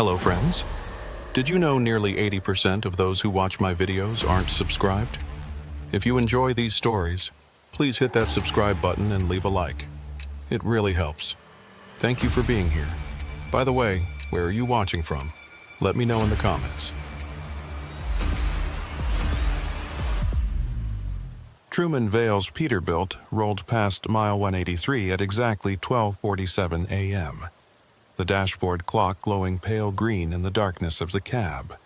Hello friends. Did you know nearly 80% of those who watch my videos aren't subscribed? If you enjoy these stories, please hit that subscribe button and leave a like. It really helps. Thank you for being here. By the way, where are you watching from? Let me know in the comments. Truman Vale's Peterbilt rolled past mile 183 at exactly 12:47 a.m., the dashboard clock glowing pale green in the darkness of the cab.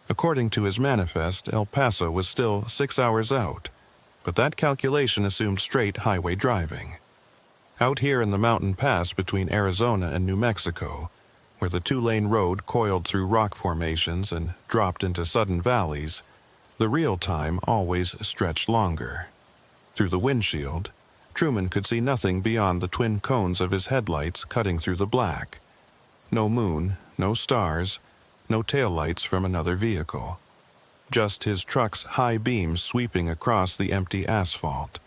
According to his manifest, El Paso was still 6 hours out, but that calculation assumed straight highway driving. Out here in the mountain pass between Arizona and New Mexico, where the two-lane road coiled through rock formations and dropped into sudden valleys, the real time always stretched longer. Through the windshield, Truman could see nothing beyond the twin cones of his headlights cutting through the black. No moon, no stars, no taillights from another vehicle. Just his truck's high beams sweeping across the empty asphalt,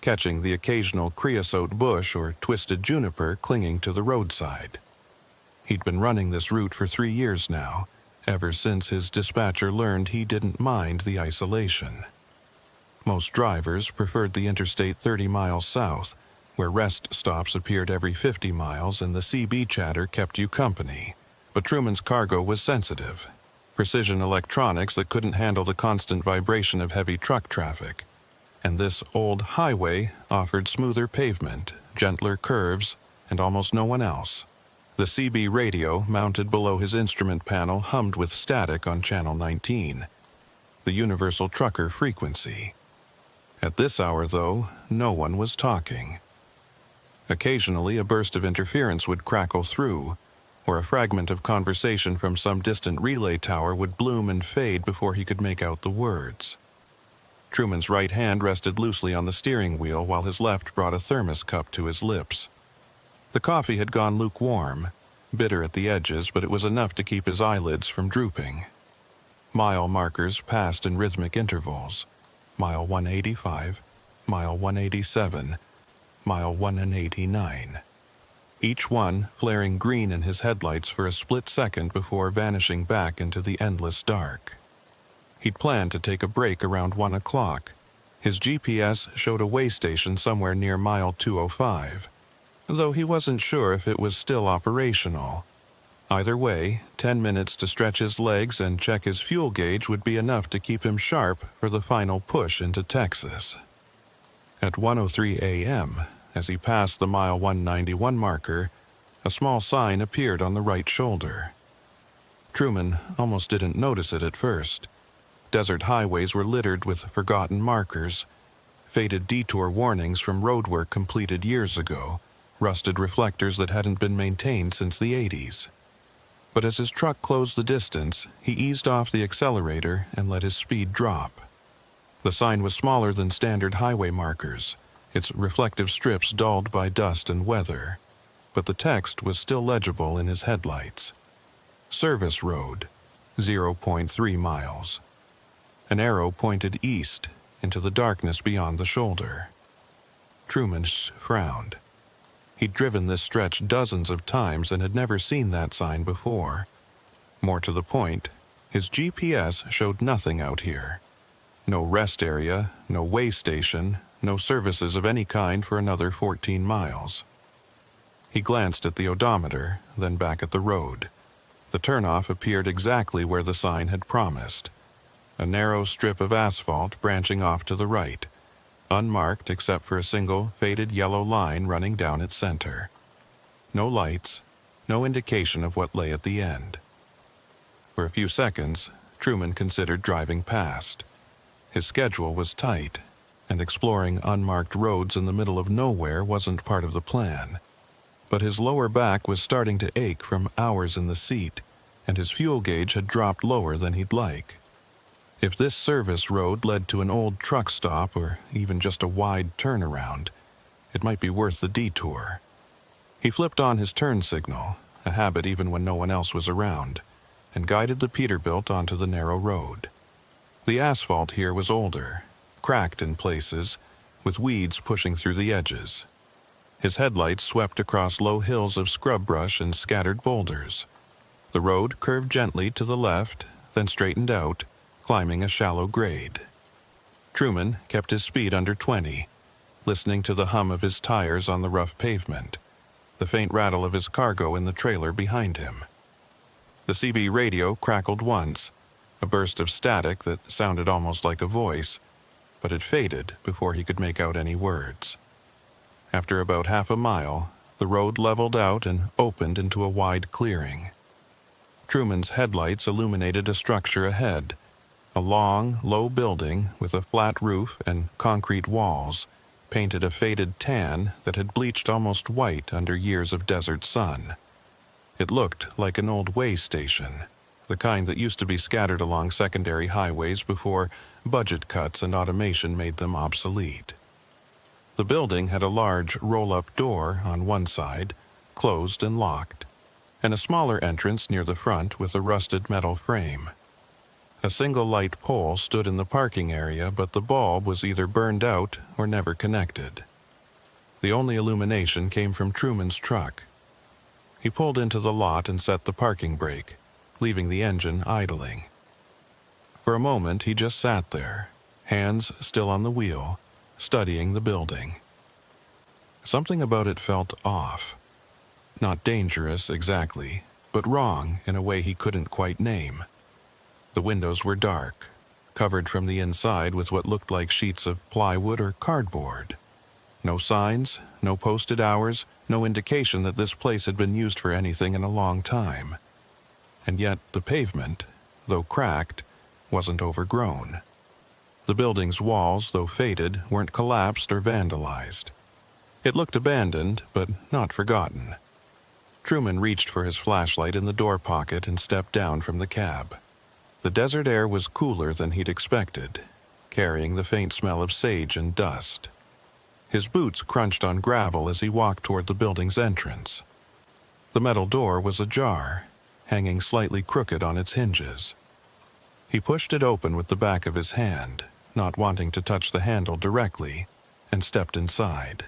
catching the occasional creosote bush or twisted juniper clinging to the roadside. He'd been running this route for 3 years now, ever since his dispatcher learned he didn't mind the isolation. Most drivers preferred the interstate 30 miles south, where rest stops appeared every 50 miles and the CB chatter kept you company. But Truman's cargo was sensitive. Precision electronics that couldn't handle the constant vibration of heavy truck traffic. And this old highway offered smoother pavement, gentler curves, and almost no one else. The CB radio mounted below his instrument panel hummed with static on channel 19, the universal trucker frequency. At this hour, though, no one was talking. Occasionally, a burst of interference would crackle through, or a fragment of conversation from some distant relay tower would bloom and fade before he could make out the words. Truman's right hand rested loosely on the steering wheel while his left brought a thermos cup to his lips. The coffee had gone lukewarm, bitter at the edges, but it was enough to keep his eyelids from drooping. Mile markers passed in rhythmic intervals. Mile 185, mile 187, mile 189. Each one flaring green in his headlights for a split second before vanishing back into the endless dark. He'd planned to take a break around 1 o'clock. His GPS showed a way station somewhere near mile 205, though he wasn't sure if it was still operational. Either way, 10 minutes to stretch his legs and check his fuel gauge would be enough to keep him sharp for the final push into Texas. At 1:03 a.m., as he passed the mile 191 marker, a small sign appeared on the right shoulder. Truman almost didn't notice it at first. Desert highways were littered with forgotten markers, faded detour warnings from roadwork completed years ago, rusted reflectors that hadn't been maintained since the 80s. But as his truck closed the distance, he eased off the accelerator and let his speed drop. The sign was smaller than standard highway markers, its reflective strips dulled by dust and weather, but the text was still legible in his headlights. Service Road, 0.3 miles. An arrow pointed east into the darkness beyond the shoulder. Truman frowned. He'd driven this stretch dozens of times and had never seen that sign before. More to the point, his GPS showed nothing out here. No rest area, no way station, no services of any kind for another 14 miles. He glanced at the odometer, then back at the road. The turnoff appeared exactly where the sign had promised. A narrow strip of asphalt branching off to the right, unmarked except for a single faded yellow line running down its center. No lights, no indication of what lay at the end. For a few seconds, Truman considered driving past. His schedule was tight, and exploring unmarked roads in the middle of nowhere wasn't part of the plan. But his lower back was starting to ache from hours in the seat, and his fuel gauge had dropped lower than he'd like. If this service road led to an old truck stop or even just a wide turnaround, it might be worth the detour. He flipped on his turn signal, a habit even when no one else was around, and guided the Peterbilt onto the narrow road. The asphalt here was older, cracked in places, with weeds pushing through the edges. His headlights swept across low hills of scrub brush and scattered boulders. The road curved gently to the left, then straightened out, climbing a shallow grade. Truman kept his speed under 20, listening to the hum of his tires on the rough pavement, the faint rattle of his cargo in the trailer behind him. The CB radio crackled once, a burst of static that sounded almost like a voice, but it faded before he could make out any words. After about half a mile, the road leveled out and opened into a wide clearing. Truman's headlights illuminated a structure ahead, a long, low building with a flat roof and concrete walls, painted a faded tan that had bleached almost white under years of desert sun. It looked like an old way station, the kind that used to be scattered along secondary highways before budget cuts and automation made them obsolete. The building had a large roll-up door on one side, closed and locked, and a smaller entrance near the front with a rusted metal frame. A single light pole stood in the parking area, but the bulb was either burned out or never connected. The only illumination came from Truman's truck. He pulled into the lot and set the parking brake, leaving the engine idling. For a moment he just sat there, hands still on the wheel, studying the building. Something about it felt off. Not dangerous exactly, but wrong in a way he couldn't quite name. The windows were dark, covered from the inside with what looked like sheets of plywood or cardboard. No signs, no posted hours, no indication that this place had been used for anything in a long time. And yet the pavement, though cracked, wasn't overgrown. The building's walls, though faded, weren't collapsed or vandalized. It looked abandoned, but not forgotten. Truman reached for his flashlight in the door pocket and stepped down from the cab. The desert air was cooler than he'd expected, carrying the faint smell of sage and dust. His boots crunched on gravel as he walked toward the building's entrance. The metal door was ajar, hanging slightly crooked on its hinges. He pushed it open with the back of his hand, not wanting to touch the handle directly, and stepped inside.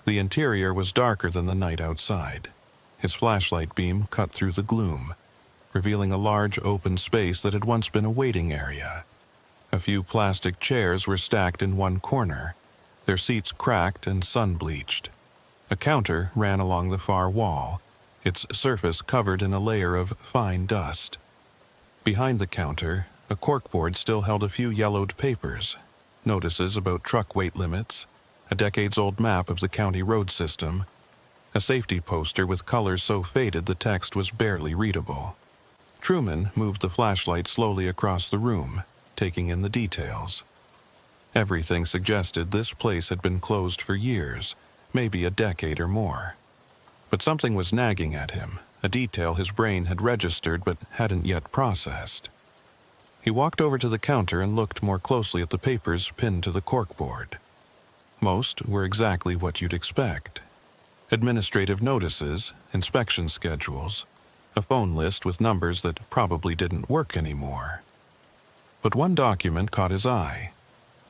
The interior was darker than the night outside. His flashlight beam cut through the gloom, revealing a large open space that had once been a waiting area. A few plastic chairs were stacked in one corner, their seats cracked and sun-bleached. A counter ran along the far wall, its surface covered in a layer of fine dust. Behind the counter, a corkboard still held a few yellowed papers, notices about truck weight limits, a decades-old map of the county road system, a safety poster with colors so faded the text was barely readable. Truman moved the flashlight slowly across the room, taking in the details. Everything suggested this place had been closed for years, maybe a decade or more. But something was nagging at him, a detail his brain had registered but hadn't yet processed. He walked over to the counter and looked more closely at the papers pinned to the corkboard. Most were exactly what you'd expect. Administrative notices, inspection schedules, a phone list with numbers that probably didn't work anymore. But one document caught his eye.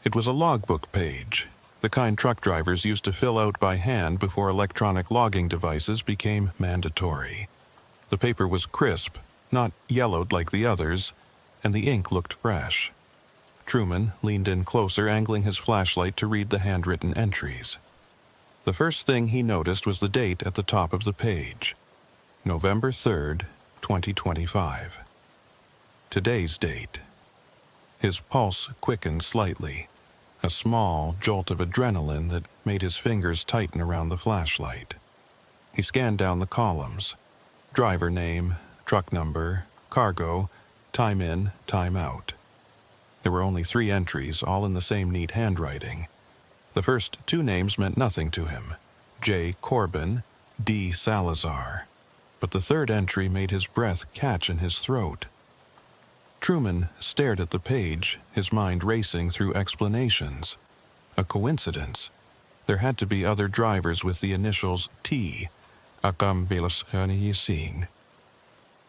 It was a logbook page, the kind truck drivers used to fill out by hand before electronic logging devices became mandatory. The paper was crisp, not yellowed like the others, and the ink looked fresh. Truman leaned in closer, angling his flashlight to read the handwritten entries. The first thing he noticed was the date at the top of the page. November 3rd, 2025. Today's date. His pulse quickened slightly, a small jolt of adrenaline that made his fingers tighten around the flashlight. He scanned down the columns. Driver name, truck number, cargo, time in, time out. There were only 3 entries, all in the same neat handwriting. The first 2 names meant nothing to him, J. Corbin, D. Salazar. But the third entry made his breath catch in his throat. Truman stared at the page, his mind racing through explanations. A coincidence. There had to be other drivers with the initials T.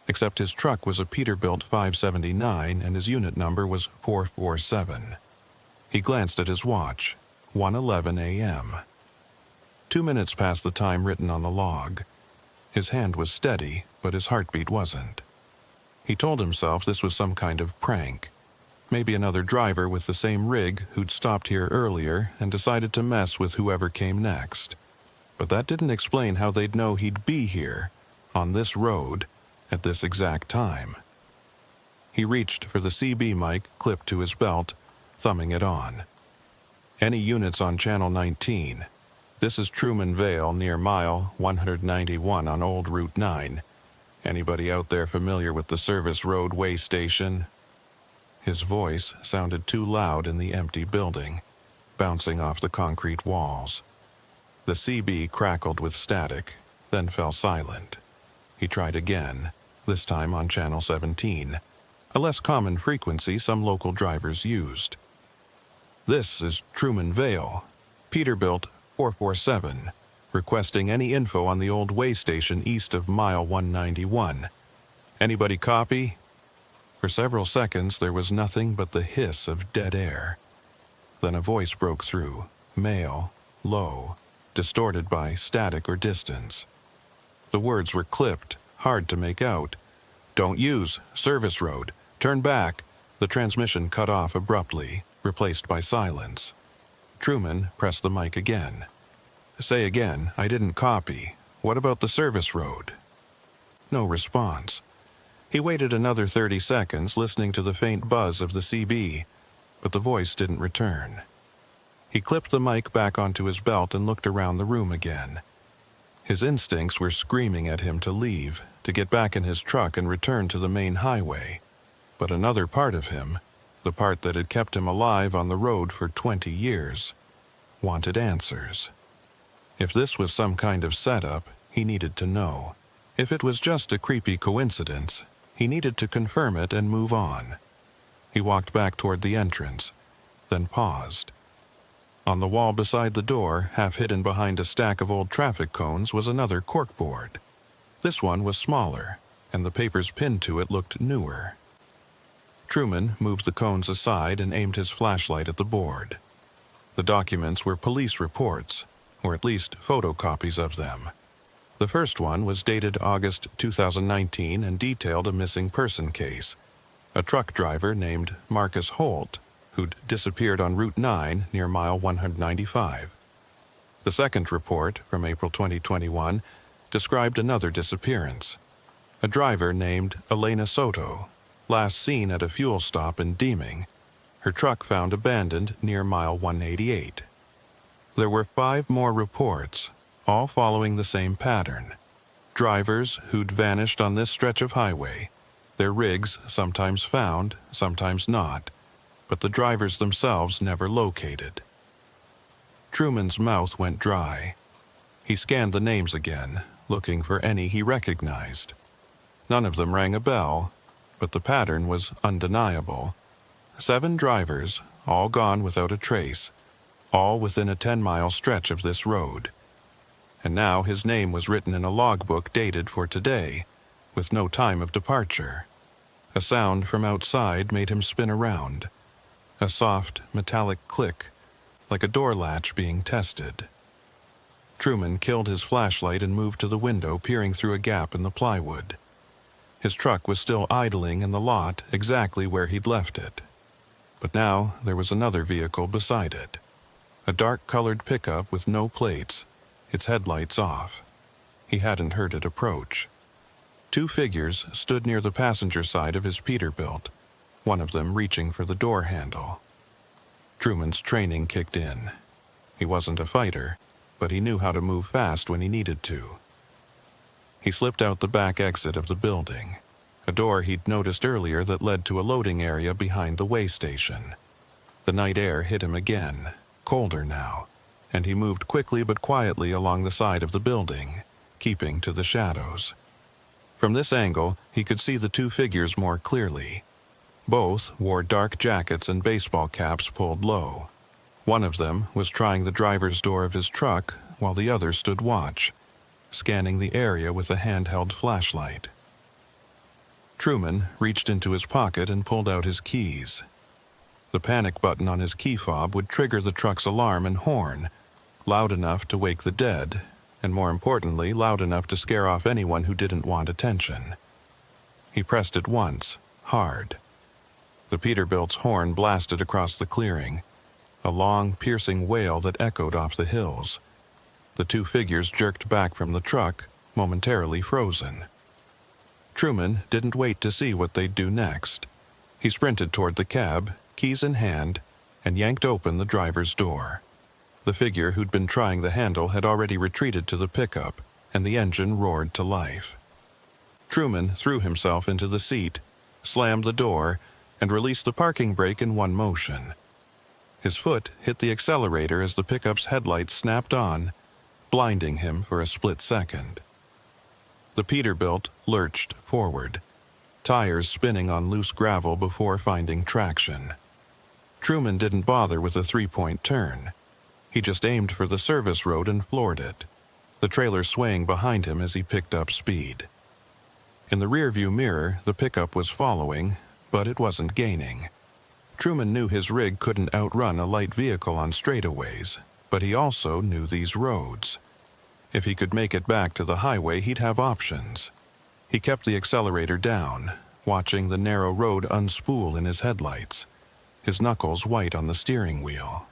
Except his truck was a Peterbilt 579 and his unit number was 447. He glanced at his watch. 1:11 a.m. 2 minutes past the time written on the log. His hand was steady, but his heartbeat wasn't. He told himself this was some kind of prank. Maybe another driver with the same rig who'd stopped here earlier and decided to mess with whoever came next. But that didn't explain how they'd know he'd be here, on this road, at this exact time. He reached for the CB mic clipped to his belt, thumbing it on. Any units on Channel 19? This is Truman Vale near mile 191 on Old Route 9. Anybody out there familiar with the service road way station? His voice sounded too loud in the empty building, bouncing off the concrete walls. The CB crackled with static, then fell silent. He tried again, this time on Channel 17, a less common frequency some local drivers used. This is Truman Vale, Peterbilt 447, requesting any info on the old way station east of mile 191. Anybody copy? For several seconds there was nothing but the hiss of dead air. Then a voice broke through, male, low, distorted by static or distance. The words were clipped, hard to make out. Don't use, service road, turn back. The transmission cut off abruptly, replaced by silence. Truman pressed the mic again. Say again, I didn't copy. What about the service road? No response. He waited another 30 seconds, listening to the faint buzz of the CB, but the voice didn't return. He clipped the mic back onto his belt and looked around the room again. His instincts were screaming at him to leave, to get back in his truck and return to the main highway. But another part of him, the part that had kept him alive on the road for 20 years, wanted answers. If this was some kind of setup, he needed to know. If it was just a creepy coincidence, he needed to confirm it and move on. He walked back toward the entrance, then paused. On the wall beside the door, half hidden behind a stack of old traffic cones, was another corkboard. This one was smaller, and the papers pinned to it looked newer. Truman moved the cones aside and aimed his flashlight at the board. The documents were police reports, or at least photocopies of them. The first one was dated August 2019 and detailed a missing person case, a truck driver named Marcus Holt, who'd disappeared on Route 9 near mile 195. The second report, from April 2021, described another disappearance. A driver named Elena Soto, last seen at a fuel stop in Deeming, her truck found abandoned near mile 188. There were 5 more reports, all following the same pattern. Drivers who'd vanished on this stretch of highway, their rigs sometimes found, sometimes not, but the drivers themselves never located. Truman's mouth went dry. He scanned the names again, looking for any he recognized. None of them rang a bell, but the pattern was undeniable. 7 drivers, all gone without a trace, all within a 10-mile stretch of this road. And now his name was written in a logbook dated for today, with no time of departure. A sound from outside made him spin around. A soft, metallic click, like a door latch being tested. Truman killed his flashlight and moved to the window, peering through a gap in the plywood. His truck was still idling in the lot exactly where he'd left it. But now there was another vehicle beside it. A dark-colored pickup with no plates, its headlights off. He hadn't heard it approach. 2 figures stood near the passenger side of his Peterbilt, one of them reaching for the door handle. Truman's training kicked in. He wasn't a fighter, but he knew how to move fast when he needed to. He slipped out the back exit of the building, a door he'd noticed earlier that led to a loading area behind the way station. The night air hit him again, colder now, and he moved quickly but quietly along the side of the building, keeping to the shadows. From this angle, he could see the 2 figures more clearly. Both wore dark jackets and baseball caps pulled low. One of them was trying the driver's door of his truck, while the other stood watch, scanning the area with a handheld flashlight. Truman reached into his pocket and pulled out his keys. The panic button on his key fob would trigger the truck's alarm and horn, loud enough to wake the dead, and more importantly, loud enough to scare off anyone who didn't want attention. He pressed it once, hard. The Peterbilt's horn blasted across the clearing, a long, piercing wail that echoed off the hills. The two figures jerked back from the truck, momentarily frozen. Truman didn't wait to see what they'd do next. He sprinted toward the cab, keys in hand, and yanked open the driver's door. The figure who'd been trying the handle had already retreated to the pickup, and the engine roared to life. Truman threw himself into the seat, slammed the door, and released the parking brake in one motion. His foot hit the accelerator as the pickup's headlights snapped on, blinding him for a split second. The Peterbilt lurched forward, tires spinning on loose gravel before finding traction. Truman didn't bother with a three-point turn. He just aimed for the service road and floored it, the trailer swaying behind him as he picked up speed. In the rearview mirror, the pickup was following, but it wasn't gaining. Truman knew his rig couldn't outrun a light vehicle on straightaways, but he also knew these roads. If he could make it back to the highway, he'd have options. He kept the accelerator down, watching the narrow road unspool in his headlights, his knuckles white on the steering wheel.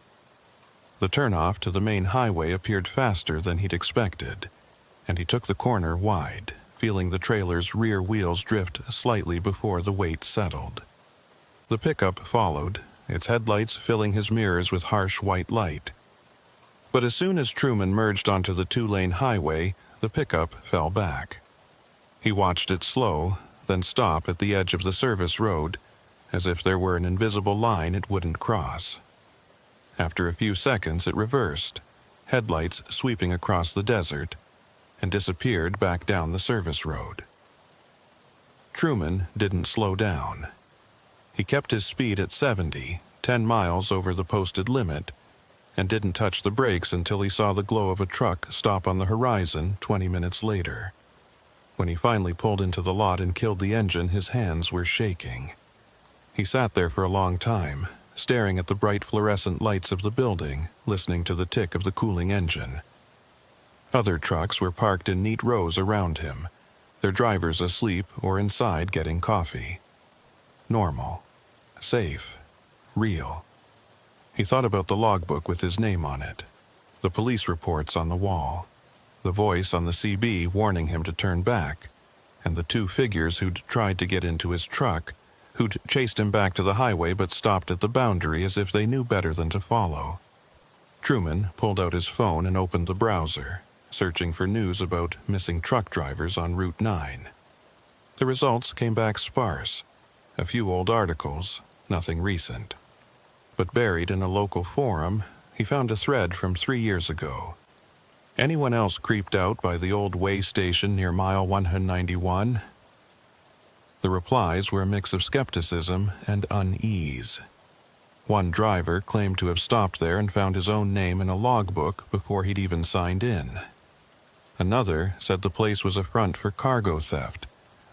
The turnoff to the main highway appeared faster than he'd expected, and he took the corner wide, feeling the trailer's rear wheels drift slightly before the weight settled. The pickup followed, its headlights filling his mirrors with harsh white light. But as soon as Truman merged onto the two-lane highway, the pickup fell back. He watched it slow, then stop at the edge of the service road, as if there were an invisible line it wouldn't cross. After a few seconds, it reversed, headlights sweeping across the desert, and disappeared back down the service road. Truman didn't slow down. He kept his speed at 70, 10 miles over the posted limit, and didn't touch the brakes until he saw the glow of a truck stop on the horizon 20 minutes later. When he finally pulled into the lot and killed the engine, his hands were shaking. He sat there for a long time, staring at the bright fluorescent lights of the building, listening to the tick of the cooling engine. Other trucks were parked in neat rows around him, their drivers asleep or inside getting coffee. Normal. Safe. Real. He thought about the logbook with his name on it, the police reports on the wall, the voice on the CB warning him to turn back, and the two figures who'd tried to get into his truck, who'd chased him back to the highway but stopped at the boundary as if they knew better than to follow. Truman pulled out his phone and opened the browser, searching for news about missing truck drivers on Route 9. The results came back sparse. A few old articles, nothing recent. But buried in a local forum, he found a thread from 3 years ago. Anyone else creeped out by the old way station near mile 191? The replies were a mix of skepticism and unease. One driver claimed to have stopped there and found his own name in a logbook before he'd even signed in. Another said the place was a front for cargo theft,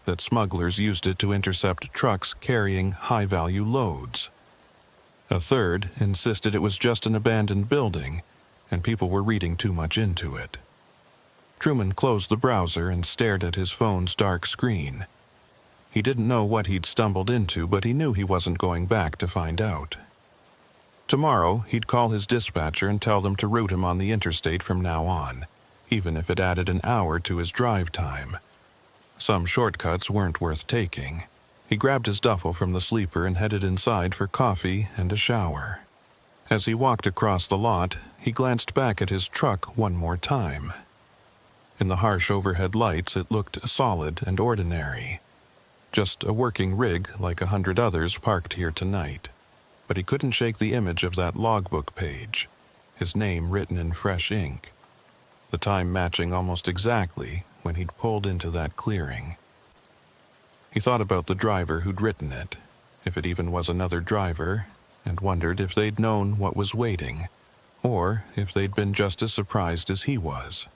that smugglers used it to intercept trucks carrying high-value loads. A third insisted it was just an abandoned building, and people were reading too much into it. Truman closed the browser and stared at his phone's dark screen. He didn't know what he'd stumbled into, but he knew he wasn't going back to find out. Tomorrow, he'd call his dispatcher and tell them to route him on the interstate from now on, even if it added an hour to his drive time. Some shortcuts weren't worth taking. He grabbed his duffel from the sleeper and headed inside for coffee and a shower. As he walked across the lot, he glanced back at his truck one more time. In the harsh overhead lights, it looked solid and ordinary. Just a working rig like 100 others parked here tonight. But he couldn't shake the image of that logbook page, his name written in fresh ink, the time matching almost exactly when he'd pulled into that clearing. He thought about the driver who'd written it, if it even was another driver, and wondered if they'd known what was waiting, or if they'd been just as surprised as he was.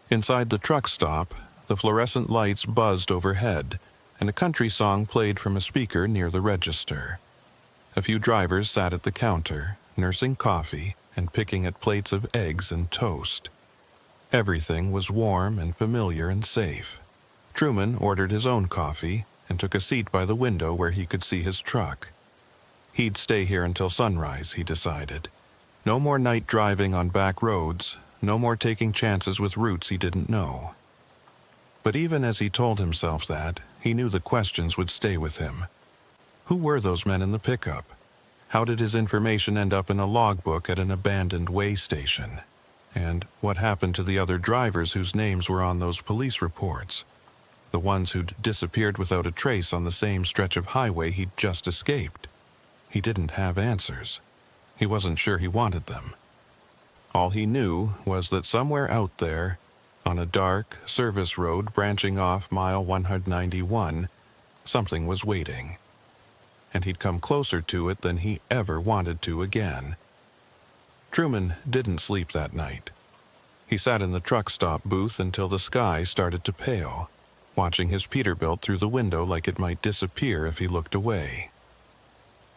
Inside the truck stop, the fluorescent lights buzzed overhead, and a country song played from a speaker near the register. A few drivers sat at the counter, nursing coffee and picking at plates of eggs and toast. Everything was warm and familiar and safe. Truman ordered his own coffee and took a seat by the window where he could see his truck. He'd stay here until sunrise, he decided. No more night driving on back roads, no more taking chances with routes he didn't know. But even as he told himself that, he knew the questions would stay with him. Who were those men in the pickup? How did his information end up in a logbook at an abandoned way station? And what happened to the other drivers whose names were on those police reports? The ones who'd disappeared without a trace on the same stretch of highway he'd just escaped. He didn't have answers. He wasn't sure he wanted them. All he knew was that somewhere out there, on a dark service road branching off mile 191, something was waiting. And he'd come closer to it than he ever wanted to again. Truman didn't sleep that night. He sat in the truck stop booth until the sky started to pale, watching his Peterbilt through the window like it might disappear if he looked away.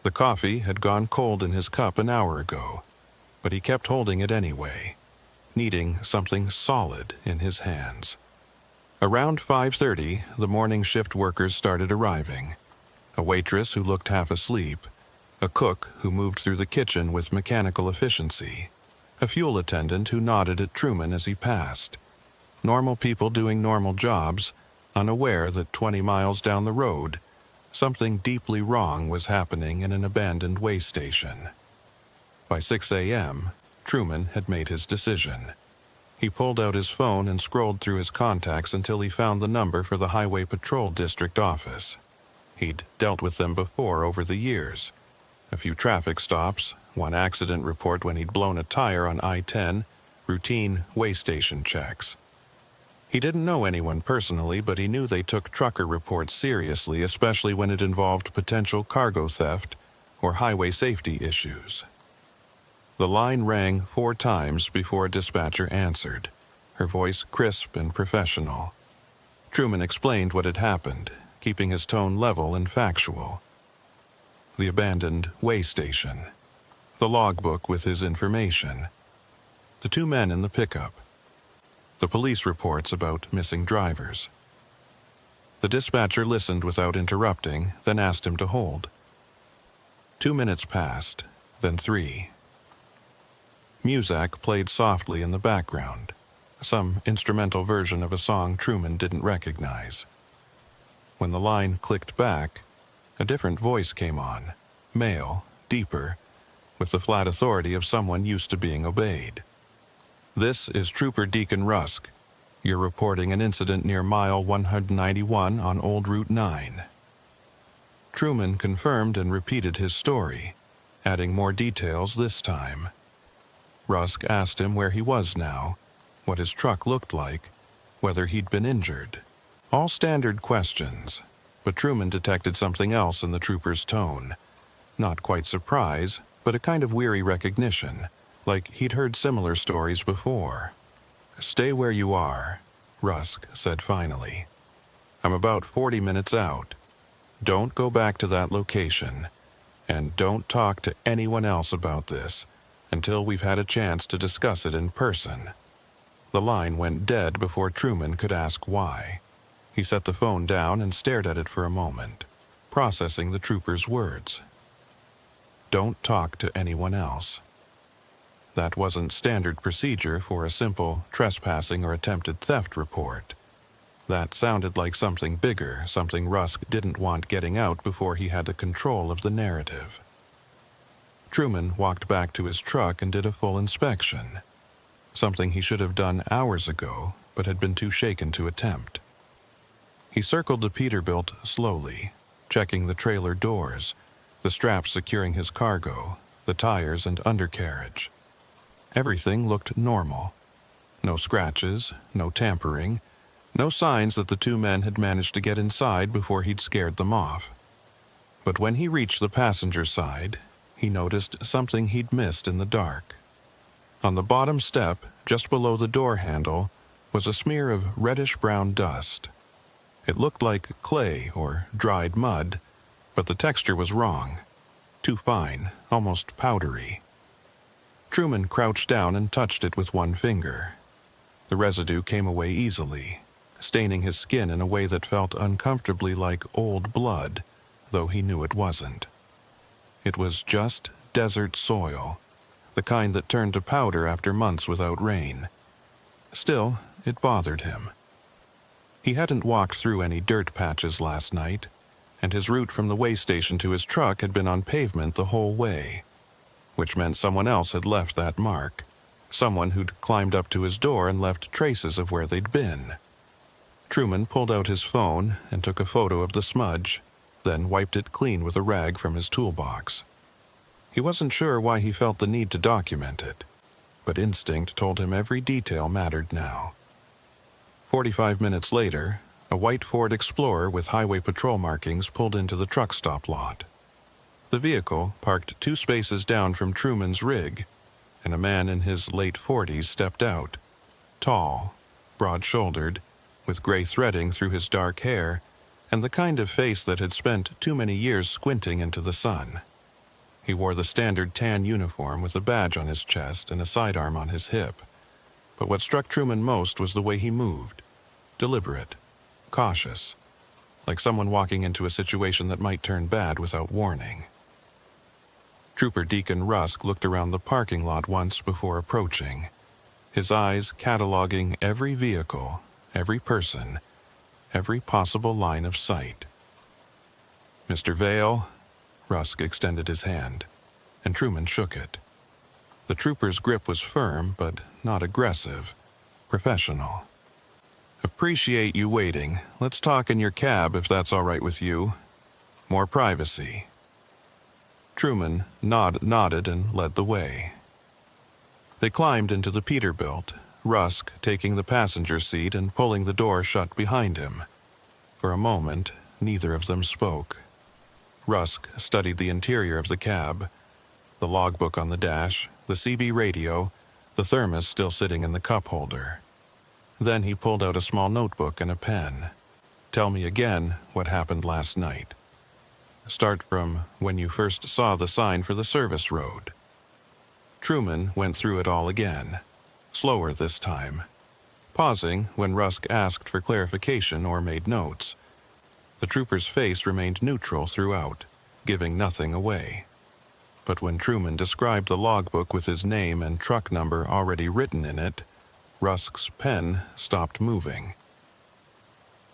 The coffee had gone cold in his cup an hour ago, but he kept holding it anyway, needing something solid in his hands. Around 5:30, the morning shift workers started arriving. A waitress who looked half asleep, a cook who moved through the kitchen with mechanical efficiency, a fuel attendant who nodded at Truman as he passed. Normal people doing normal jobs, unaware that 20 miles down the road, something deeply wrong was happening in an abandoned way station. By 6 a.m., Truman had made his decision. He pulled out his phone and scrolled through his contacts until he found the number for the Highway Patrol District office. He'd dealt with them before over the years. A few traffic stops, one accident report when he'd blown a tire on I-10, routine way station checks. He didn't know anyone personally, but he knew they took trucker reports seriously, especially when it involved potential cargo theft or highway safety issues. The line rang 4 times before a dispatcher answered, her voice crisp and professional. Truman explained what had happened, keeping his tone level and factual. The abandoned way station, the logbook with his information, the 2 men in the pickup, the police reports about missing drivers. The dispatcher listened without interrupting, then asked him to hold. 2 minutes passed, then 3. Muzak played softly in the background, some instrumental version of a song Truman didn't recognize. When the line clicked back, a different voice came on, male, deeper, with the flat authority of someone used to being obeyed. "This is Trooper Deacon Rusk. You're reporting an incident near mile 191 on Old Route 9. Truman confirmed and repeated his story, adding more details this time. Rusk asked him where he was now, what his truck looked like, whether he'd been injured. All standard questions, but Truman detected something else in the trooper's tone. Not quite surprise, but a kind of weary recognition, like he'd heard similar stories before. "Stay where you are," Rusk said finally. "I'm about 40 minutes out. Don't go back to that location, and don't talk to anyone else about this until we've had a chance to discuss it in person." The line went dead before Truman could ask why. He set the phone down and stared at it for a moment, processing the trooper's words. Don't talk to anyone else. That wasn't standard procedure for a simple trespassing or attempted theft report. That sounded like something bigger, something Rusk didn't want getting out before he had the control of the narrative. Truman walked back to his truck and did a full inspection, something he should have done hours ago but had been too shaken to attempt. He circled the Peterbilt slowly, checking the trailer doors, the straps securing his cargo, the tires and undercarriage. Everything looked normal. No scratches, no tampering, no signs that the 2 men had managed to get inside before he'd scared them off. But when he reached the passenger side, he noticed something he'd missed in the dark. On the bottom step, just below the door handle, was a smear of reddish-brown dust. It looked like clay or dried mud, but the texture was wrong. Too fine, almost powdery. Truman crouched down and touched it with one finger. The residue came away easily, staining his skin in a way that felt uncomfortably like old blood, though he knew it wasn't. It was just desert soil, the kind that turned to powder after months without rain. Still, it bothered him. He hadn't walked through any dirt patches last night, and his route from the way station to his truck had been on pavement the whole way, which meant someone else had left that mark, someone who'd climbed up to his door and left traces of where they'd been. Truman pulled out his phone and took a photo of the smudge, then wiped it clean with a rag from his toolbox. He wasn't sure why he felt the need to document it, but instinct told him every detail mattered now. 45 minutes later, a white Ford Explorer with highway patrol markings pulled into the truck stop lot. The vehicle parked 2 spaces down from Truman's rig, and a man in his late 40s stepped out, tall, broad-shouldered, with gray threading through his dark hair, and the kind of face that had spent too many years squinting into the sun. He wore the standard tan uniform with a badge on his chest and a sidearm on his hip. But what struck Truman most was the way he moved. Deliberate, cautious, like someone walking into a situation that might turn bad without warning. Trooper Deacon Rusk looked around the parking lot once before approaching, his eyes cataloging every vehicle, every person, every possible line of sight. "Mr. Vale," Rusk extended his hand, and Truman shook it. The trooper's grip was firm, but not aggressive, professional. "Appreciate you waiting. Let's talk in your cab if that's all right with you. More privacy." Truman nodded and led the way. They climbed into the Peterbilt, Rusk taking the passenger seat and pulling the door shut behind him. For a moment, neither of them spoke. Rusk studied the interior of the cab, the logbook on the dash, the CB radio, the thermos still sitting in the cup holder. Then he pulled out a small notebook and a pen. "Tell me again what happened last night. Start from when you first saw the sign for the service road." Truman went through it all again, slower this time, pausing when Rusk asked for clarification or made notes. The trooper's face remained neutral throughout, giving nothing away. But when Truman described the logbook with his name and truck number already written in it, Rusk's pen stopped moving.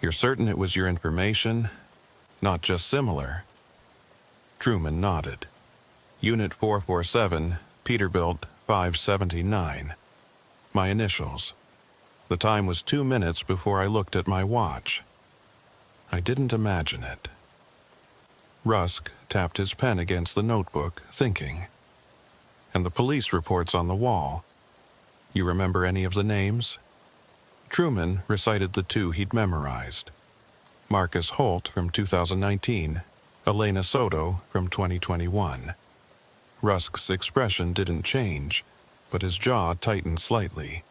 "You're certain it was your information? Not just similar?" Truman nodded. "Unit 447, Peterbilt 579. My initials. The time was 2 minutes before I looked at my watch. I didn't imagine it." Rusk tapped his pen against the notebook, thinking. "And the police reports on the wall. You remember any of the names?" Truman recited the 2 he'd memorized. Marcus Holt from 2019, Elena Soto from 2021. Rusk's expression didn't change, but his jaw tightened slightly.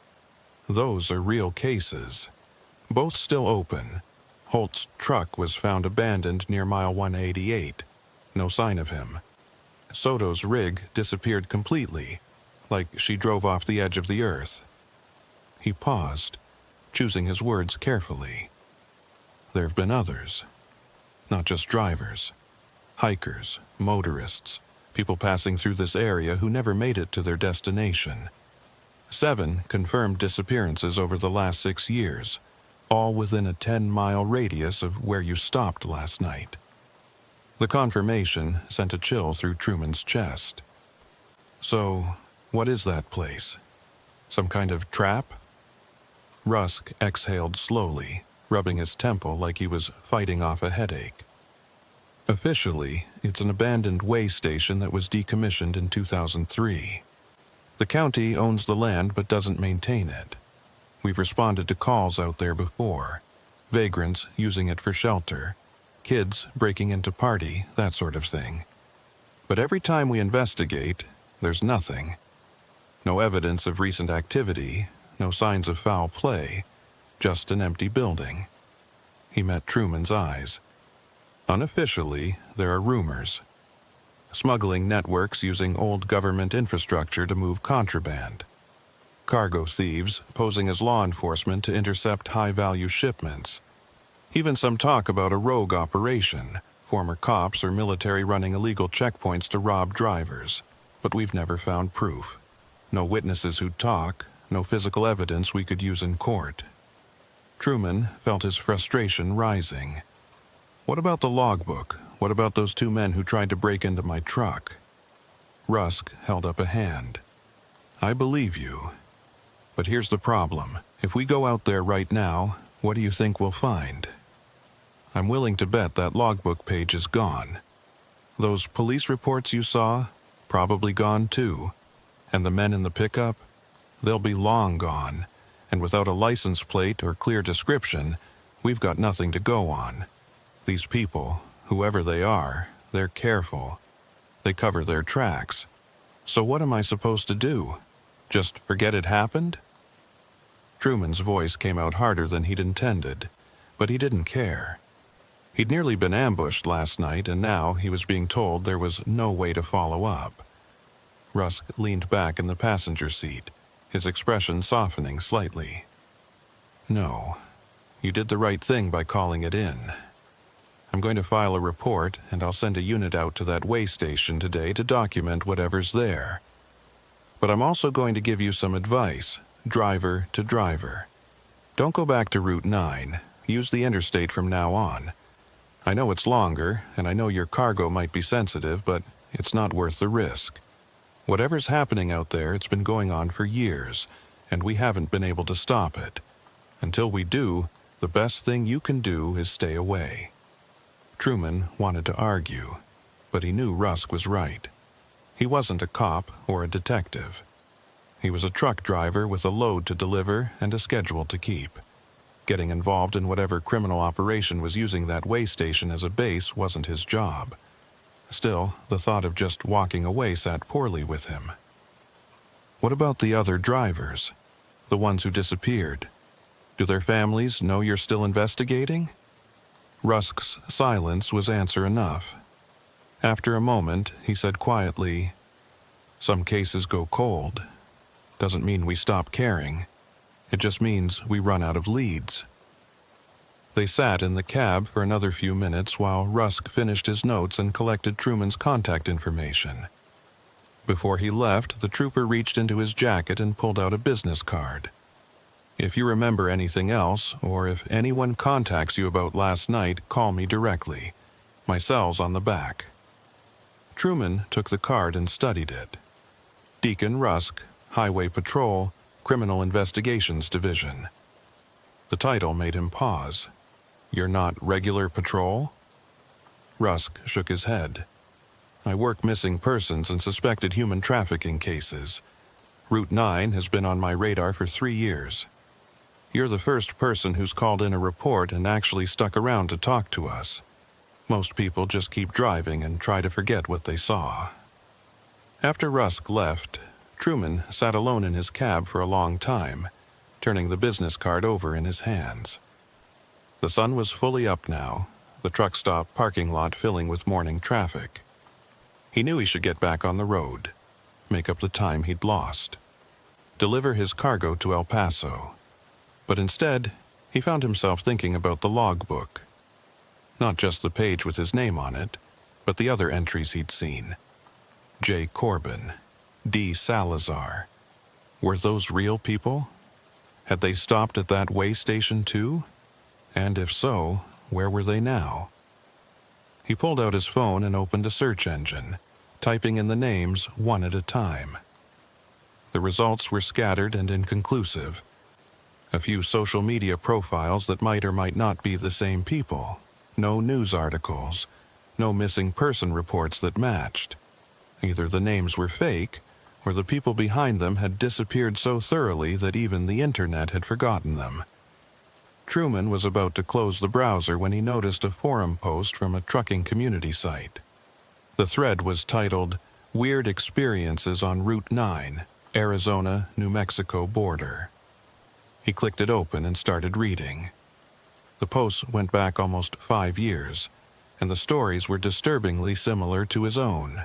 Those are real cases. Both still open. Holt's truck was found abandoned near mile 188. No sign of him. Soto's rig disappeared completely, like she drove off the edge of the earth. He paused, choosing his words carefully. There have been others. Not just drivers. Hikers, motorists, people passing through this area who never made it to their destination. 7 confirmed disappearances over the last 6 years, all within a 10-mile radius of where you stopped last night. The confirmation sent a chill through Truman's chest. "So, what is that place? Some kind of trap?" Rusk exhaled slowly, rubbing his temple like he was fighting off a headache. "Officially, it's an abandoned way station that was decommissioned in 2003. The county owns the land but doesn't maintain it. We've responded to calls out there before. Vagrants using it for shelter. Kids breaking into party, that sort of thing. But every time we investigate, there's nothing. No evidence of recent activity, no signs of foul play, just an empty building." He met Truman's eyes. "Unofficially, there are rumors. Smuggling networks using old government infrastructure to move contraband. cargo thieves posing as law enforcement to intercept high-value shipments. Even some talk about a rogue operation, former cops or military running illegal checkpoints to rob drivers, but we've never found proof. No witnesses who'd talk, no physical evidence we could use in court. Truman felt his frustration rising. What about the logbook? What about those two men who tried to break into my truck? Rusk held up a hand. I believe you. But here's the problem. If we go out there right now, what do you think we'll find? I'm willing to bet that logbook page is gone. Those police reports you saw, probably gone too. And the men in the pickup, they'll be long gone. And without a license plate or clear description, we've got nothing to go on. These people, whoever they are, they're careful. They cover their tracks. So what am I supposed to do? Just forget it happened? Truman's voice came out harder than he'd intended, but he didn't care. He'd nearly been ambushed last night, and now he was being told there was no way to follow up. Rusk leaned back in the passenger seat, his expression softening slightly. No, you did the right thing by calling it in. I'm going to file a report, and I'll send a unit out to that way station today to document whatever's there. But I'm also going to give you some advice, driver to driver. Don't go back to Route 9. Use the interstate from now on. I know it's longer, and I know your cargo might be sensitive, but it's not worth the risk. Whatever's happening out there, it's been going on for years, and we haven't been able to stop it. Until we do, the best thing you can do is stay away. Truman wanted to argue, but he knew Rusk was right. He wasn't a cop or a detective. He was a truck driver with a load to deliver and a schedule to keep. Getting involved in whatever criminal operation was using that way station as a base wasn't his job. Still, the thought of just walking away sat poorly with him. What about the other drivers? The ones who disappeared? Do their families know you're still investigating? Rusk's silence was answer enough. After a moment, he said quietly, "Some cases go cold. Doesn't mean we stop caring. It just means we run out of leads." They sat in the cab for another few minutes while Rusk finished his notes and collected Truman's contact information. Before he left, the trooper reached into his jacket and pulled out a business card. "If you remember anything else, or if anyone contacts you about last night, call me directly. My cell's on the back." Truman took the card and studied it. Deacon Rusk, Highway Patrol, Criminal Investigations Division. The title made him pause. "You're not regular patrol?" Rusk shook his head. "I work missing persons and suspected human trafficking cases. Route 9 has been on my radar for 3 years. You're the first person who's called in a report and actually stuck around to talk to us. Most people just keep driving and try to forget what they saw." After Rusk left, Truman sat alone in his cab for a long time, turning the business card over in his hands. The sun was fully up now, the truck stop parking lot filling with morning traffic. He knew he should get back on the road, make up the time he'd lost, deliver his cargo to El Paso. But instead, he found himself thinking about the logbook. Not just the page with his name on it, but the other entries he'd seen. J. Corbin, D. Salazar. Were those real people? Had they stopped at that way station too? And if so, where were they now? He pulled out his phone and opened a search engine, typing in the names one at a time. The results were scattered and inconclusive. A few social media profiles that might or might not be the same people. No news articles. No missing person reports that matched. Either the names were fake, or the people behind them had disappeared so thoroughly that even the internet had forgotten them. Truman was about to close the browser when he noticed a forum post from a trucking community site. The thread was titled, "Weird Experiences on Route 9, Arizona-New Mexico Border." He clicked it open and started reading. The post went back almost 5 years, and the stories were disturbingly similar to his own.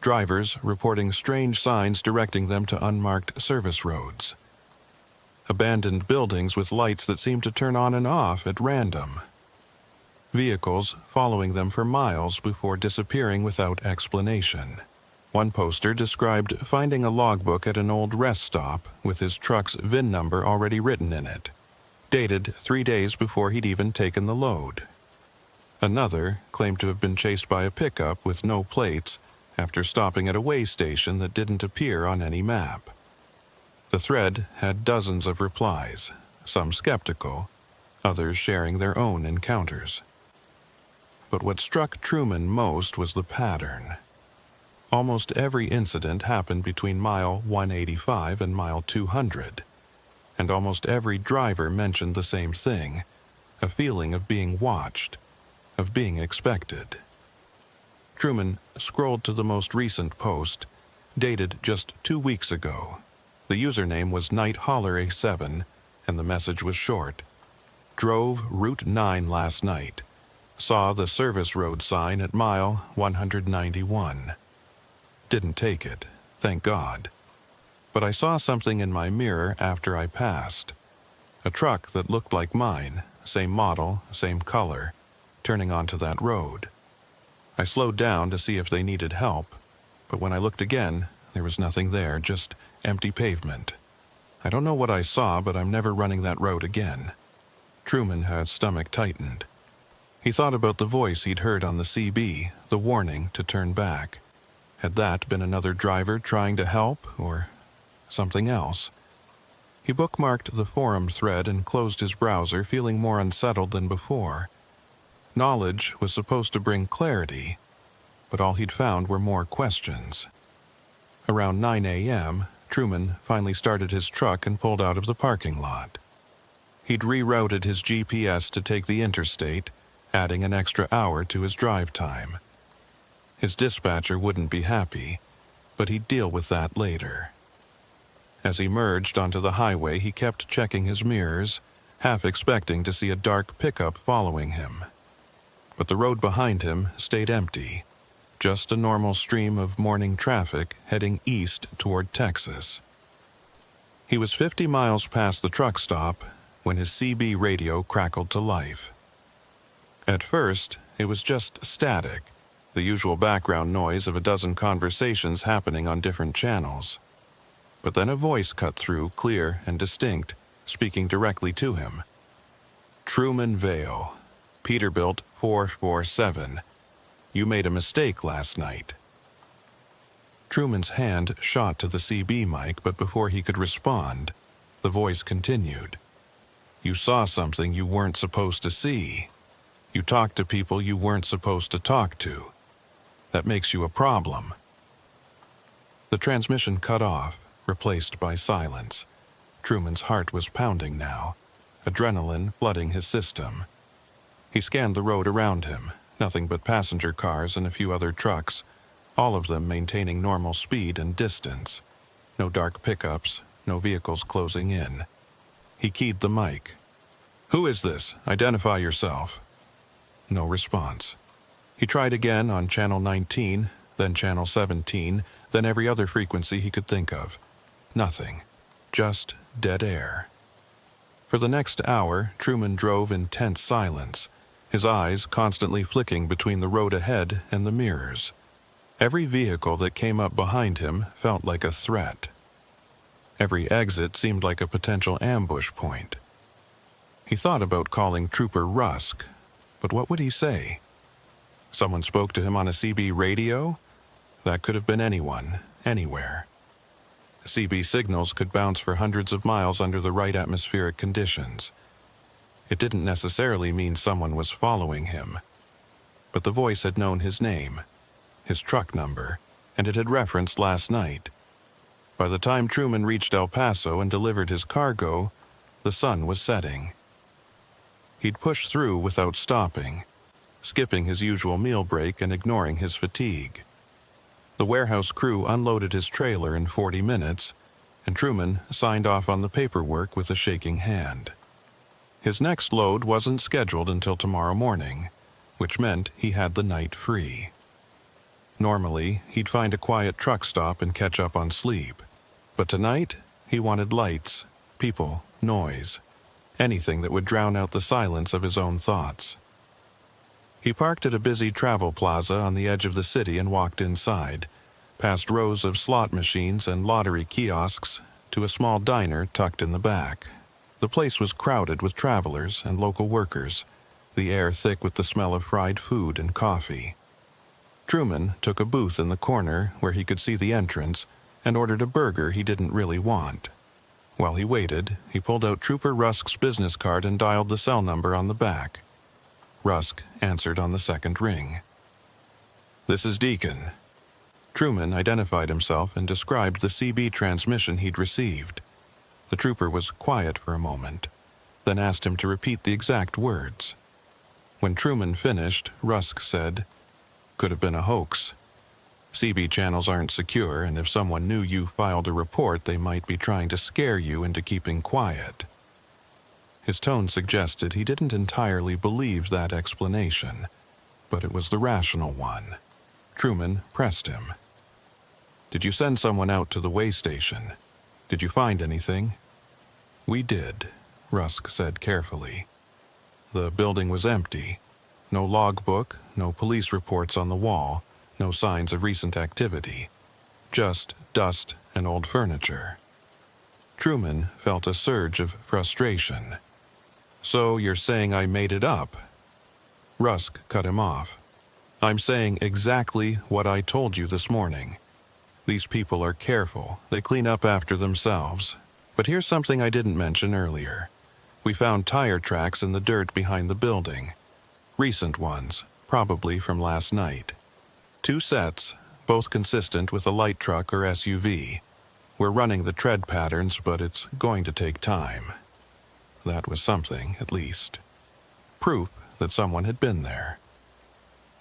drivers reporting strange signs directing them to unmarked service roads. Abandoned buildings with lights that seemed to turn on and off at random. Vehicles following them for miles before disappearing without explanation. One poster described finding a logbook at an old rest stop with his truck's VIN number already written in it, dated 3 days before he'd even taken the load. Another claimed to have been chased by a pickup with no plates after stopping at a way station that didn't appear on any map. The thread had dozens of replies, some skeptical, others sharing their own encounters. But what struck Truman most was the pattern. Almost every incident happened between mile 185 and mile 200, and almost every driver mentioned the same thing, a feeling of being watched, of being expected. Truman scrolled to the most recent post, dated just 2 weeks ago. The username was Night Holler A7, and the message was short. Drove Route 9 last night. Saw the service road sign at mile 191. Didn't take it, thank God. But I saw something in my mirror after I passed. A truck that looked like mine, same model, same color, turning onto that road. I slowed down to see if they needed help, but when I looked again, there was nothing there, just empty pavement. I don't know what I saw, but I'm never running that road again. Truman had his stomach tightened. He thought about the voice he'd heard on the CB, the warning to turn back. Had that been another driver trying to help, or something else? He bookmarked the forum thread and closed his browser, feeling more unsettled than before. Knowledge was supposed to bring clarity, but all he'd found were more questions. Around 9 a.m., Truman finally started his truck and pulled out of the parking lot. He'd rerouted his GPS to take the interstate, adding an extra hour to his drive time. His dispatcher wouldn't be happy, but he'd deal with that later. As he merged onto the highway, he kept checking his mirrors, half expecting to see a dark pickup following him. But the road behind him stayed empty, just a normal stream of morning traffic heading east toward Texas. He was 50 miles past the truck stop when his CB radio crackled to life. At first, it was just static, the usual background noise of a dozen conversations happening on different channels. But then a voice cut through, clear and distinct, speaking directly to him. Truman Vale, Peterbilt 447. You made a mistake last night. Truman's hand shot to the CB mic, but before he could respond, the voice continued. You saw something you weren't supposed to see. You talked to people you weren't supposed to talk to. That makes you a problem. The transmission cut off, replaced by silence. Truman's heart was pounding now, adrenaline flooding his system. He scanned the road around him, nothing but passenger cars and a few other trucks, all of them maintaining normal speed and distance. No dark pickups, no vehicles closing in. He keyed the mic. Who is this? Identify yourself. No response. He tried again on channel 19, then channel 17, then every other frequency he could think of. Nothing. Just dead air. For the next hour, Truman drove in tense silence, his eyes constantly flicking between the road ahead and the mirrors. Every vehicle that came up behind him felt like a threat. Every exit seemed like a potential ambush point. He thought about calling Trooper Rusk, but what would he say? Someone spoke to him on a CB radio? That could have been anyone, anywhere. CB signals could bounce for hundreds of miles under the right atmospheric conditions. It didn't necessarily mean someone was following him. But the voice had known his name, his truck number, and it had referenced last night. By the time Truman reached El Paso and delivered his cargo, the sun was setting. He'd pushed through without stopping, skipping his usual meal break and ignoring his fatigue. The warehouse crew unloaded his trailer in 40 minutes, and Truman signed off on the paperwork with a shaking hand. His next load wasn't scheduled until tomorrow morning, which meant he had the night free. Normally, he'd find a quiet truck stop and catch up on sleep. But tonight, he wanted lights, people, noise, anything that would drown out the silence of his own thoughts. He parked at a busy travel plaza on the edge of the city and walked inside, past rows of slot machines and lottery kiosks, to a small diner tucked in the back. The place was crowded with travelers and local workers, the air thick with the smell of fried food and coffee. Truman took a booth in the corner where he could see the entrance and ordered a burger he didn't really want. While he waited, he pulled out Trooper Rusk's business card and dialed the cell number on the back. Rusk answered on the second ring. "This is Deacon." Truman identified himself and described the CB transmission he'd received. The trooper was quiet for a moment, then asked him to repeat the exact words. When Truman finished, Rusk said, "Could have been a hoax. CB channels aren't secure, and if someone knew you filed a report, they might be trying to scare you into keeping quiet." His tone suggested he didn't entirely believe that explanation, but it was the rational one. Truman pressed him. "Did you send someone out to the way station? Did you find anything?" "We did," Rusk said carefully. The building was empty. No logbook, no police reports on the wall, no signs of recent activity. Just dust and old furniture. Truman felt a surge of frustration. "So you're saying I made it up?" Rusk cut him off. "I'm saying exactly what I told you this morning. These people are careful. They clean up after themselves. But here's something I didn't mention earlier. We found tire tracks in the dirt behind the building. Recent ones, probably from last night. 2 sets, both consistent with a light truck or SUV. We're running the tread patterns, but it's going to take time." That was something, at least. Proof that someone had been there.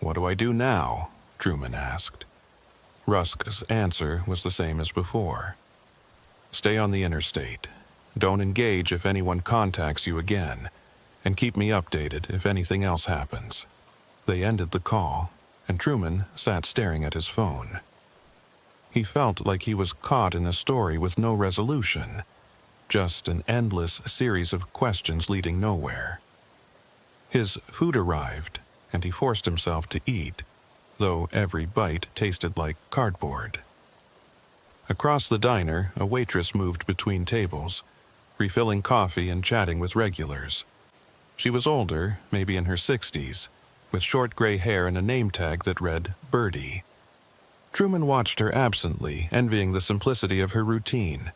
"What do I do now?" Truman asked. Rusk's answer was the same as before. "Stay on the interstate. Don't engage if anyone contacts you again, and keep me updated if anything else happens." They ended the call, and Truman sat staring at his phone. He felt like he was caught in a story with no resolution, just an endless series of questions leading nowhere. His food arrived, and he forced himself to eat, though every bite tasted like cardboard. Across the diner, a waitress moved between tables, refilling coffee and chatting with regulars. She was older, maybe in her 60s, with short gray hair and a name tag that read Birdie. Truman watched her absently, envying the simplicity of her routine.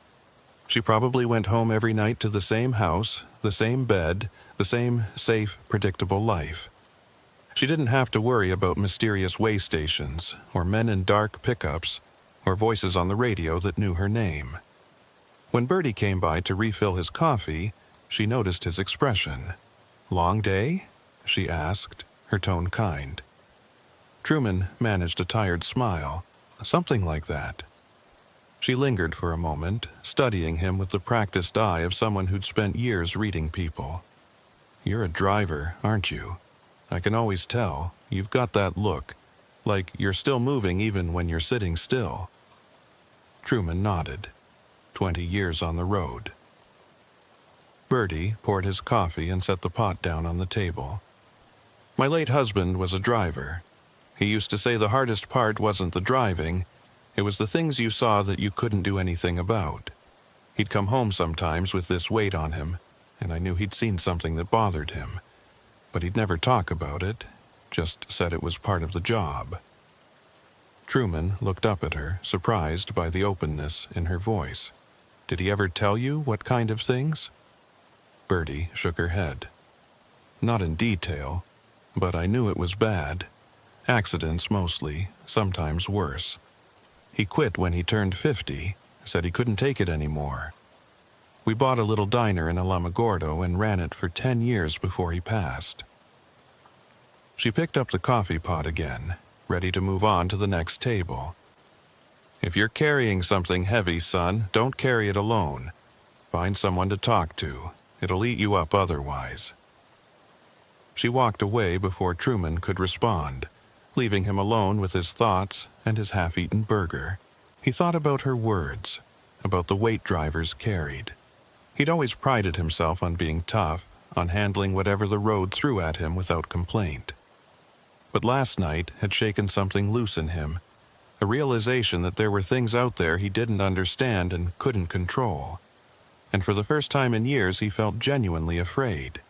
She probably went home every night to the same house, the same bed, the same safe, predictable life. She didn't have to worry about mysterious way stations, or men in dark pickups, or voices on the radio that knew her name. When Birdie came by to refill his coffee, she noticed his expression. "Long day?" she asked, her tone kind. Truman managed a tired smile. Something like that. She lingered for a moment, studying him with the practiced eye of someone who'd spent years reading people. "You're a driver, aren't you? I can always tell. You've got that look, like you're still moving even when you're sitting still." Truman nodded. 20 years on the road. Birdie poured his coffee and set the pot down on the table. "My late husband was a driver. He used to say the hardest part wasn't the driving, it was the things you saw that you couldn't do anything about. He'd come home sometimes with this weight on him, and I knew he'd seen something that bothered him. But he'd never talk about it, just said it was part of the job." Truman looked up at her, surprised by the openness in her voice. "Did he ever tell you what kind of things?" Birdie shook her head. "Not in detail, but I knew it was bad. Accidents mostly, sometimes worse. He quit when he turned 50, said he couldn't take it anymore. We bought a little diner in Alamogordo and ran it for 10 years before he passed." She picked up the coffee pot again, ready to move on to the next table. "If you're carrying something heavy, son, don't carry it alone. Find someone to talk to. It'll eat you up otherwise." She walked away before Truman could respond, leaving him alone with his thoughts and his half-eaten burger. He thought about her words, about the weight drivers carried. He'd always prided himself on being tough, on handling whatever the road threw at him without complaint. But last night had shaken something loose in him, a realization that there were things out there he didn't understand and couldn't control. And for the first time in years, he felt genuinely afraid.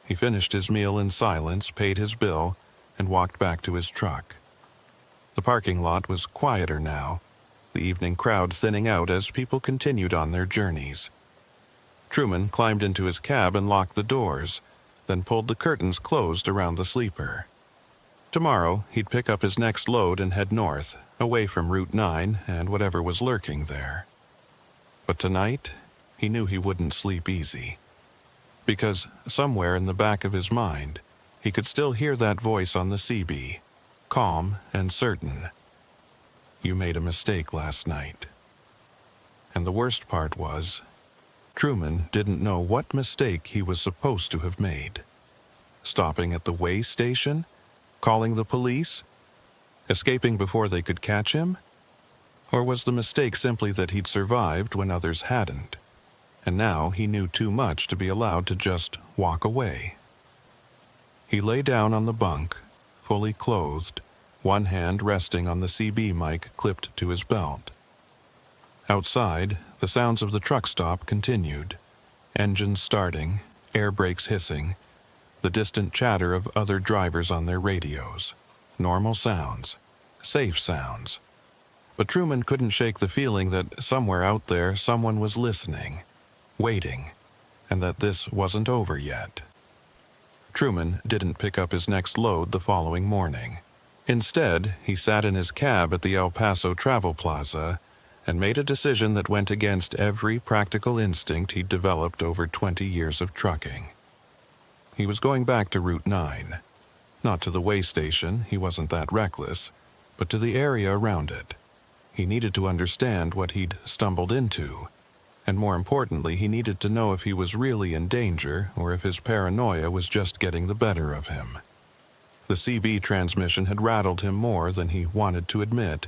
He finished his meal in silence, paid his bill, and walked back to his truck. The parking lot was quieter now, the evening crowd thinning out as people continued on their journeys. Truman climbed into his cab and locked the doors, then pulled the curtains closed around the sleeper. Tomorrow, he'd pick up his next load and head north, away from Route 9 and whatever was lurking there. But tonight, he knew he wouldn't sleep easy. Because somewhere in the back of his mind, he could still hear that voice on the CB, calm and certain. You made a mistake last night. And the worst part was, Truman didn't know what mistake he was supposed to have made. Stopping at the way station? Calling the police? Escaping before they could catch him? Or was the mistake simply that he'd survived when others hadn't? And now he knew too much to be allowed to just walk away. He lay down on the bunk, fully clothed, one hand resting on the CB mic clipped to his belt. Outside, the sounds of the truck stop continued. Engines starting, air brakes hissing, the distant chatter of other drivers on their radios. Normal sounds, safe sounds. But Truman couldn't shake the feeling that somewhere out there someone was listening, waiting, and that this wasn't over yet. Truman didn't pick up his next load the following morning. Instead, he sat in his cab at the El Paso Travel Plaza and made a decision that went against every practical instinct he'd developed over 20 years of trucking. He was going back to Route 9. Not to the way station, he wasn't that reckless, but to the area around it. He needed to understand what he'd stumbled into, and more importantly, he needed to know if he was really in danger or if his paranoia was just getting the better of him. The CB transmission had rattled him more than he wanted to admit,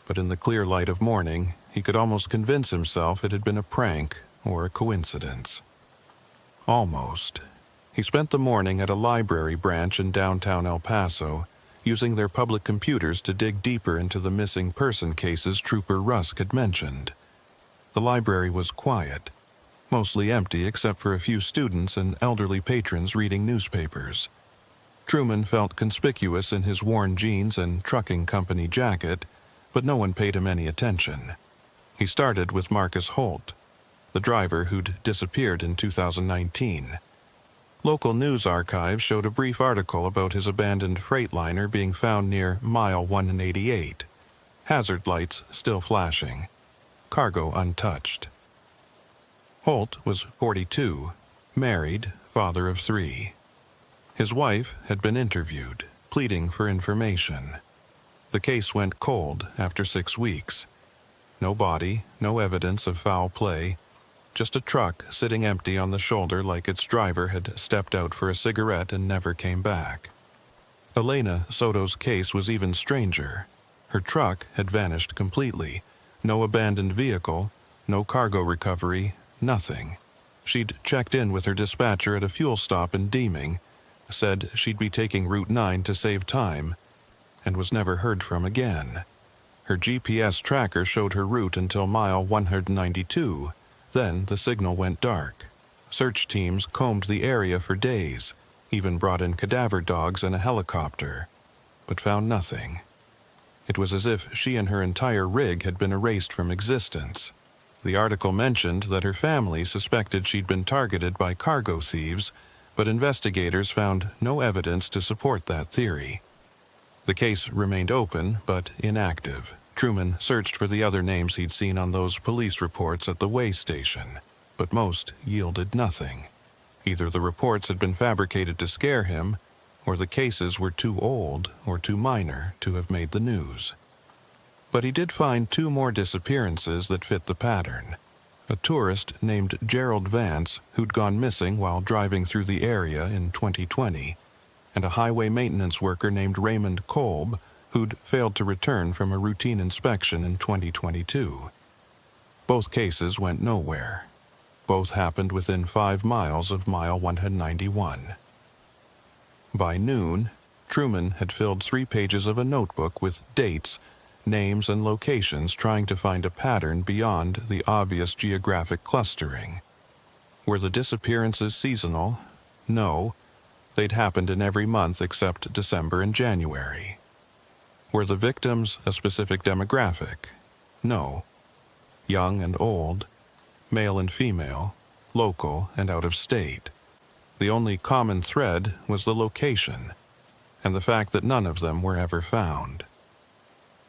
but in the clear light of morning, he could almost convince himself it had been a prank or a coincidence. Almost. He spent the morning at a library branch in downtown El Paso, using their public computers to dig deeper into the missing person cases Trooper Rusk had mentioned. The library was quiet, mostly empty except for a few students and elderly patrons reading newspapers. Truman felt conspicuous in his worn jeans and trucking company jacket, but no one paid him any attention. He started with Marcus Holt, the driver who'd disappeared in 2019. Local news archives showed a brief article about his abandoned freightliner being found near mile 188, hazard lights still flashing, cargo untouched. Holt was 42, married, father of 3. His wife had been interviewed, pleading for information. The case went cold after 6 weeks. No body, no evidence of foul play, just a truck sitting empty on the shoulder like its driver had stepped out for a cigarette and never came back. Elena Soto's case was even stranger. Her truck had vanished completely. No abandoned vehicle, no cargo recovery, nothing. She'd checked in with her dispatcher at a fuel stop in Deeming, said she'd be taking Route 9 to save time, and was never heard from again. Her GPS tracker showed her route until mile 192. Then the signal went dark. Search teams combed the area for days, even brought in cadaver dogs and a helicopter, but found nothing. It was as if she and her entire rig had been erased from existence. The article mentioned that her family suspected she'd been targeted by cargo thieves, but investigators found no evidence to support that theory. The case remained open, but inactive. Truman searched for the other names he'd seen on those police reports at the way station, but most yielded nothing. Either the reports had been fabricated to scare him, or the cases were too old or too minor to have made the news. But he did find 2 more disappearances that fit the pattern. A tourist named Gerald Vance, who'd gone missing while driving through the area in 2020, and a highway maintenance worker named Raymond Kolb, who'd failed to return from a routine inspection in 2022. Both cases went nowhere. Both happened within 5 miles of mile 191. By noon, Truman had filled 3 pages of a notebook with dates, names, and locations, trying to find a pattern beyond the obvious geographic clustering. Were the disappearances seasonal? No. They'd happened in every month except December and January. Were the victims a specific demographic? No. Young and old, male and female, local and out of state. The only common thread was the location, and the fact that none of them were ever found.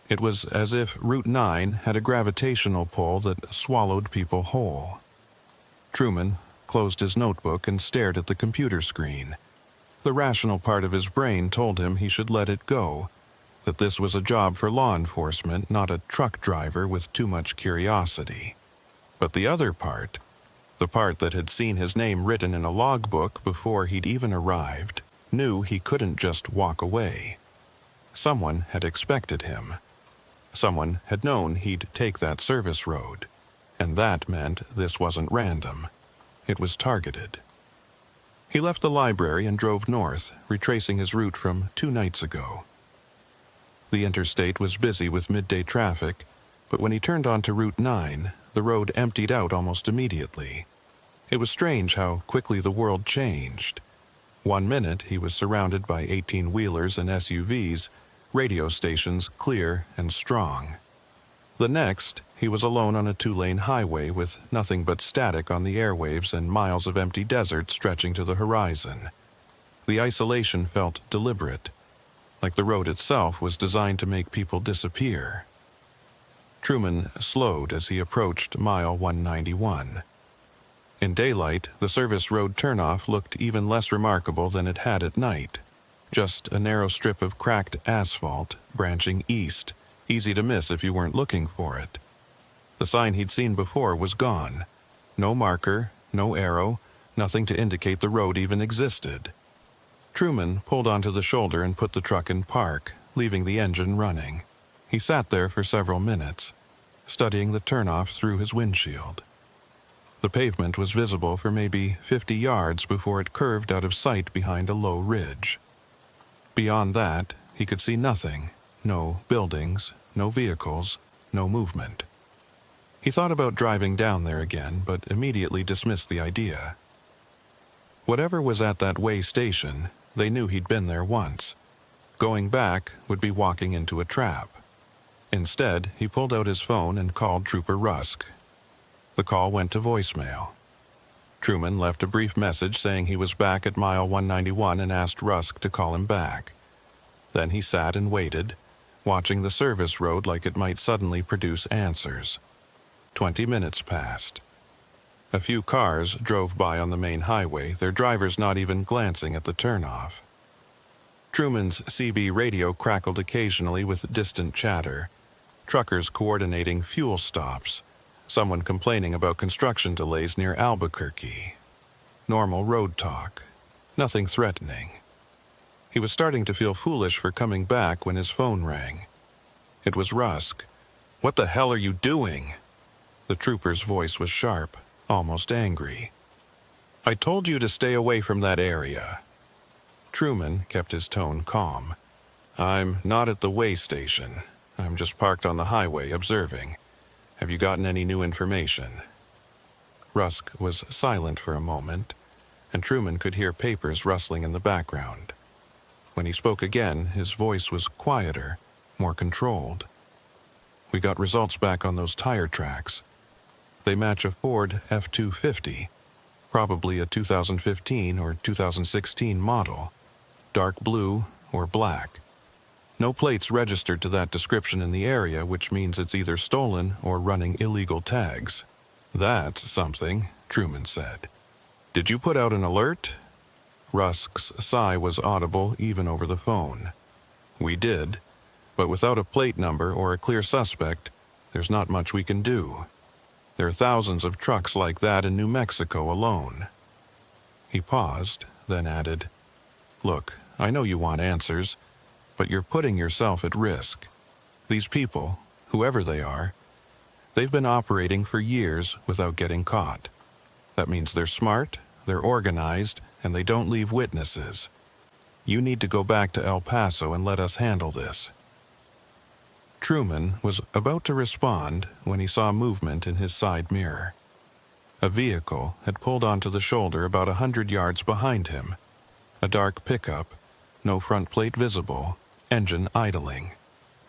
It was as if Route 9 had a gravitational pull that swallowed people whole. Truman closed his notebook and stared at the computer screen. The rational part of his brain told him he should let it go, that this was a job for law enforcement, not a truck driver with too much curiosity. But the other part, the part that had seen his name written in a logbook before he'd even arrived, knew he couldn't just walk away. Someone had expected him. Someone had known he'd take that service road, and that meant this wasn't random. It was targeted. He left the library and drove north, retracing his route from 2 nights ago. The interstate was busy with midday traffic, but when he turned onto Route 9, the road emptied out almost immediately. It was strange how quickly the world changed. 1 minute he was surrounded by 18-wheelers and SUVs, radio stations clear and strong. The next, he was alone on a 2-lane highway with nothing but static on the airwaves and miles of empty desert stretching to the horizon. The isolation felt deliberate, like the road itself was designed to make people disappear. Truman slowed as he approached mile 191. In daylight, the service road turnoff looked even less remarkable than it had at night. Just a narrow strip of cracked asphalt branching east, easy to miss if you weren't looking for it. The sign he'd seen before was gone. No marker, no arrow, nothing to indicate the road even existed. Truman pulled onto the shoulder and put the truck in park, leaving the engine running. He sat there for several minutes, studying the turnoff through his windshield. The pavement was visible for maybe 50 yards before it curved out of sight behind a low ridge. Beyond that, he could see nothing. No buildings, no vehicles, no movement. He thought about driving down there again, but immediately dismissed the idea. Whatever was at that way station, they knew he'd been there once. Going back would be walking into a trap. Instead, he pulled out his phone and called Trooper Rusk. The call went to voicemail. Truman left a brief message saying he was back at mile 191 and asked Rusk to call him back. Then he sat and waited, watching the service road like it might suddenly produce answers. 20 minutes passed. A few cars drove by on the main highway, their drivers not even glancing at the turnoff. Truman's CB radio crackled occasionally with distant chatter. Truckers coordinating fuel stops. Someone complaining about construction delays near Albuquerque. Normal road talk. Nothing threatening. He was starting to feel foolish for coming back when his phone rang. It was Rusk. "What the hell are you doing?" The trooper's voice was sharp, almost angry. "I told you to stay away from that area." Truman kept his tone calm. "I'm not at the way station. I'm just parked on the highway, observing. Have you gotten any new information?" Rusk was silent for a moment, and Truman could hear papers rustling in the background. When he spoke again, his voice was quieter, more controlled. "We got results back on those tire tracks. They match a Ford F-250, probably a 2015 or 2016 model, dark blue or black. No plates registered to that description in the area, which means it's either stolen or running illegal tags." "That's something," Truman said. "Did you put out an alert?" Rusk's sigh was audible even over the phone. "We did, but without a plate number or a clear suspect, there's not much we can do. There are thousands of trucks like that in New Mexico alone." He paused, then added, "Look, I know you want answers, but you're putting yourself at risk. These people, whoever they are, they've been operating for years without getting caught. That means they're smart, they're organized, and they don't leave witnesses. You need to go back to El Paso and let us handle this." Truman was about to respond when he saw movement in his side mirror. A vehicle had pulled onto the shoulder about 100 yards behind him. A dark pickup, no front plate visible, engine idling.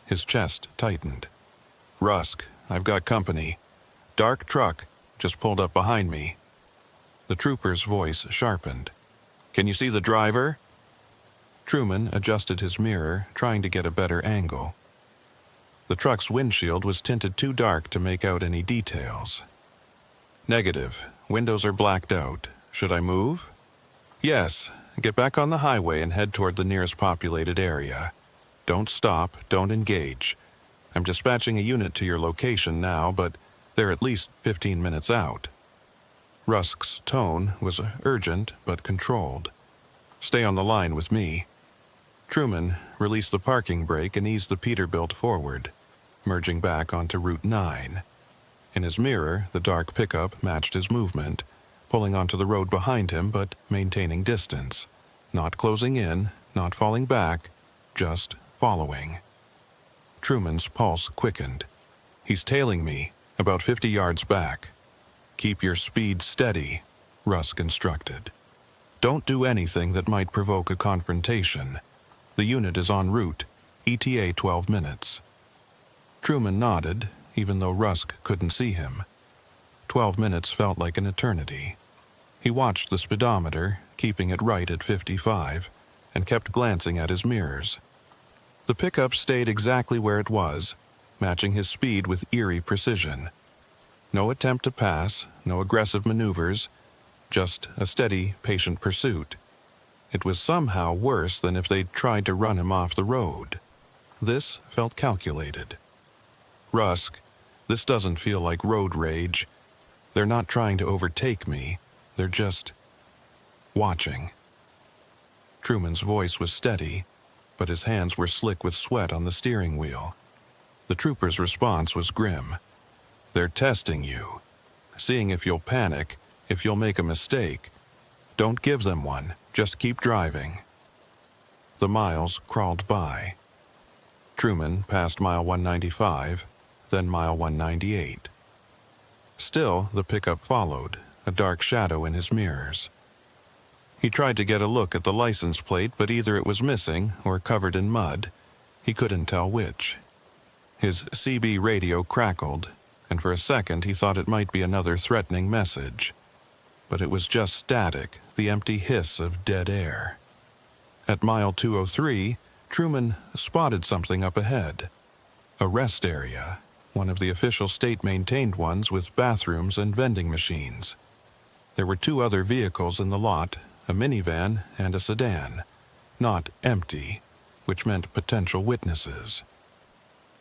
His chest tightened. "Rusk, I've got company. Dark truck just pulled up behind me." The trooper's voice sharpened. "Can you see the driver?" Truman adjusted his mirror, trying to get a better angle. The truck's windshield was tinted too dark to make out any details. "Negative. Windows are blacked out. Should I move?" "Yes. Get back on the highway and head toward the nearest populated area. Don't stop, don't engage. I'm dispatching a unit to your location now, but they're at least 15 minutes out." Rusk's tone was urgent but controlled. "Stay on the line with me." Truman released the parking brake and eased the Peterbilt forward, merging back onto Route 9. In his mirror, the dark pickup matched his movement, pulling onto the road behind him but maintaining distance, not closing in, not falling back, just following. Truman's pulse quickened. "He's tailing me, about 50 yards back." "Keep your speed steady," Rusk instructed. "Don't do anything that might provoke a confrontation. The unit is en route, ETA 12 minutes. Truman nodded, even though Rusk couldn't see him. 12 minutes felt like an eternity. He watched the speedometer, keeping it right at 55, and kept glancing at his mirrors. The pickup stayed exactly where it was, matching his speed with eerie precision. No attempt to pass, no aggressive maneuvers, just a steady, patient pursuit. It was somehow worse than if they'd tried to run him off the road. This felt calculated. "Rusk, this doesn't feel like road rage. They're not trying to overtake me. They're just watching." Truman's voice was steady, but his hands were slick with sweat on the steering wheel. The trooper's response was grim. "They're testing you, seeing if you'll panic, if you'll make a mistake. Don't give them one, just keep driving." The miles crawled by. Truman passed mile 195, then mile 198. Still, the pickup followed, a dark shadow in his mirrors. He tried to get a look at the license plate, but either it was missing or covered in mud. He couldn't tell which. His CB radio crackled, and for a second he thought it might be another threatening message. But it was just static, the empty hiss of dead air. At mile 203, Truman spotted something up ahead. A rest area, one of the official state-maintained ones with bathrooms and vending machines. There were two other vehicles in the lot, a minivan and a sedan, not empty, which meant potential witnesses.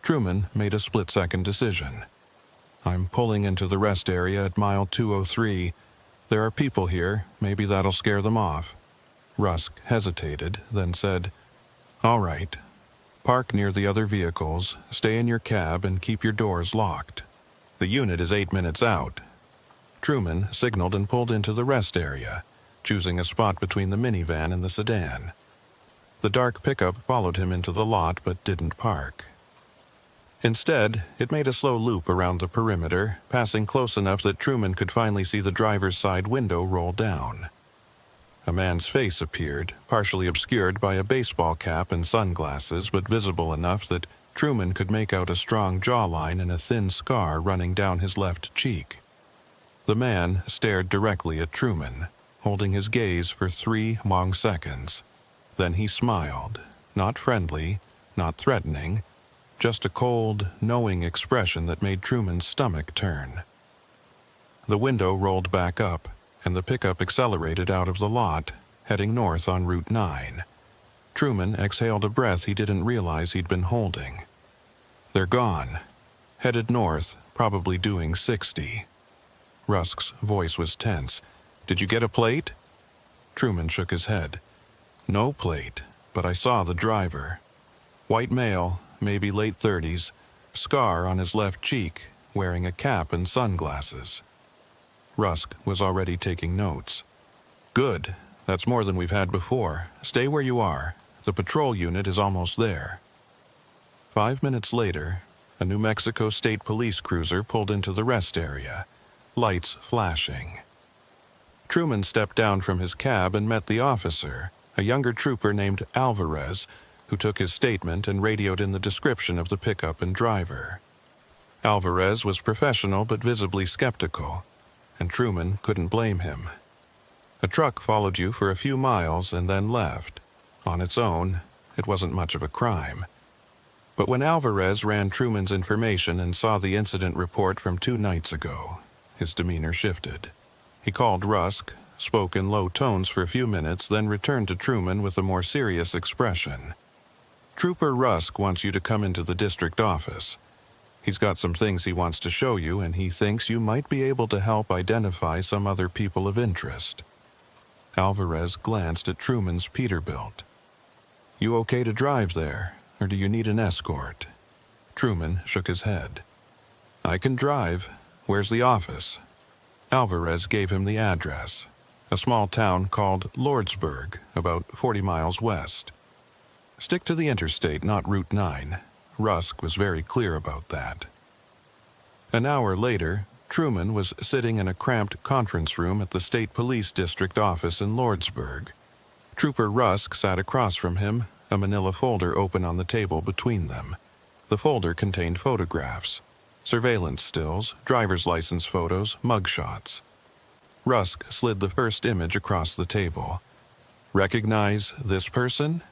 Truman made a split-second decision. "I'm pulling into the rest area at mile 203. There are people here, maybe that'll scare them off." Rusk hesitated, then said, "All right. Park near the other vehicles, stay in your cab, and keep your doors locked. The unit is 8 minutes out." Truman signaled and pulled into the rest area, choosing a spot between the minivan and the sedan. The dark pickup followed him into the lot but didn't park. Instead, it made a slow loop around the perimeter, passing close enough that Truman could finally see the driver's side window roll down. A man's face appeared, partially obscured by a baseball cap and sunglasses, but visible enough that Truman could make out a strong jawline and a thin scar running down his left cheek. The man stared directly at Truman, holding his gaze for 3 long seconds. Then he smiled, not friendly, not threatening, just a cold, knowing expression that made Truman's stomach turn. The window rolled back up, and the pickup accelerated out of the lot, heading north on Route 9. Truman exhaled a breath he didn't realize he'd been holding. They're gone. Headed north, probably doing 60. Rusk's voice was tense. "Did you get a plate?" Truman shook his head. "No plate. but I saw the driver. White male, maybe late 30s, scar on his left cheek, wearing a cap and sunglasses. Rusk was already taking notes. Good. That's more than we've had before. Stay where you are. The patrol unit is almost there. 5 minutes later, a New Mexico State Police cruiser pulled into the rest area, lights flashing. Truman stepped down from his cab and met the officer, a younger trooper named Alvarez, who took his statement and radioed in the description of the pickup and driver. Alvarez was professional but visibly skeptical, and Truman couldn't blame him. A truck followed you for a few miles and then left. On its own, it wasn't much of a crime. But when Alvarez ran Truman's information and saw the incident report from 2 nights ago, his demeanor shifted. He called Rusk, spoke in low tones for a few minutes, then returned to Truman with a more serious expression. "Trooper Rusk wants you to come into the district office. He's got some things he wants to show you, and he thinks you might be able to help identify some other people of interest." Alvarez glanced at Truman's Peterbilt. "You okay to drive there, or do you need an escort?" Truman shook his head. "I can drive. Where's the office?" Alvarez gave him the address, a small town called Lordsburg, about 40 miles west. "Stick to the interstate, not Route 9. Rusk was very clear about that. An hour later, Truman was sitting in a cramped conference room at the State Police District office in Lordsburg. Trooper Rusk sat across from him, a manila folder open on the table between them. The folder contained photographs, surveillance stills, driver's license photos, mugshots. Rusk slid the first image across the table. "Recognize this person?"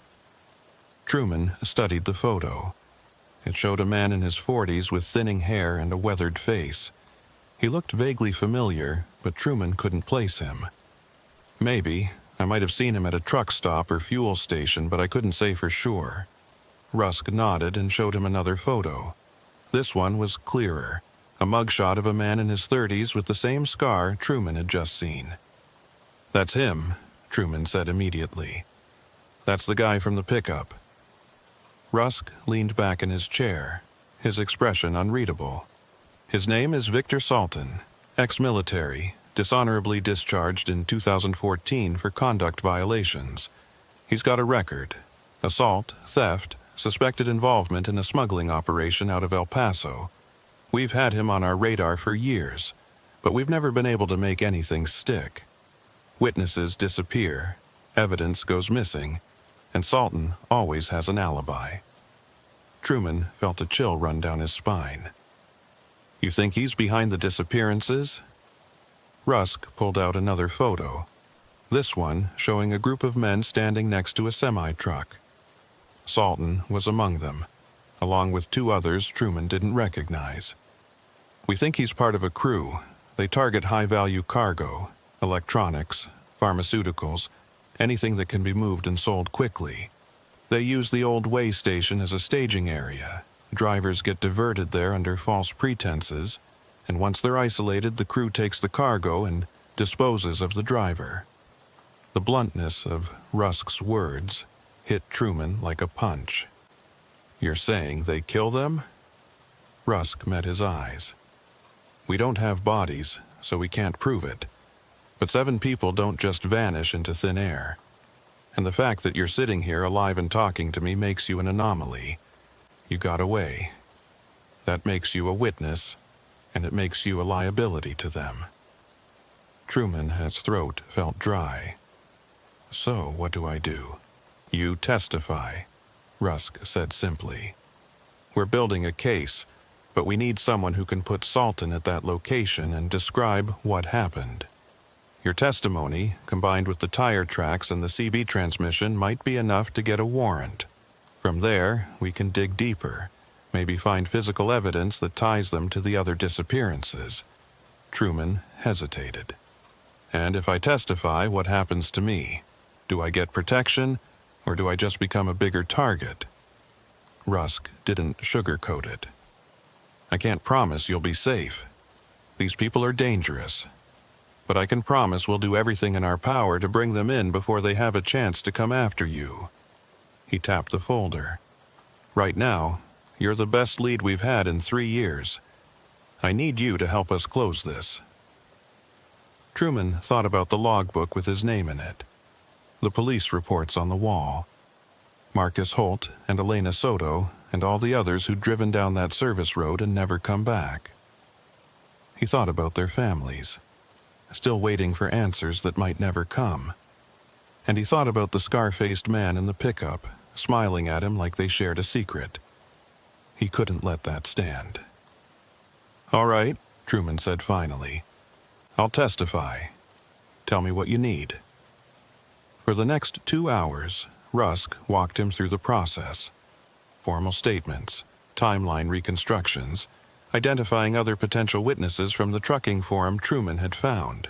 Truman studied the photo. It showed a man in his 40s with thinning hair and a weathered face. He looked vaguely familiar, but Truman couldn't place him. "Maybe. I might have seen him at a truck stop or fuel station, but I couldn't say for sure." Rusk nodded and showed him another photo. This one was clearer, a mugshot of a man in his 30s with the same scar Truman had just seen. "That's him," Truman said immediately. "That's the guy from the pickup." Rusk leaned back in his chair, his expression unreadable. "His name is Victor Salton, ex-military, dishonorably discharged in 2014 for conduct violations. He's got a record: assault, theft, suspected involvement in a smuggling operation out of El Paso. We've had him on our radar for years, but we've never been able to make anything stick. Witnesses disappear, evidence goes missing, and Salton always has an alibi." Truman felt a chill run down his spine. "You think he's behind the disappearances?" Rusk pulled out another photo, this one showing a group of men standing next to a semi-truck. Salton was among them, along with 2 others Truman didn't recognize. "We think he's part of a crew. They target high-value cargo, electronics, pharmaceuticals, anything that can be moved and sold quickly. They use the old way station as a staging area. Drivers get diverted there under false pretenses, and once they're isolated, the crew takes the cargo and disposes of the driver." The bluntness of Rusk's words hit Truman like a punch. "You're saying they kill them?" Rusk met his eyes. "We don't have bodies, so we can't prove it. But 7 people don't just vanish into thin air. And the fact that you're sitting here alive and talking to me makes you an anomaly. You got away. That makes you a witness, and it makes you a liability to them." Truman's throat felt dry. "So what do I do?" "You testify," Rusk said simply. "We're building a case, but we need someone who can put Salton at that location and describe what happened. Your testimony, combined with the tire tracks and the CB transmission, might be enough to get a warrant. From there, we can dig deeper, maybe find physical evidence that ties them to the other disappearances." Truman hesitated. "And if I testify, what happens to me? Do I get protection, or do I just become a bigger target?" Rusk didn't sugarcoat it. "I can't promise you'll be safe. These people are dangerous. But I can promise we'll do everything in our power to bring them in before they have a chance to come after you." He tapped the folder. "Right now, you're the best lead we've had in 3 years. I need you to help us close this." Truman thought about the logbook with his name in it. The police reports on the wall. Marcus Holt and Elena Soto and all the others who'd driven down that service road and never come back. He thought about their families, still waiting for answers that might never come. And he thought about the scar-faced man in the pickup, smiling at him like they shared a secret. He couldn't let that stand. "All right," Truman said finally. "I'll testify. Tell me what you need." For the next 2 hours, Rusk walked him through the process. Formal statements, timeline reconstructions, identifying other potential witnesses from the trucking forum Truman had found.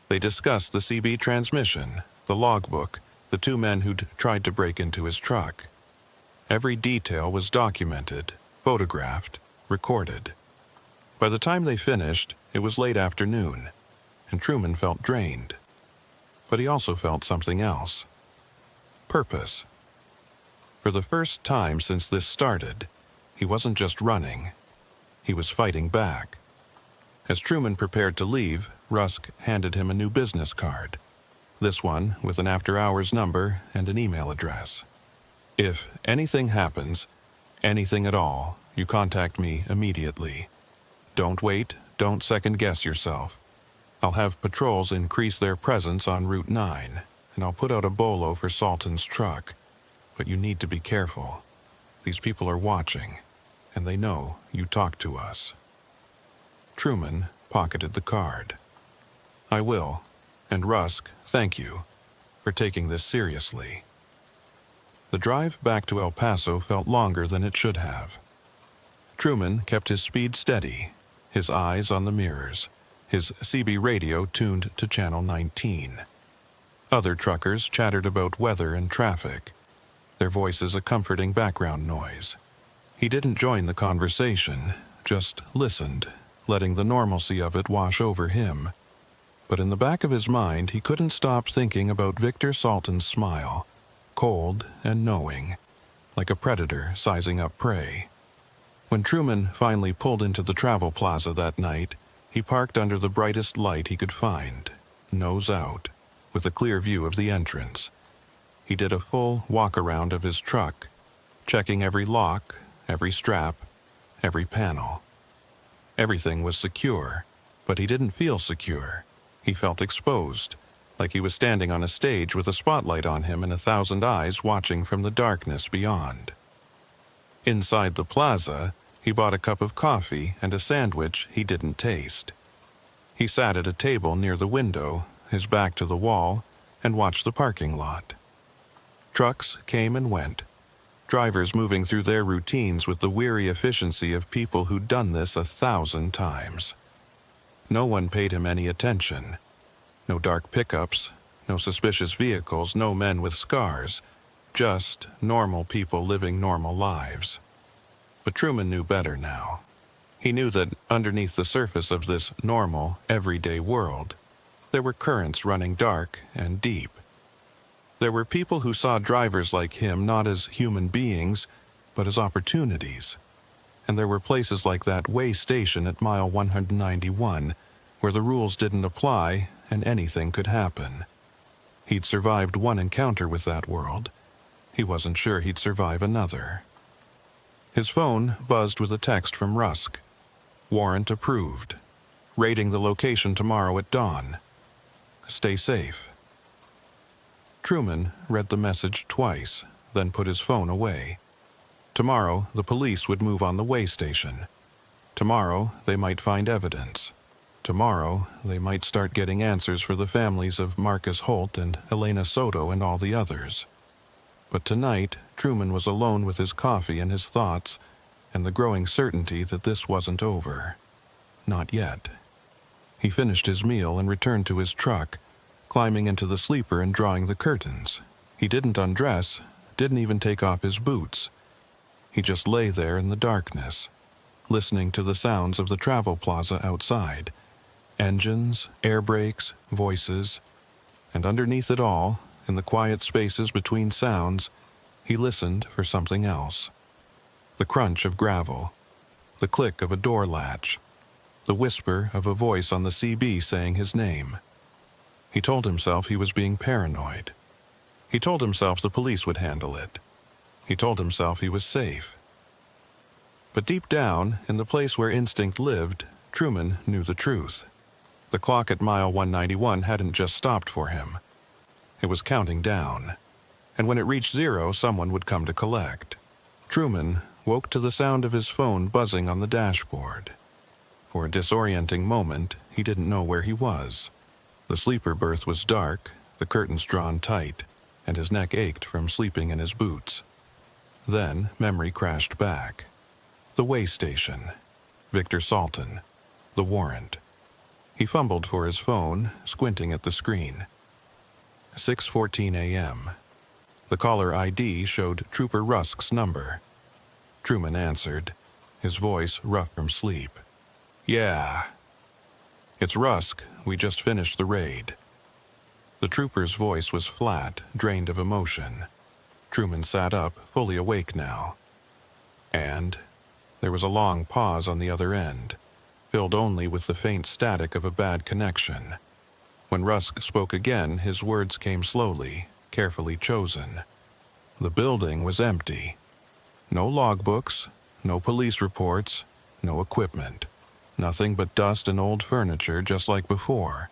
They discussed the CB transmission, the logbook, the 2 men who'd tried to break into his truck. Every detail was documented, photographed, recorded. By the time they finished, it was late afternoon, and Truman felt drained. But he also felt something else. Purpose. For the first time since this started, he wasn't just running. He was fighting back. As Truman prepared to leave, Rusk handed him a new business card. This one with an after-hours number and an email address. "If anything happens, anything at all, you contact me immediately. Don't wait, don't second-guess yourself. I'll have patrols increase their presence on Route 9, and I'll put out a bolo for Salton's truck. But you need to be careful. These people are watching, and they know you talked to us." Truman pocketed the card. "I will, and Rusk, thank you for taking this seriously." The drive back to El Paso felt longer than it should have. Truman kept his speed steady, his eyes on the mirrors, his CB radio tuned to channel 19. Other truckers chattered about weather and traffic, their voices a comforting background noise. He didn't join the conversation, just listened, letting the normalcy of it wash over him. But in the back of his mind, he couldn't stop thinking about Victor Salton's smile, cold and knowing, like a predator sizing up prey. When Truman finally pulled into the travel plaza that night, he parked under the brightest light he could find, nose out, with a clear view of the entrance. He did a full walk-around of his truck, checking every lock, every strap, every panel. Everything was secure, but he didn't feel secure. He felt exposed, like he was standing on a stage with a spotlight on him and 1,000 eyes watching from the darkness beyond. Inside the plaza, he bought a cup of coffee and a sandwich he didn't taste. He sat at a table near the window, his back to the wall, and watched the parking lot. Trucks came and went, drivers moving through their routines with the weary efficiency of people who'd done this 1,000 times. No one paid him any attention. No dark pickups, no suspicious vehicles, no men with scars. Just normal people living normal lives. But Truman knew better now. He knew that underneath the surface of this normal, everyday world, there were currents running dark and deep. There were people who saw drivers like him not as human beings, but as opportunities. And there were places like that way station at mile 191, where the rules didn't apply and anything could happen. He'd survived one encounter with that world. He wasn't sure he'd survive another. His phone buzzed with a text from Rusk. Warrant approved. Raiding the location tomorrow at dawn. Stay safe. Truman read the message twice, then put his phone away. Tomorrow, the police would move on the way station. Tomorrow, they might find evidence. Tomorrow, they might start getting answers for the families of Marcus Holt and Elena Soto and all the others. But tonight, Truman was alone with his coffee and his thoughts, and the growing certainty that this wasn't over. Not yet. He finished his meal and returned to his truck, climbing into the sleeper and drawing the curtains. He didn't undress, didn't even take off his boots. He just lay there in the darkness, listening to the sounds of the travel plaza outside. Engines, air brakes, voices, and underneath it all, in the quiet spaces between sounds, he listened for something else. The crunch of gravel, the click of a door latch, the whisper of a voice on the CB saying his name. He told himself he was being paranoid. He told himself the police would handle it. He told himself he was safe. But deep down, in the place where instinct lived, Truman knew the truth. The clock at mile 191 hadn't just stopped for him. It was counting down. And when it reached 0, someone would come to collect. Truman woke to the sound of his phone buzzing on the dashboard. For a disorienting moment, he didn't know where he was. The sleeper berth was dark, the curtains drawn tight, and his neck ached from sleeping in his boots. Then memory crashed back. The way station. Victor Salton. The warrant. He fumbled for his phone, squinting at the screen. 6:14 a.m. The caller ID showed Trooper Rusk's number. Truman answered, his voice rough from sleep. "Yeah. It's Rusk. We just finished the raid." The trooper's voice was flat, drained of emotion. Truman sat up, fully awake now. And there was a long pause on the other end, filled only with the faint static of a bad connection. When Rusk spoke again, his words came slowly, carefully chosen. The building was empty. No logbooks, no police reports, no equipment. Nothing but dust and old furniture just like before.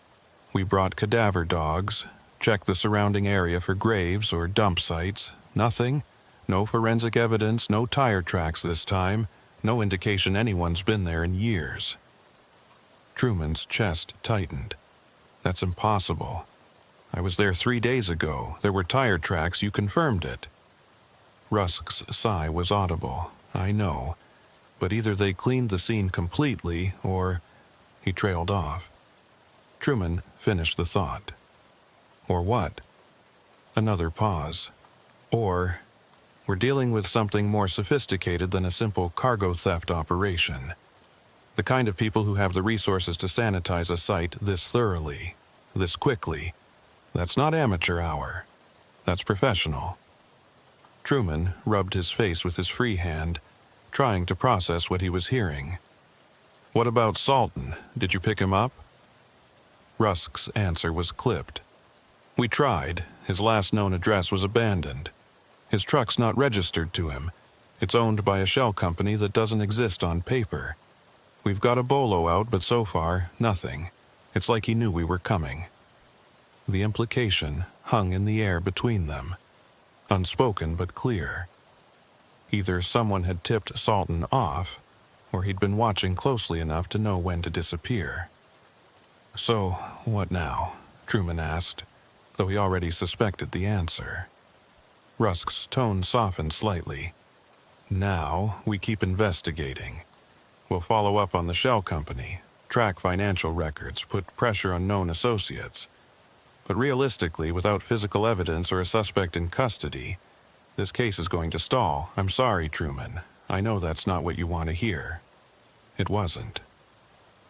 We brought cadaver dogs, checked the surrounding area for graves or dump sites. Nothing. No forensic evidence, no tire tracks this time. No indication anyone's been there in years. Truman's chest tightened. That's impossible. I was there 3 days ago. There were tire tracks. You confirmed it. Rusk's sigh was audible. I know. But either they cleaned the scene completely, or... He trailed off. Truman finished the thought. Or what? Another pause. Or... We're dealing with something more sophisticated than a simple cargo theft operation. The kind of people who have the resources to sanitize a site this thoroughly, this quickly. That's not amateur hour. That's professional. Truman rubbed his face with his free hand, trying to process what he was hearing. What about Salton? Did you pick him up? Rusk's answer was clipped. We tried. His last known address was abandoned. His truck's not registered to him. It's owned by a shell company that doesn't exist on paper. We've got a bolo out, but so far, nothing. It's like he knew we were coming. The implication hung in the air between them. Unspoken but clear. Either someone had tipped Salton off, or he'd been watching closely enough to know when to disappear. So, what now? Truman asked, though he already suspected the answer. Rusk's tone softened slightly. Now, we keep investigating. We'll follow up on the shell company, track financial records, put pressure on known associates. But realistically, without physical evidence or a suspect in custody, this case is going to stall. I'm sorry, Truman. I know that's not what you want to hear. It wasn't.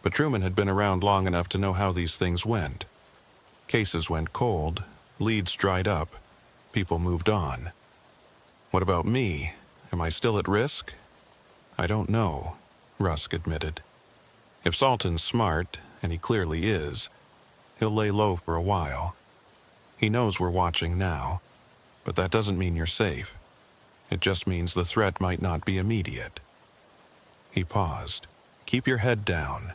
But Truman had been around long enough to know how these things went. Cases went cold, leads dried up, people moved on. What about me? Am I still at risk? I don't know, Rusk admitted. If Salton's smart, and he clearly is, he'll lay low for a while. He knows we're watching now, but that doesn't mean you're safe. It just means the threat might not be immediate. He paused. Keep your head down.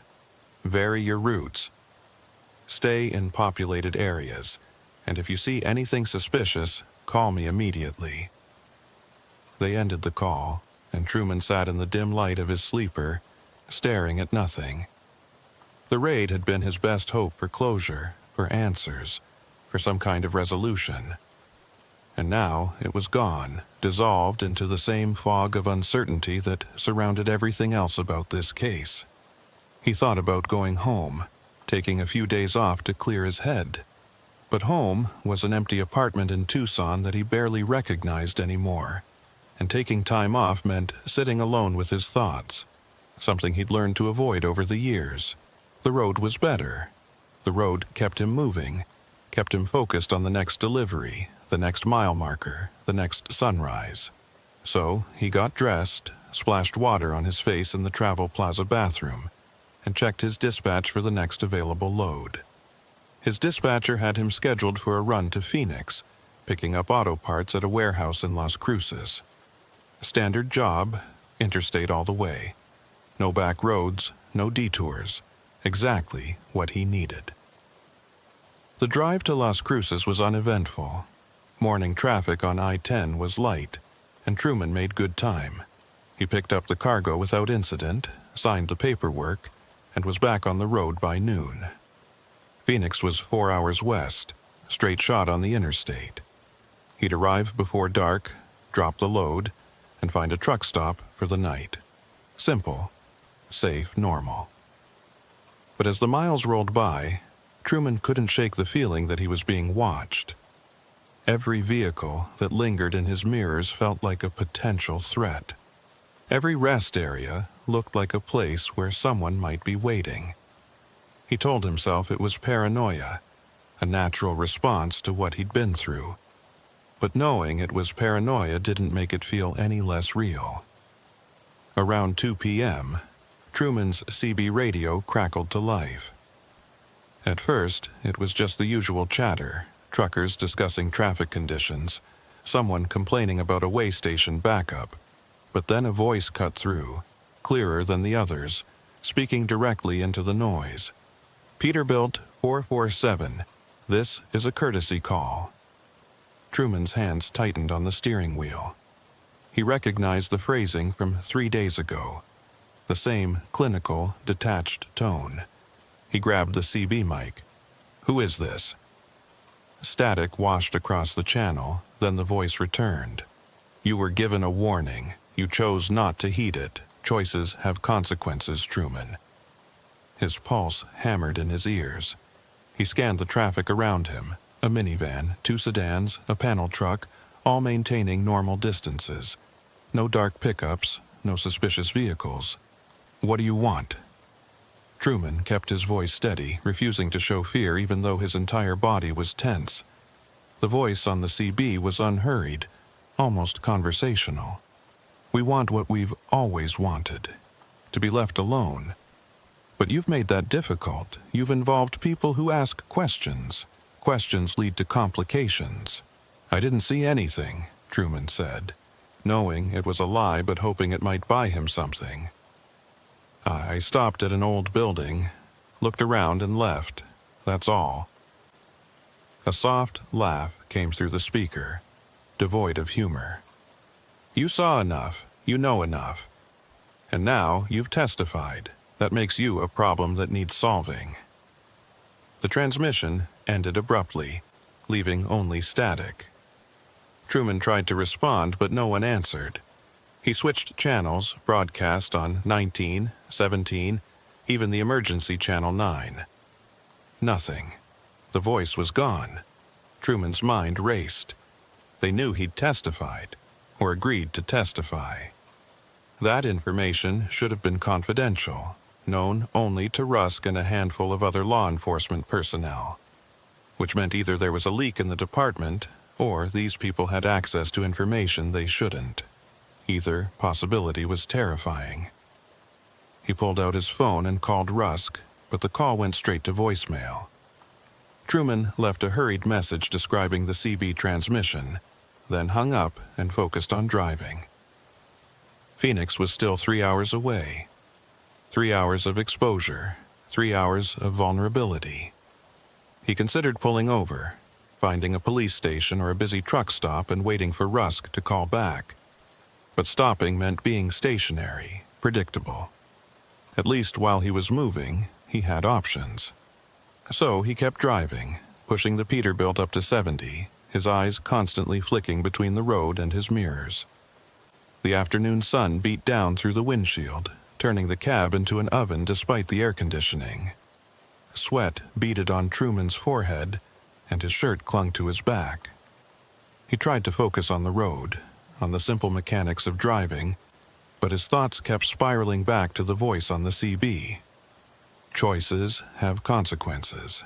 Vary your routes. Stay in populated areas, and if you see anything suspicious, call me immediately. They ended the call, and Truman sat in the dim light of his sleeper, staring at nothing. The raid had been his best hope for closure, for answers, for some kind of resolution. And now it was gone, dissolved into the same fog of uncertainty that surrounded everything else about this case. He thought about going home, taking a few days off to clear his head. But home was an empty apartment in Tucson that he barely recognized anymore, and taking time off meant sitting alone with his thoughts, something he'd learned to avoid over the years. The road was better. The road kept him moving, kept him focused on the next delivery, the next mile marker, the next sunrise. So he got dressed, splashed water on his face in the Travel Plaza bathroom, and checked his dispatch for the next available load. His dispatcher had him scheduled for a run to Phoenix, picking up auto parts at a warehouse in Las Cruces. Standard job, interstate all the way. No back roads, no detours. Exactly what he needed. The drive to Las Cruces was uneventful. Morning traffic on I-10 was light, and Truman made good time. He picked up the cargo without incident, signed the paperwork, and was back on the road by noon. Phoenix was 4 hours west, straight shot on the interstate. He'd arrive before dark, drop the load, and find a truck stop for the night. Simple, safe, normal. But as the miles rolled by, Truman couldn't shake the feeling that he was being watched. Every vehicle that lingered in his mirrors felt like a potential threat. Every rest area looked like a place where someone might be waiting. He told himself it was paranoia, a natural response to what he'd been through. But knowing it was paranoia didn't make it feel any less real. Around 2 p.m., Truman's CB radio crackled to life. At first, it was just the usual chatter, truckers discussing traffic conditions, someone complaining about a way station backup. But then a voice cut through, clearer than the others, speaking directly into the noise. Peterbilt 447, this is a courtesy call. Truman's hands tightened on the steering wheel. He recognized the phrasing from 3 days ago, the same clinical, detached tone. He grabbed the CB mic. Who is this? Static washed across the channel, then the voice returned. You were given a warning. You chose not to heed it. Choices have consequences, Truman. His pulse hammered in his ears. He scanned the traffic around him. A minivan, 2 sedans, a panel truck, all maintaining normal distances. No dark pickups, no suspicious vehicles. What do you want? Truman kept his voice steady, refusing to show fear even though his entire body was tense. The voice on the CB was unhurried, almost conversational. We want what we've always wanted, to be left alone. But you've made that difficult. You've involved people who ask questions. Questions lead to complications. I didn't see anything, Truman said, knowing it was a lie but hoping it might buy him something. I stopped at an old building, looked around and left. That's all. A soft laugh came through the speaker, devoid of humor. You saw enough. You know enough. And now you've testified. That makes you a problem that needs solving. The transmission ended abruptly, leaving only static. Truman tried to respond, but no one answered. He switched channels, broadcast on 19, 17, even the emergency channel 9. Nothing. The voice was gone. Truman's mind raced. They knew he'd testified, or agreed to testify. That information should have been confidential, known only to Rusk and a handful of other law enforcement personnel, which meant either there was a leak in the department, or these people had access to information they shouldn't. Either possibility was terrifying. He pulled out his phone and called Rusk, but the call went straight to voicemail. Truman left a hurried message describing the CB transmission, then hung up and focused on driving. Phoenix was still 3 hours away. 3 hours of exposure, 3 hours of vulnerability. He considered pulling over, finding a police station or a busy truck stop and waiting for Rusk to call back. But stopping meant being stationary, predictable. At least while he was moving, he had options. So he kept driving, pushing the Peterbilt up to 70, his eyes constantly flicking between the road and his mirrors. The afternoon sun beat down through the windshield, turning the cab into an oven despite the air conditioning. Sweat beaded on Truman's forehead, and his shirt clung to his back. He tried to focus on the road, on the simple mechanics of driving, but his thoughts kept spiraling back to the voice on the CB. Choices have consequences.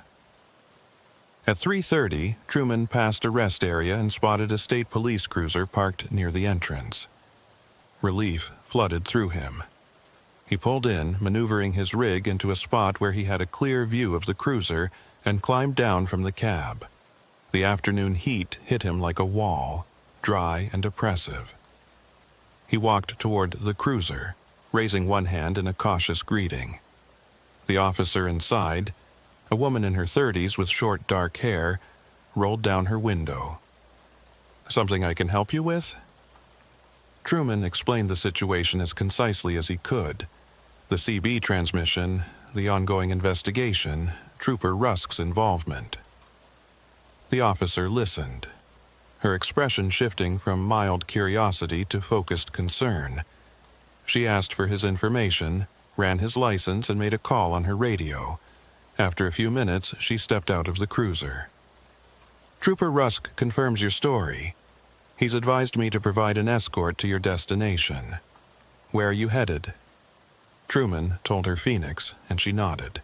At 3:30, Truman passed a rest area and spotted a state police cruiser parked near the entrance. Relief flooded through him. He pulled in, maneuvering his rig into a spot where he had a clear view of the cruiser, and climbed down from the cab. The afternoon heat hit him like a wall, dry and oppressive. He walked toward the cruiser, raising one hand in a cautious greeting. The officer inside, a woman in her 30s with short dark hair, rolled down her window. "Something I can help you with?" Truman explained the situation as concisely as he could. The CB transmission, the ongoing investigation, Trooper Rusk's involvement. The officer listened, her expression shifting from mild curiosity to focused concern. She asked for his information, ran his license, and made a call on her radio. After a few minutes, she stepped out of the cruiser. "Trooper Rusk confirms your story. He's advised me to provide an escort to your destination. Where are you headed?" Truman told her Phoenix, and she nodded.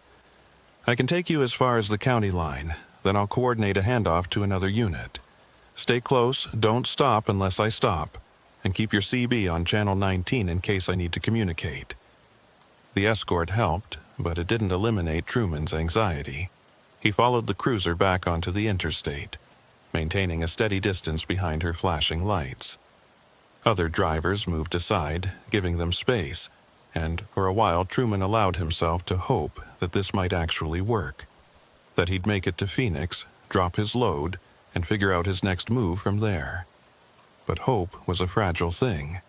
"I can take you as far as the county line, then I'll coordinate a handoff to another unit. Stay close, don't stop unless I stop, and keep your CB on Channel 19 in case I need to communicate." The escort helped, but it didn't eliminate Truman's anxiety. He followed the cruiser back onto the interstate, maintaining a steady distance behind her flashing lights. Other drivers moved aside, giving them space, and for a while Truman allowed himself to hope that this might actually work, that he'd make it to Phoenix, drop his load, and figure out his next move from there. But hope was a fragile thing,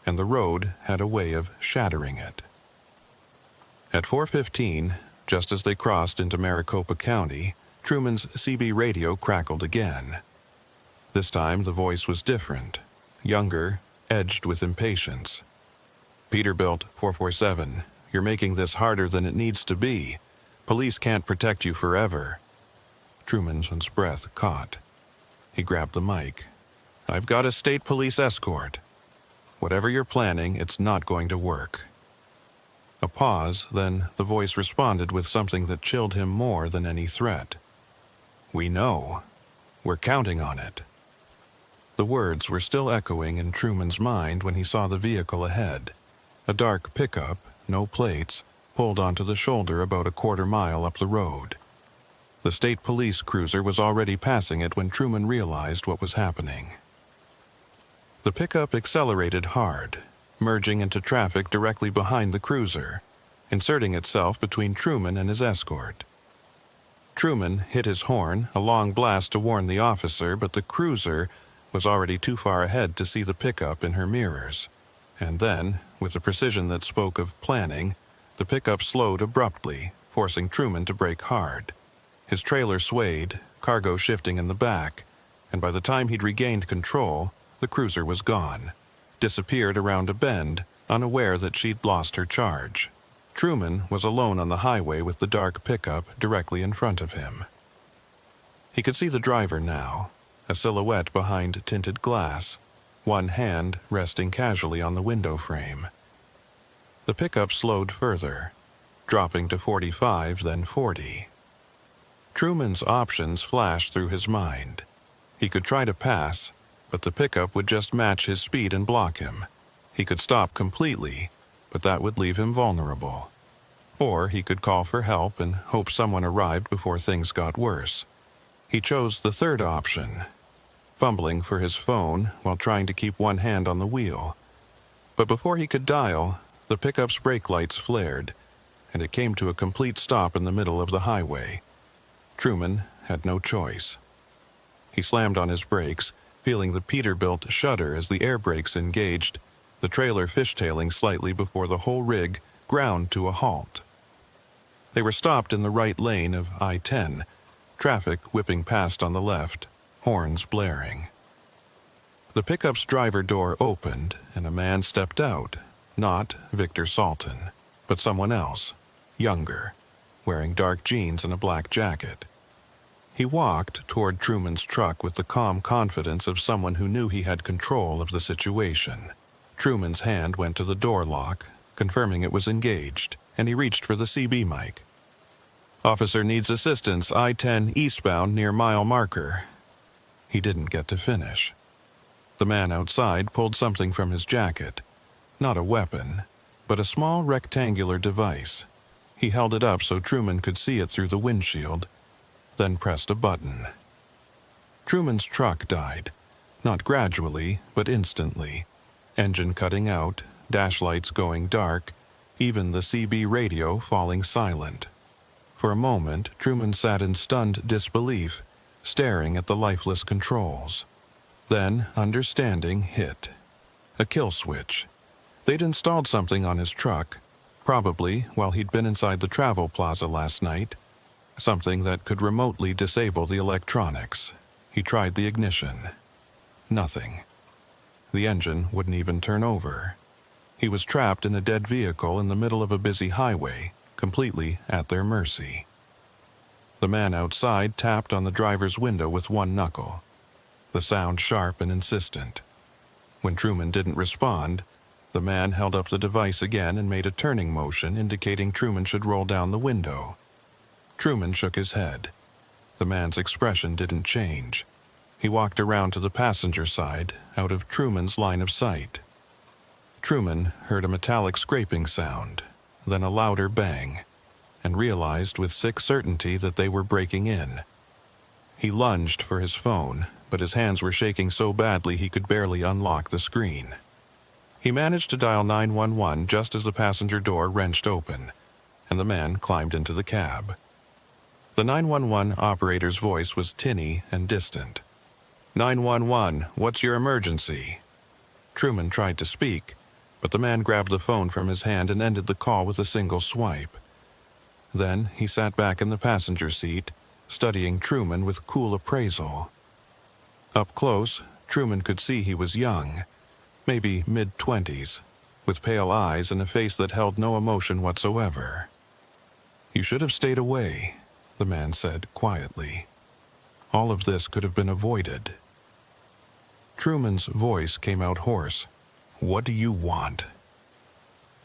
and the road had a way of shattering it. At 4:15, just as they crossed into Maricopa County, Truman's CB radio crackled again. This time the voice was different, younger, edged with impatience. "Peterbilt 447, you're making this harder than it needs to be. Police can't protect you forever." Truman's breath caught. He grabbed the mic. "I've got a state police escort. Whatever you're planning, it's not going to work." A pause, then the voice responded with something that chilled him more than any threat. "We know. We're counting on it." The words were still echoing in Truman's mind when he saw the vehicle ahead. A dark pickup, no plates, pulled onto the shoulder about a quarter-mile up the road. The state police cruiser was already passing it when Truman realized what was happening. The pickup accelerated hard, merging into traffic directly behind the cruiser, inserting itself between Truman and his escort. Truman hit his horn, a long blast to warn the officer, but the cruiser was already too far ahead to see the pickup in her mirrors. And then, with a precision that spoke of planning, the pickup slowed abruptly, forcing Truman to brake hard. His trailer swayed, cargo shifting in the back, and by the time he'd regained control, the cruiser was gone, disappeared around a bend, unaware that she'd lost her charge. Truman was alone on the highway with the dark pickup directly in front of him. He could see the driver now, a silhouette behind tinted glass, one hand resting casually on the window frame. The pickup slowed further, dropping to 45, then 40. Truman's options flashed through his mind. He could try to pass, but the pickup would just match his speed and block him. He could stop completely, but that would leave him vulnerable. Or he could call for help and hope someone arrived before things got worse. He chose the third option, fumbling for his phone while trying to keep one hand on the wheel. But before he could dial, the pickup's brake lights flared, and it came to a complete stop in the middle of the highway. Truman had no choice. He slammed on his brakes, feeling the Peterbilt shudder as the air brakes engaged, the trailer fishtailing slightly before the whole rig ground to a halt. They were stopped in the right lane of I-10, traffic whipping past on the left, horns blaring. The pickup's driver door opened, and a man stepped out, not Victor Salton, but someone else, younger, wearing dark jeans and a black jacket. He walked toward Truman's truck with the calm confidence of someone who knew he had control of the situation. Truman's hand went to the door lock, confirming it was engaged, and he reached for the CB mic. Officer needs assistance, I-10 eastbound near mile marker. He didn't get to finish. The man outside pulled something from his jacket. Not a weapon, but a small rectangular device. He held it up so Truman could see it through the windshield, then pressed a button. Truman's truck died, not gradually, but instantly. Engine cutting out, dash lights going dark, even the CB radio falling silent. For a moment, Truman sat in stunned disbelief, staring at the lifeless controls. Then, understanding hit. A kill switch. They'd installed something on his truck, probably while he'd been inside the travel plaza last night. Something that could remotely disable the electronics. He tried the ignition. Nothing. The engine wouldn't even turn over. He was trapped in a dead vehicle in the middle of a busy highway, completely at their mercy. The man outside tapped on the driver's window with one knuckle, the sound sharp and insistent. When Truman didn't respond, the man held up the device again and made a turning motion indicating Truman should roll down the window. Truman shook his head. The man's expression didn't change. He walked around to the passenger side, out of Truman's line of sight. Truman heard a metallic scraping sound, then a louder bang, and realized with sick certainty that they were breaking in. He lunged for his phone, but his hands were shaking so badly he could barely unlock the screen. He managed to dial 911 just as the passenger door wrenched open, and the man climbed into the cab. The 911 operator's voice was tinny and distant. 911, what's your emergency? Truman tried to speak, but the man grabbed the phone from his hand and ended the call with a single swipe. Then he sat back in the passenger seat, studying Truman with cool appraisal. Up close, Truman could see he was young, maybe mid-20s, with pale eyes and a face that held no emotion whatsoever. You should have stayed away, the man said quietly. All of this could have been avoided. Truman's voice came out hoarse. What do you want?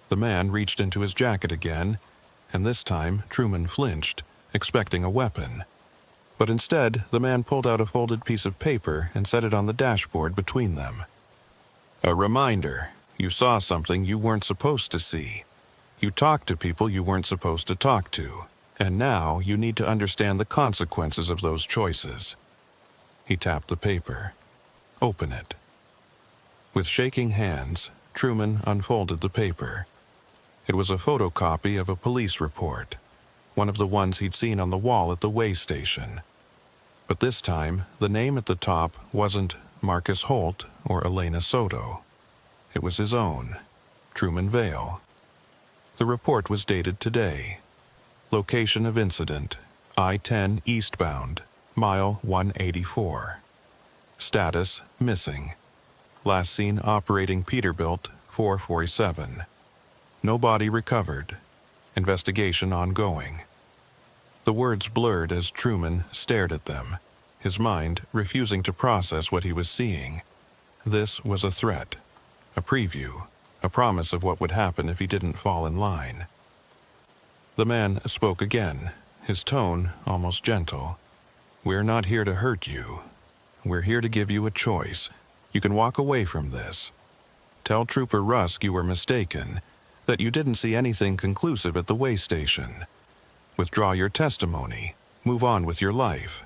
The man reached into his jacket again, and this time Truman flinched, expecting a weapon. But instead, the man pulled out a folded piece of paper and set it on the dashboard between them. A reminder. You saw something you weren't supposed to see. You talked to people you weren't supposed to talk to. And now you need to understand the consequences of those choices. He tapped the paper. Open it. With shaking hands, Truman unfolded the paper. It was a photocopy of a police report, one of the ones he'd seen on the wall at the way station. But this time, the name at the top wasn't Marcus Holt or Elena Soto. It was his own, Truman Vale. The report was dated today. Location of incident, I-10 eastbound, mile 184. Status, missing. Last seen operating Peterbilt, 447. No body recovered. Investigation ongoing. The words blurred as Truman stared at them, his mind refusing to process what he was seeing. This was a threat, a preview, a promise of what would happen if he didn't fall in line. The man spoke again, his tone almost gentle. We're not here to hurt you. We're here to give you a choice. You can walk away from this. Tell Trooper Rusk you were mistaken, that you didn't see anything conclusive at the way station. Withdraw your testimony. Move on with your life.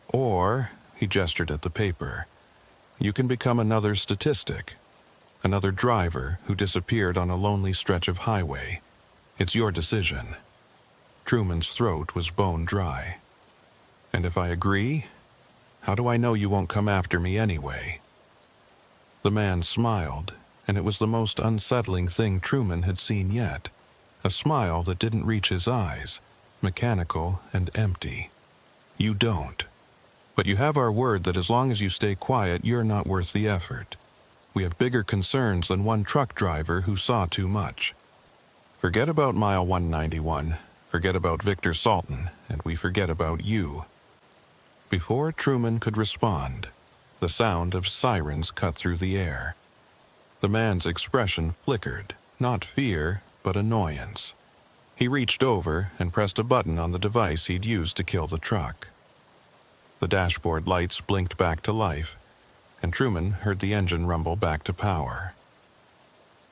Or, he gestured at the paper, you can become another statistic, another driver who disappeared on a lonely stretch of highway. It's your decision. Truman's throat was bone dry. And if I agree, how do I know you won't come after me anyway? The man smiled, and it was the most unsettling thing Truman had seen yet. A smile that didn't reach his eyes, mechanical and empty. You don't. But you have our word that as long as you stay quiet, you're not worth the effort. We have bigger concerns than one truck driver who saw too much. Forget about mile 191. Forget about Victor Salton, and we forget about you. Before Truman could respond, the sound of sirens cut through the air. The man's expression flickered, not fear, but annoyance. He reached over and pressed a button on the device he'd used to kill the truck. The dashboard lights blinked back to life, and Truman heard the engine rumble back to power.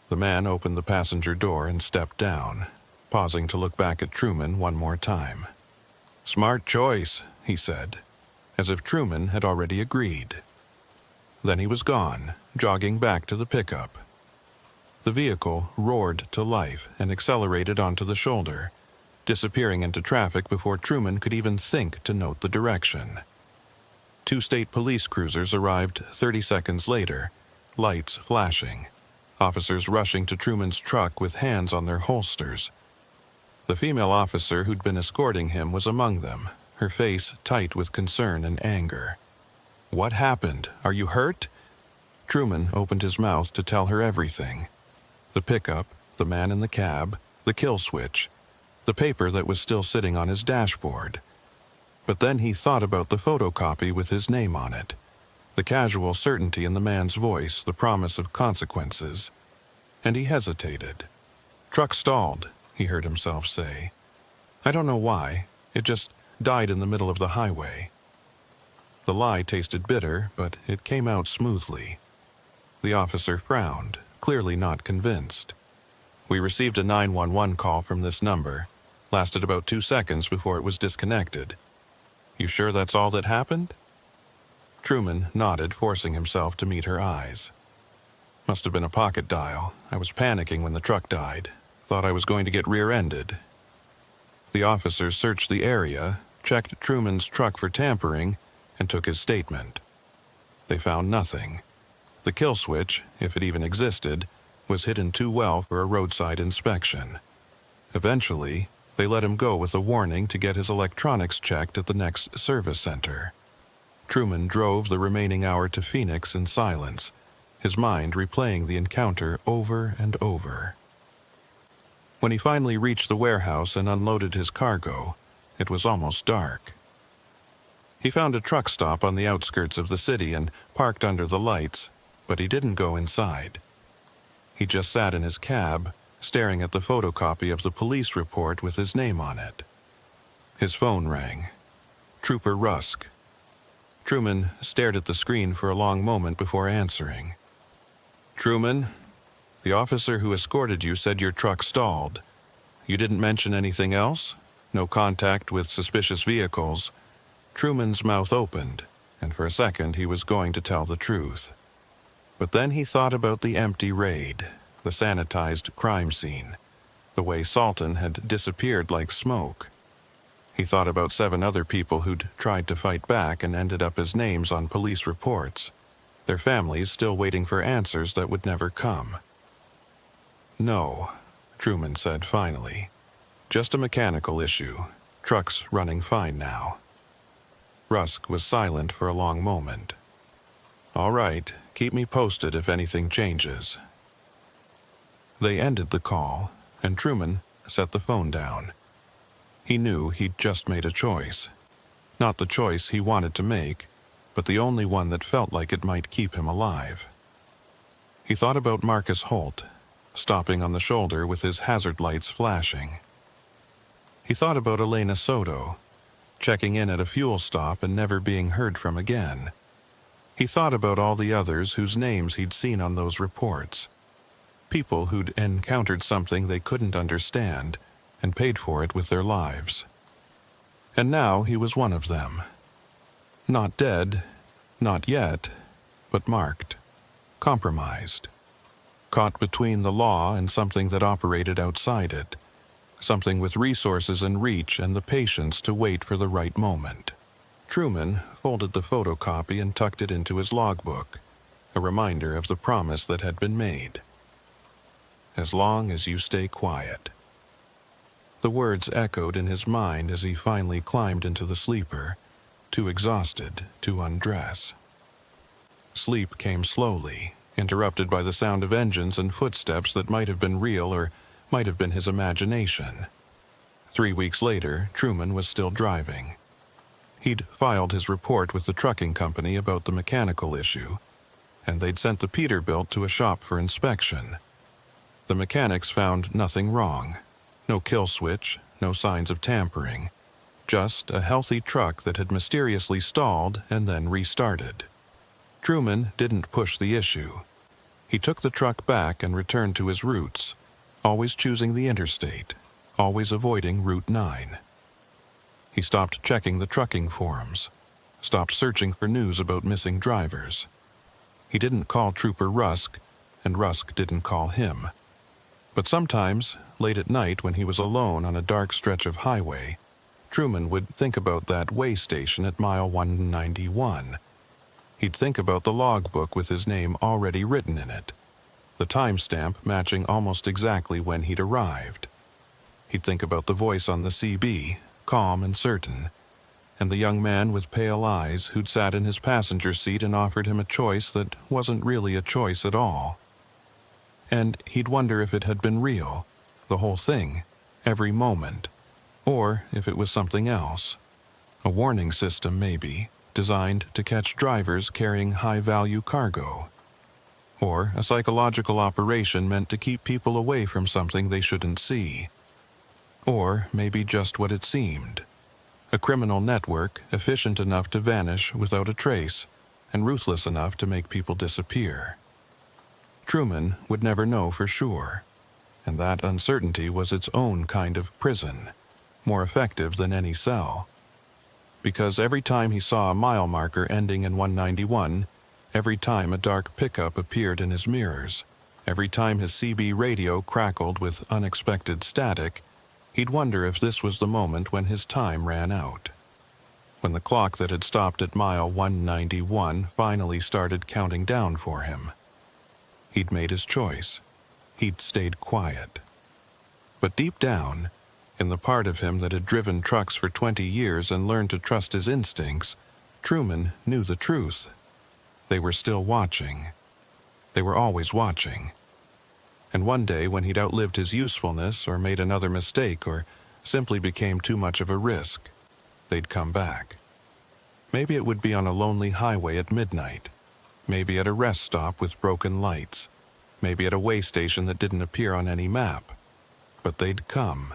The man opened the passenger door and stepped down, pausing to look back at Truman one more time. "Smart choice," he said, as if Truman had already agreed. Then he was gone, jogging back to the pickup. The vehicle roared to life and accelerated onto the shoulder, disappearing into traffic before Truman could even think to note the direction. 2 state police cruisers arrived 30 seconds later, lights flashing, officers rushing to Truman's truck with hands on their holsters. The female officer who'd been escorting him was among them, her face tight with concern and anger. "What happened? Are you hurt?" Truman opened his mouth to tell her everything. The pickup, the man in the cab, the kill switch, the paper that was still sitting on his dashboard. But then he thought about the photocopy with his name on it, the casual certainty in the man's voice, the promise of consequences, and he hesitated. "Truck stalled," he heard himself say. "I don't know why, it just died in the middle of the highway." The lie tasted bitter, but it came out smoothly. The officer frowned, clearly not convinced. "We received a 911 call from this number. Lasted about 2 seconds before it was disconnected. You sure that's all that happened?" Truman nodded, forcing himself to meet her eyes. "Must have been a pocket dial. I was panicking when the truck died. Thought I was going to get rear-ended." The officers searched the area, checked Truman's truck for tampering, and took his statement. They found nothing. The kill switch, if it even existed, was hidden too well for a roadside inspection. Eventually, they let him go with a warning to get his electronics checked at the next service center. Truman drove the remaining hour to Phoenix in silence, his mind replaying the encounter over and over. When he finally reached the warehouse and unloaded his cargo, it was almost dark. He found a truck stop on the outskirts of the city and parked under the lights, but he didn't go inside. He just sat in his cab, staring at the photocopy of the police report with his name on it. His phone rang. Trooper Rusk. Truman stared at the screen for a long moment before answering. "Truman, the officer who escorted you said your truck stalled. You didn't mention anything else? No contact with suspicious vehicles?" Truman's mouth opened, and for a second he was going to tell the truth. But then he thought about the empty raid, the sanitized crime scene, the way Salton had disappeared like smoke. He thought about 7 other people who'd tried to fight back and ended up as names on police reports, their families still waiting for answers that would never come. "No," Truman said finally. "Just a mechanical issue. Truck's running fine now." Rusk was silent for a long moment. "All right, keep me posted if anything changes." They ended the call, and Truman set the phone down. He knew he'd just made a choice. Not the choice he wanted to make, but the only one that felt like it might keep him alive. He thought about Marcus Holt, stopping on the shoulder with his hazard lights flashing. He thought about Elena Soto, checking in at a fuel stop and never being heard from again. He thought about all the others whose names he'd seen on those reports. People who'd encountered something they couldn't understand and paid for it with their lives. And now he was one of them. Not dead, not yet, but marked, compromised, caught between the law and something that operated outside it, something with resources and reach and the patience to wait for the right moment. Truman folded the photocopy and tucked it into his logbook, a reminder of the promise that had been made. "As long as you stay quiet." The words echoed in his mind as he finally climbed into the sleeper, too exhausted to undress. Sleep came slowly, interrupted by the sound of engines and footsteps that might have been real or might have been his imagination. 3 weeks later, Truman was still driving. He'd filed his report with the trucking company about the mechanical issue, and they'd sent the Peterbilt to a shop for inspection. The mechanics found nothing wrong. No kill switch, no signs of tampering. Just a healthy truck that had mysteriously stalled and then restarted. Truman didn't push the issue. He took the truck back and returned to his roots, always choosing the interstate, always avoiding Route 9. He stopped checking the trucking forums, stopped searching for news about missing drivers. He didn't call Trooper Rusk, and Rusk didn't call him. But sometimes, late at night when he was alone on a dark stretch of highway, Truman would think about that way station at mile 191. He'd think about the logbook with his name already written in it, the timestamp matching almost exactly when he'd arrived. He'd think about the voice on the CB, calm and certain, and the young man with pale eyes who'd sat in his passenger seat and offered him a choice that wasn't really a choice at all. And he'd wonder if it had been real, the whole thing, every moment, or if it was something else. A warning system, maybe, designed to catch drivers carrying high-value cargo. Or a psychological operation meant to keep people away from something they shouldn't see. Or maybe just what it seemed. A criminal network efficient enough to vanish without a trace, and ruthless enough to make people disappear. Truman would never know for sure, and that uncertainty was its own kind of prison, more effective than any cell. Because every time he saw a mile marker ending in 191, every time a dark pickup appeared in his mirrors, every time his CB radio crackled with unexpected static, he'd wonder if this was the moment when his time ran out. When the clock that had stopped at mile 191 finally started counting down for him. He'd made his choice. He'd stayed quiet. But deep down, in the part of him that had driven trucks for 20 years and learned to trust his instincts, Truman knew the truth. They were still watching. They were always watching. And one day when he'd outlived his usefulness or made another mistake or simply became too much of a risk, they'd come back. Maybe it would be on a lonely highway at midnight. Maybe at a rest stop with broken lights. Maybe at a way station that didn't appear on any map. But they'd come.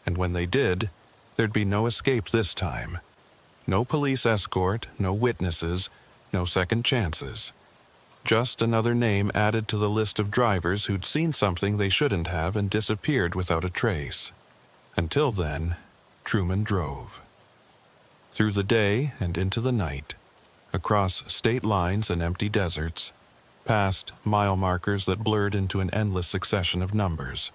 And when they did, there'd be no escape this time. No police escort, no witnesses, no second chances. Just another name added to the list of drivers who'd seen something they shouldn't have and disappeared without a trace. Until then, Truman drove. Through the day and into the night, across state lines and empty deserts, past mile markers that blurred into an endless succession of numbers.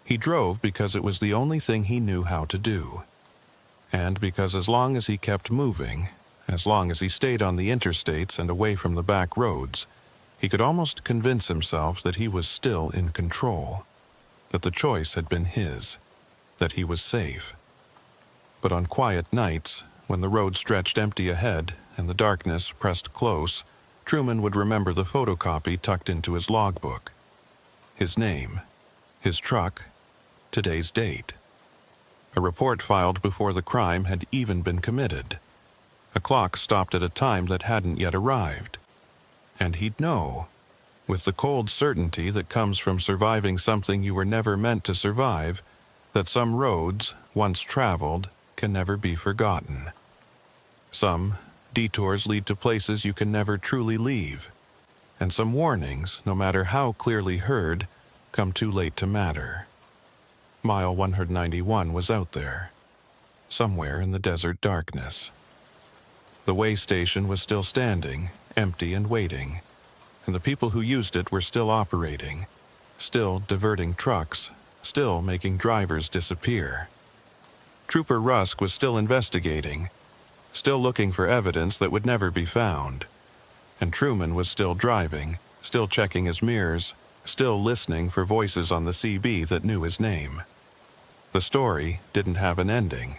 He drove because it was the only thing he knew how to do. And because as long as he kept moving, as long as he stayed on the interstates and away from the back roads, he could almost convince himself that he was still in control, that the choice had been his, that he was safe. But on quiet nights, when the road stretched empty ahead and the darkness pressed close, Truman would remember the photocopy tucked into his logbook. His name, his truck, today's date. A report filed before the crime had even been committed. A clock stopped at a time that hadn't yet arrived. And he'd know, with the cold certainty that comes from surviving something you were never meant to survive, that some roads, once traveled, can never be forgotten. Some detours lead to places you can never truly leave. And some warnings, no matter how clearly heard, come too late to matter. Mile 191 was out there, somewhere in the desert darkness. The way station was still standing, empty and waiting, and the people who used it were still operating, still diverting trucks, still making drivers disappear. Trooper Rusk was still investigating, still looking for evidence that would never be found. And Truman was still driving, still checking his mirrors, still listening for voices on the CB that knew his name. The story didn't have an ending.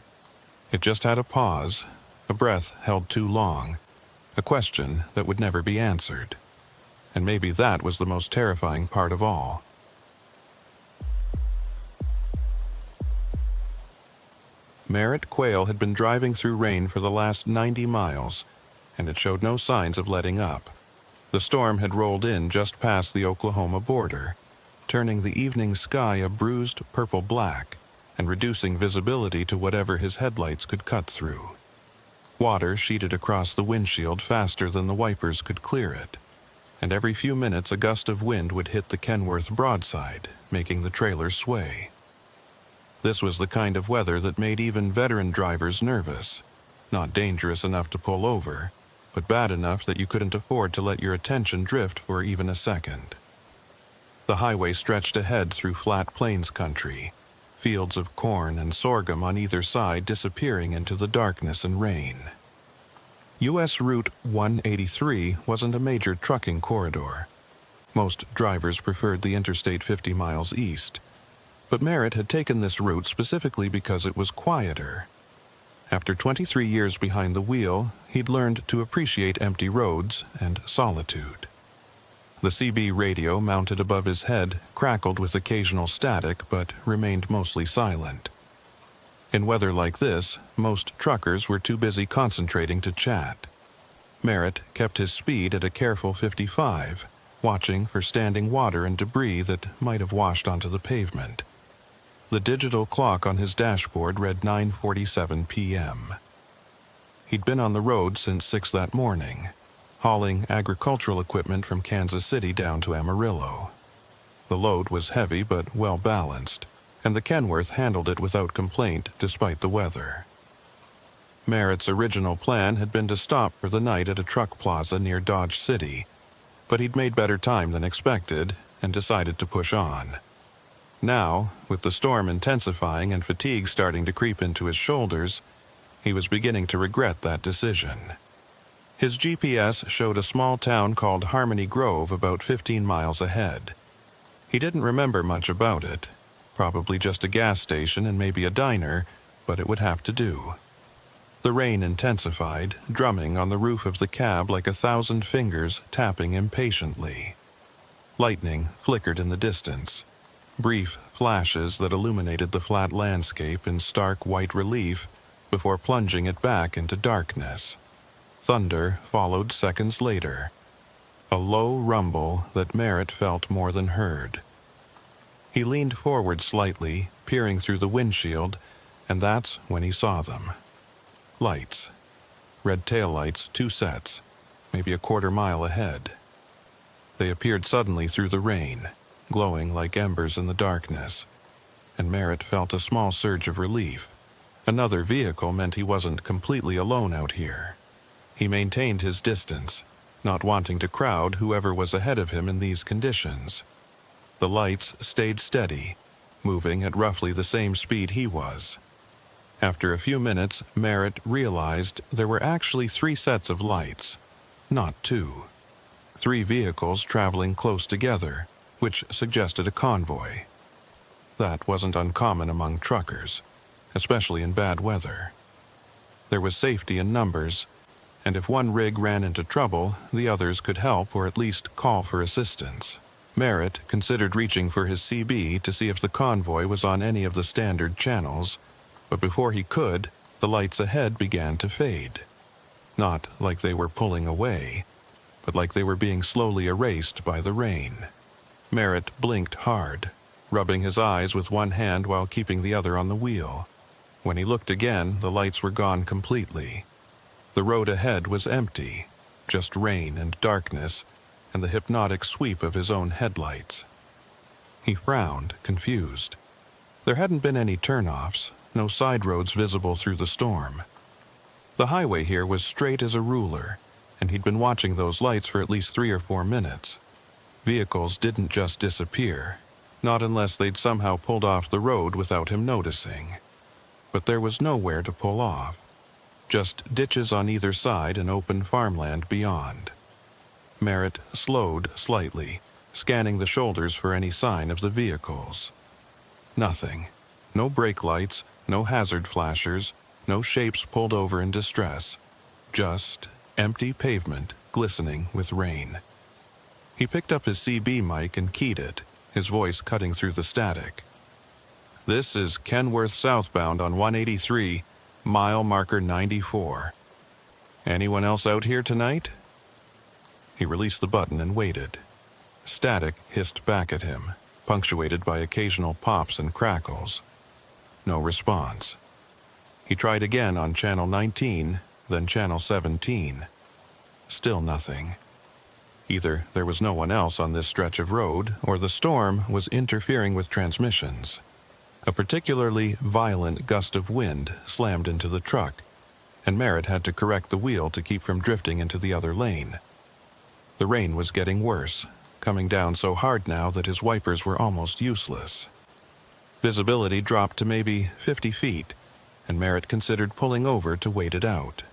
It just had a pause, a breath held too long, a question that would never be answered. And maybe that was the most terrifying part of all. Merritt Quayle had been driving through rain for the last 90 miles, and it showed no signs of letting up. The storm had rolled in just past the Oklahoma border. turning the evening sky a bruised purple black and reducing visibility to whatever his headlights could cut through. Water sheeted across the windshield faster than the wipers could clear it, and every few minutes a gust of wind would hit the Kenworth broadside, making the trailer sway. This was the kind of weather that made even veteran drivers nervous, not dangerous enough to pull over, but bad enough that you couldn't afford to let your attention drift for even a second. The highway stretched ahead through flat plains country, fields of corn and sorghum on either side disappearing into the darkness and rain. U.S. Route 183 wasn't a major trucking corridor. Most drivers preferred the Interstate 50 miles east, but Merritt had taken this route specifically because it was quieter. After 23 years behind the wheel, he'd learned to appreciate empty roads and solitude. The CB radio mounted above his head crackled with occasional static but remained mostly silent. In weather like this, most truckers were too busy concentrating to chat. Merritt kept his speed at a careful 55, watching for standing water and debris that might have washed onto the pavement. The digital clock on his dashboard read 9:47 p.m. He'd been on the road since 6 that morning, hauling agricultural equipment from Kansas City down to Amarillo. The load was heavy but well balanced, and the Kenworth handled it without complaint despite the weather. Merritt's original plan had been to stop for the night at a truck plaza near Dodge City, but he'd made better time than expected and decided to push on. Now, with the storm intensifying and fatigue starting to creep into his shoulders, he was beginning to regret that decision. His GPS showed a small town called Harmony Grove about 15 miles ahead. He didn't remember much about it, probably just a gas station and maybe a diner, but it would have to do. The rain intensified, drumming on the roof of the cab like 1,000 fingers tapping impatiently. Lightning flickered in the distance, brief flashes that illuminated the flat landscape in stark white relief before plunging it back into darkness. Thunder followed seconds later, a low rumble that Merritt felt more than heard. He leaned forward slightly, peering through the windshield, and that's when he saw them. Lights. Red taillights, 2 sets, maybe a quarter-mile ahead. They appeared suddenly through the rain, glowing like embers in the darkness, and Merritt felt a small surge of relief. Another vehicle meant he wasn't completely alone out here. He maintained his distance, not wanting to crowd whoever was ahead of him in these conditions. The lights stayed steady, moving at roughly the same speed he was. After a few minutes, Merritt realized there were actually 3 sets of lights, not 2. 3 vehicles traveling close together, which suggested a convoy. That wasn't uncommon among truckers, especially in bad weather. There was safety in numbers, and if one rig ran into trouble, the others could help or at least call for assistance. Merritt considered reaching for his CB to see if the convoy was on any of the standard channels, but before he could, the lights ahead began to fade. Not like they were pulling away, but like they were being slowly erased by the rain. Merritt blinked hard, rubbing his eyes with one hand while keeping the other on the wheel. When he looked again, the lights were gone completely. The road ahead was empty, just rain and darkness, and the hypnotic sweep of his own headlights. He frowned, confused. There hadn't been any turnoffs, no side roads visible through the storm. The highway here was straight as a ruler, and he'd been watching those lights for at least 3 or 4 minutes. Vehicles didn't just disappear, not unless they'd somehow pulled off the road without him noticing. But there was nowhere to pull off, just ditches on either side and open farmland beyond. Merritt slowed slightly, scanning the shoulders for any sign of the vehicles. Nothing. No brake lights, no hazard flashers, no shapes pulled over in distress. Just empty pavement glistening with rain. He picked up his CB mic and keyed it, his voice cutting through the static. "This is Kenworth southbound on 183, mile marker 94. Anyone else out here tonight?" He released the button and waited. Static hissed back at him, punctuated by occasional pops and crackles. No response. He tried again on channel 19, then channel 17. Still nothing. Either there was no one else on this stretch of road, or the storm was interfering with transmissions. A particularly violent gust of wind slammed into the truck, and Merritt had to correct the wheel to keep from drifting into the other lane. The rain was getting worse, coming down so hard now that his wipers were almost useless. Visibility dropped to maybe 50 feet, and Merritt considered pulling over to wait it out.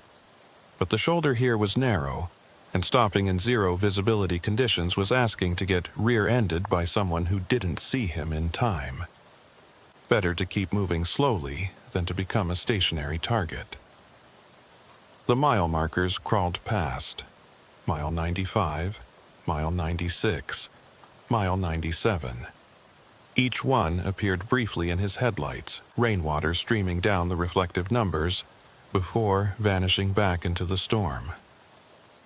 But the shoulder here was narrow, and stopping in zero visibility conditions was asking to get rear-ended by someone who didn't see him in time. Better to keep moving slowly than to become a stationary target. The mile markers crawled past. Mile 95, mile 96, mile 97. Each one appeared briefly in his headlights, rainwater streaming down the reflective numbers, before vanishing back into the storm.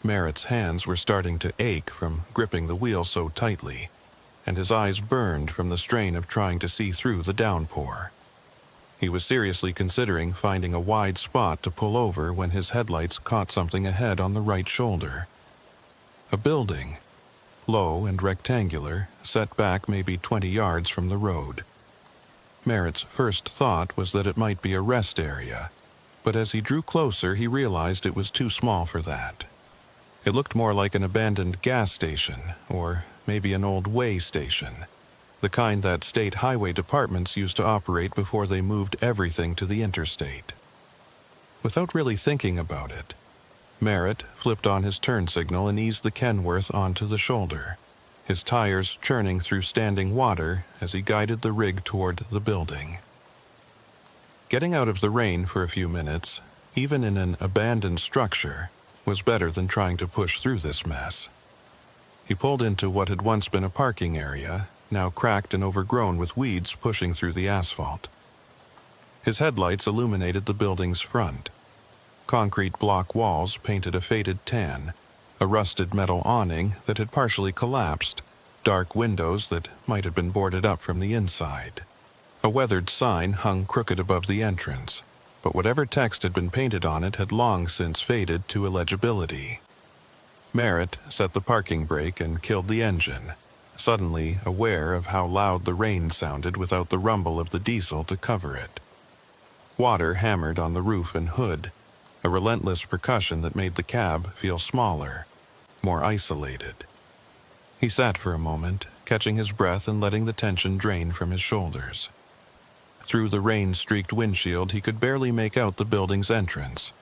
Merritt's hands were starting to ache from gripping the wheel so tightly, and his eyes burned from the strain of trying to see through the downpour. He was seriously considering finding a wide spot to pull over when his headlights caught something ahead on the right shoulder. A building, low and rectangular, set back maybe 20 yards from the road. Merritt's first thought was that it might be a rest area, but as he drew closer he realized it was too small for that. It looked more like an abandoned gas station, or maybe an old way station, the kind that state highway departments used to operate before they moved everything to the interstate. Without really thinking about it, Merritt flipped on his turn signal and eased the Kenworth onto the shoulder, his tires churning through standing water as he guided the rig toward the building. Getting out of the rain for a few minutes, even in an abandoned structure, was better than trying to push through this mess. He pulled into what had once been a parking area, now cracked and overgrown with weeds pushing through the asphalt. His headlights illuminated the building's front. Concrete block walls painted a faded tan, a rusted metal awning that had partially collapsed, dark windows that might have been boarded up from the inside. A weathered sign hung crooked above the entrance, but whatever text had been painted on it had long since faded to illegibility. Merritt set the parking brake and killed the engine, suddenly aware of how loud the rain sounded without the rumble of the diesel to cover it. Water hammered on the roof and hood, a relentless percussion that made the cab feel smaller, more isolated. He sat for a moment, catching his breath and letting the tension drain from his shoulders. Through the rain-streaked windshield he could barely make out the building's entrance,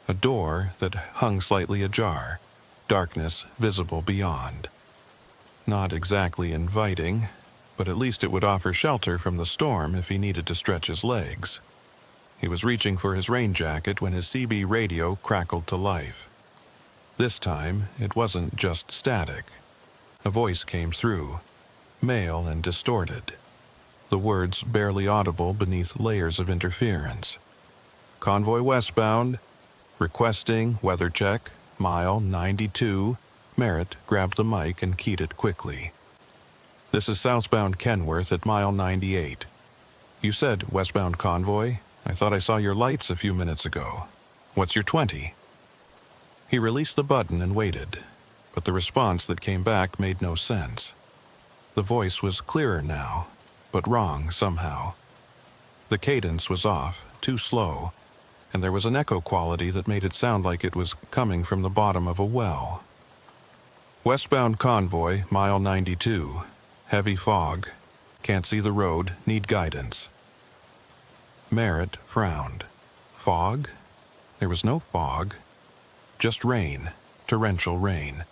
a door that hung slightly ajar, darkness visible beyond. Not exactly inviting, but at least it would offer shelter from the storm if he needed to stretch his legs. He was reaching for his rain jacket when his CB radio crackled to life. This time, it wasn't just static. A voice came through, male and distorted, the words barely audible beneath layers of interference. Convoy westbound, requesting weather check, mile 92. Merritt grabbed the mic and keyed it quickly. This is southbound Kenworth at mile 98. You said westbound convoy? I thought I saw your lights a few minutes ago. What's your 20? He released the button and waited, but the response that came back made no sense. The voice was clearer now, but wrong somehow. The cadence was off, too slow, and there was an echo quality that made it sound like it was coming from the bottom of a well. Westbound convoy, mile 92. Heavy fog. Can't see the road, need guidance. Merritt frowned. Fog? There was no fog. Just rain, torrential rain.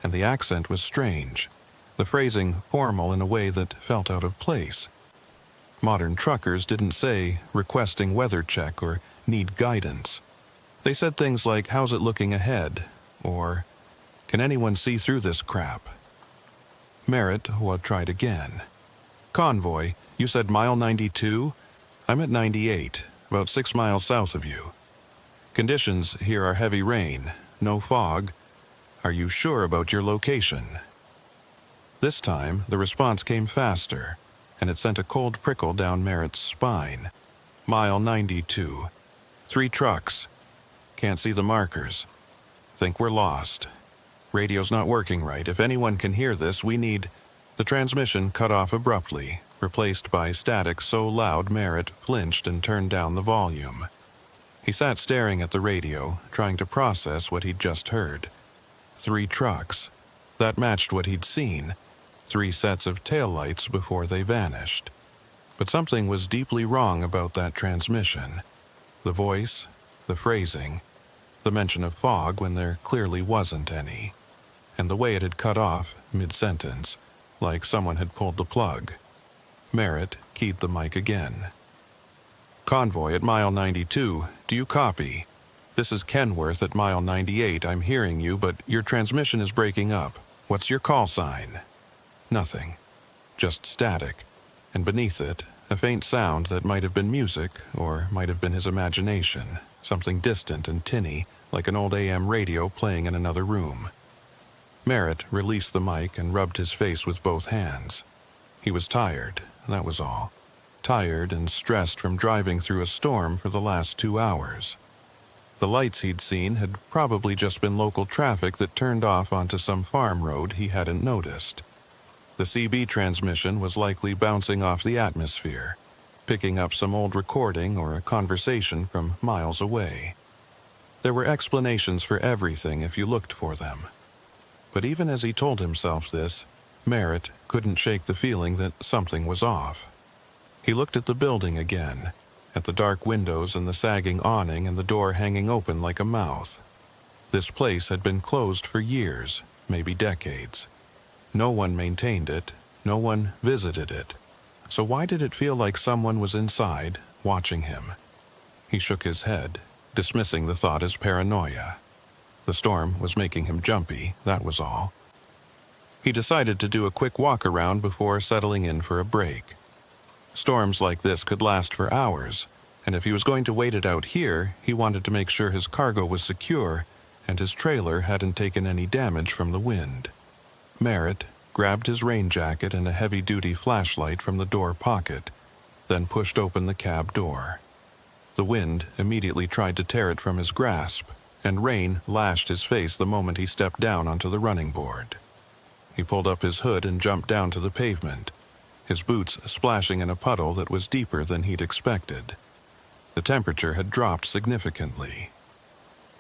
And the accent was strange, the phrasing formal in a way that felt out of place. Modern truckers didn't say requesting weather check or need guidance. They said things like, how's it looking ahead? Or, can anyone see through this crap? Merritt tried again. Convoy, you said mile 92? I'm at 98, about 6 miles south of you. Conditions here are heavy rain, no fog. Are you sure about your location? This time, the response came faster, and it sent a cold prickle down Merritt's spine. Mile 92. 3 trucks. Can't see the markers. Think we're lost. Radio's not working right. If anyone can hear this, we need... The transmission cut off abruptly, replaced by static so loud Merritt flinched and turned down the volume. He sat staring at the radio, trying to process what he'd just heard. 3 trucks. That matched what he'd seen. 3 sets of taillights before they vanished. But something was deeply wrong about that transmission. The voice, the phrasing, the mention of fog when there clearly wasn't any, and the way it had cut off mid-sentence, like someone had pulled the plug. Merritt keyed the mic again. "Convoy at mile 92, do you copy? This is Kenworth at mile 98, I'm hearing you, but your transmission is breaking up. What's your call sign?" Nothing. Just static, and beneath it, a faint sound that might have been music, or might have been his imagination, something distant and tinny, like an old AM radio playing in another room. Merritt released the mic and rubbed his face with both hands. He was tired, that was all. Tired and stressed from driving through a storm for the last 2 hours. The lights he'd seen had probably just been local traffic that turned off onto some farm road he hadn't noticed. The CB transmission was likely bouncing off the atmosphere, picking up some old recording or a conversation from miles away. There were explanations for everything if you looked for them. But even as he told himself this, Merritt couldn't shake the feeling that something was off. He looked at the building again, at the dark windows and the sagging awning and the door hanging open like a mouth. This place had been closed for years, maybe decades. No one maintained it, no one visited it. So why did it feel like someone was inside, watching him? He shook his head, dismissing the thought as paranoia. The storm was making him jumpy, that was all. He decided to do a quick walk around before settling in for a break. Storms like this could last for hours, and if he was going to wait it out here, he wanted to make sure his cargo was secure and his trailer hadn't taken any damage from the wind. Merritt grabbed his rain jacket and a heavy-duty flashlight from the door pocket, then pushed open the cab door. The wind immediately tried to tear it from his grasp, and rain lashed his face the moment he stepped down onto the running board. He pulled up his hood and jumped down to the pavement, his boots splashing in a puddle that was deeper than he'd expected. The temperature had dropped significantly.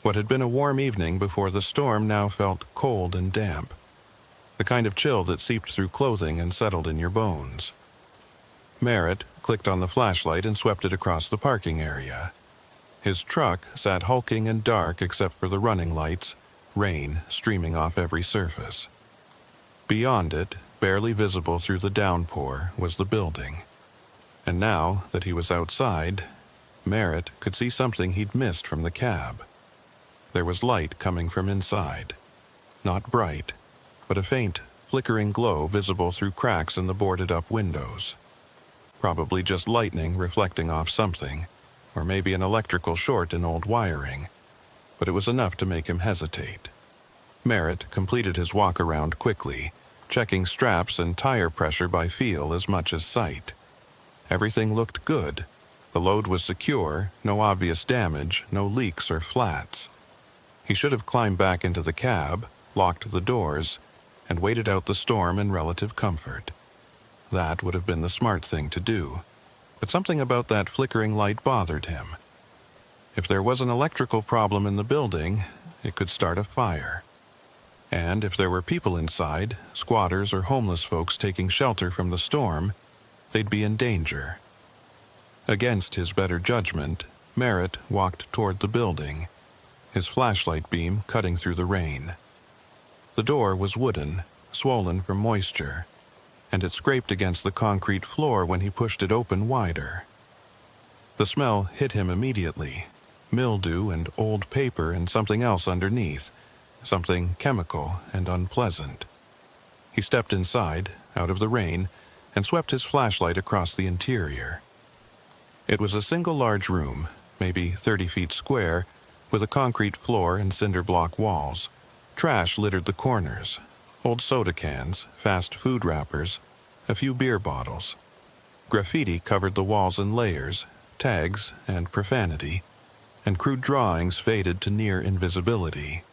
What had been a warm evening before the storm now felt cold and damp, the kind of chill that seeped through clothing and settled in your bones. Merritt clicked on the flashlight and swept it across the parking area. His truck sat hulking and dark except for the running lights, rain streaming off every surface. Beyond it, barely visible through the downpour, was the building. And now that he was outside, Merritt could see something he'd missed from the cab. There was light coming from inside. Not bright, but a faint, flickering glow visible through cracks in the boarded-up windows. Probably just lightning reflecting off something, or maybe an electrical short in old wiring, but it was enough to make him hesitate. Merritt completed his walk-around quickly, checking straps and tire pressure by feel as much as sight. Everything looked good. The load was secure, no obvious damage, no leaks or flats. He should have climbed back into the cab, locked the doors, and waited out the storm in relative comfort. That would have been the smart thing to do. But something about that flickering light bothered him. If there was an electrical problem in the building, it could start a fire. And if there were people inside, squatters or homeless folks taking shelter from the storm, they'd be in danger. Against his better judgment, Merritt walked toward the building, his flashlight beam cutting through the rain. The door was wooden, swollen from moisture, and it scraped against the concrete floor when he pushed it open wider. The smell hit him immediately, mildew and old paper and something else underneath, something chemical and unpleasant. He stepped inside, out of the rain, and swept his flashlight across the interior. It was a single large room, maybe 30 feet square, with a concrete floor and cinder block walls. Trash littered the corners. old soda cans, fast food wrappers, a few beer bottles. Graffiti covered the walls in layers, tags and profanity, and crude drawings faded to near invisibility.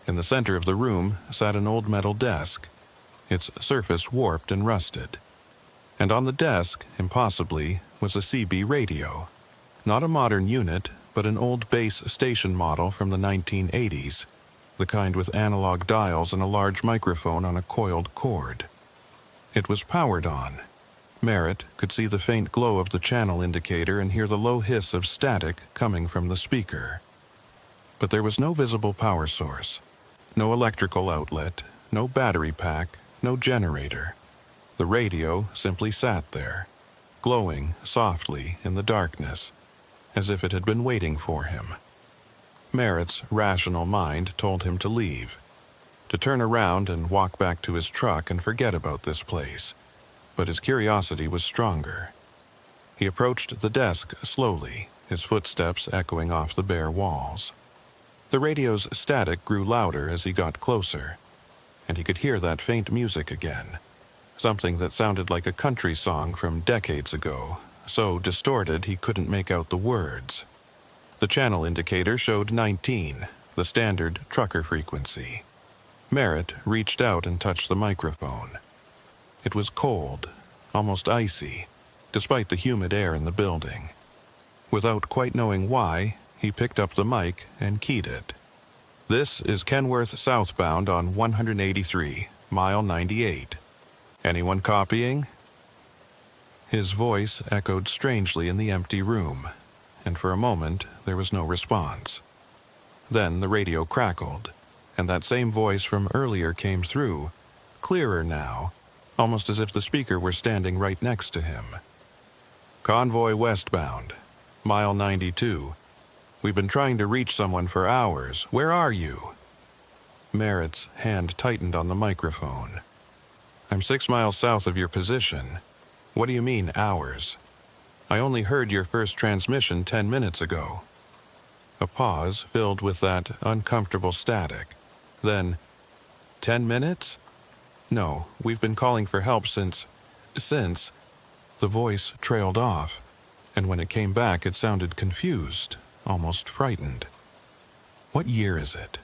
In the center of the room sat an old metal desk, its surface warped and rusted. And on the desk, impossibly, was a CB radio. Not a modern unit, but an old base station model from the 1980s, the kind with analog dials and a large microphone on a coiled cord. It was powered on. Merritt could see the faint glow of the channel indicator and hear the low hiss of static coming from the speaker. But there was no visible power source, no electrical outlet, no battery pack, no generator. The radio simply sat there, glowing softly in the darkness, as if it had been waiting for him. Merritt's rational mind told him to leave, to turn around and walk back to his truck and forget about this place. But his curiosity was stronger. He approached the desk slowly, his footsteps echoing off the bare walls. The radio's static grew louder as he got closer, and he could hear that faint music again, something that sounded like a country song from decades ago, so distorted he couldn't make out the words. The channel indicator showed 19, the standard trucker frequency. Merritt reached out and touched the microphone. It was cold, almost icy, despite the humid air in the building. Without quite knowing why, he picked up the mic and keyed it. "This is Kenworth southbound on 183, mile 98. Anyone copying?" His voice echoed strangely in the empty room, and for a moment there was no response. Then the radio crackled, and that same voice from earlier came through, clearer now, almost as if the speaker were standing right next to him. "Convoy westbound, mile 92. We've been trying to reach someone for hours. Where are you?" Merritt's hand tightened on the microphone. "I'm 6 miles south of your position. What do you mean, hours? I only heard your first transmission 10 minutes ago." A pause filled with that uncomfortable static. Then, 10 minutes? "No, we've been calling for help since... The voice trailed off, and when it came back it sounded confused, almost frightened. "What year is it?"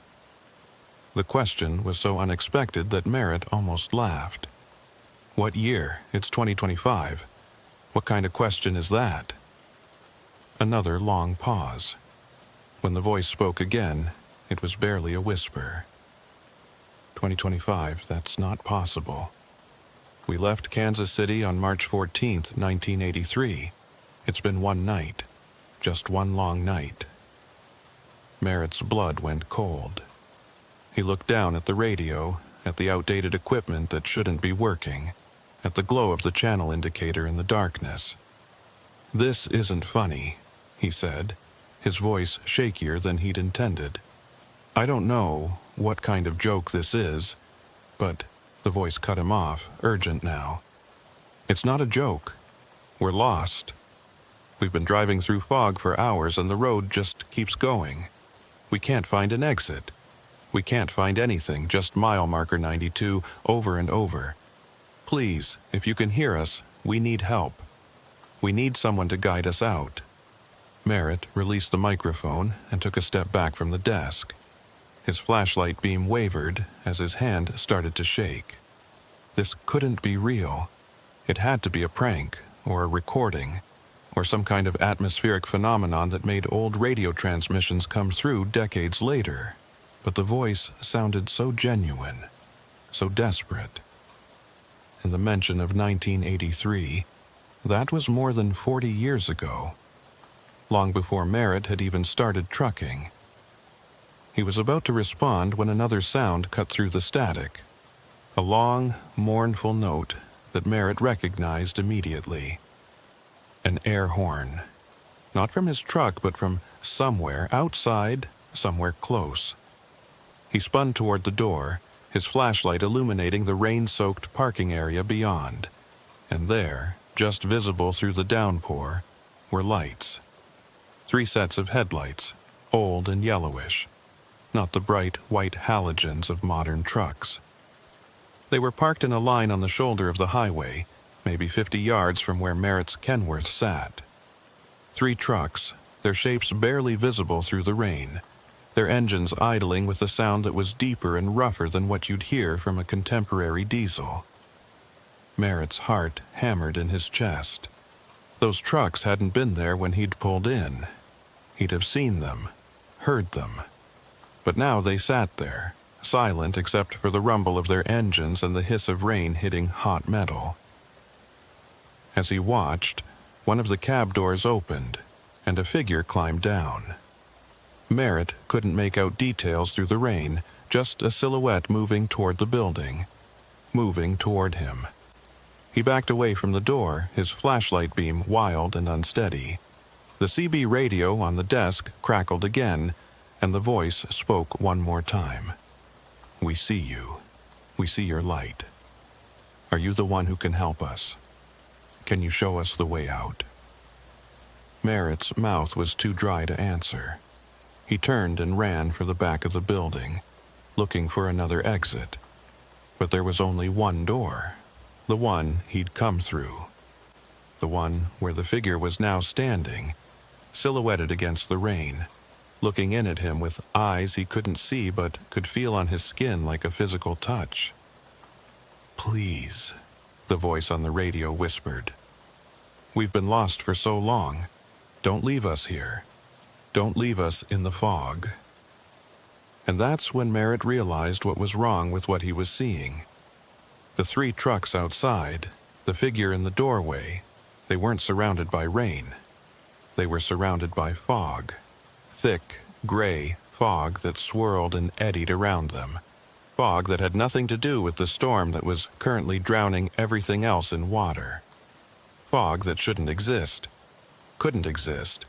The question was so unexpected that Merritt almost laughed. "What year? It's 2025. What kind of question is that?" Another long pause. When the voice spoke again, it was barely a whisper. 2025, that's not possible. We left Kansas City on March 14th, 1983. It's been one night. Just one long night. Merritt's blood went cold. He looked down at the radio, at the outdated equipment that shouldn't be working, at the glow of the channel indicator in the darkness. "This isn't funny," he said, his voice shakier than he'd intended. "I don't know what kind of joke this is, but..." The voice cut him off, urgent now. "It's not a joke. We're lost. We've been driving through fog for hours and the road just keeps going. We can't find an exit. We can't find anything, just mile marker 92 over and over. Please, if you can hear us, we need help. We need someone to guide us out." Merritt released the microphone and took a step back from the desk. His flashlight beam wavered as his hand started to shake. This couldn't be real. It had to be a prank, or a recording, or some kind of atmospheric phenomenon that made old radio transmissions come through decades later. But the voice sounded so genuine, so desperate. And the mention of 1983, that was more than 40 years ago, long before Merritt had even started trucking. He was about to respond when another sound cut through the static. A long, mournful note that Merritt recognized immediately. An air horn. Not from his truck, but from somewhere outside, somewhere close. He spun toward the door, his flashlight illuminating the rain-soaked parking area beyond. And there, just visible through the downpour, were lights. 3 sets of headlights, old and yellowish. Not the bright white halogens of modern trucks. They were parked in a line on the shoulder of the highway, maybe 50 yards from where Merritt's Kenworth sat. 3 trucks, their shapes barely visible through the rain, their engines idling with a sound that was deeper and rougher than what you'd hear from a contemporary diesel. Merritt's heart hammered in his chest. Those trucks hadn't been there when he'd pulled in. He'd have seen them, heard them. But now they sat there, silent except for the rumble of their engines and the hiss of rain hitting hot metal. As he watched, one of the cab doors opened, and a figure climbed down. Merritt couldn't make out details through the rain, just a silhouette moving toward the building, moving toward him. He backed away from the door, his flashlight beam wild and unsteady. The CB radio on the desk crackled again, and the voice spoke one more time. "We see you. We see your light. Are you the one who can help us? Can you show us the way out?" Merritt's mouth was too dry to answer. He turned and ran for the back of the building, looking for another exit. But there was only one door, the one he'd come through. The one where the figure was now standing, silhouetted against the rain, looking in at him with eyes he couldn't see but could feel on his skin like a physical touch. "Please," the voice on the radio whispered. "We've been lost for so long. Don't leave us here. Don't leave us in the fog." And that's when Merritt realized what was wrong with what he was seeing. The 3 trucks outside, the figure in the doorway, they weren't surrounded by rain. They were surrounded by fog. Thick, gray fog that swirled and eddied around them. Fog that had nothing to do with the storm that was currently drowning everything else in water. Fog that shouldn't exist. Couldn't exist,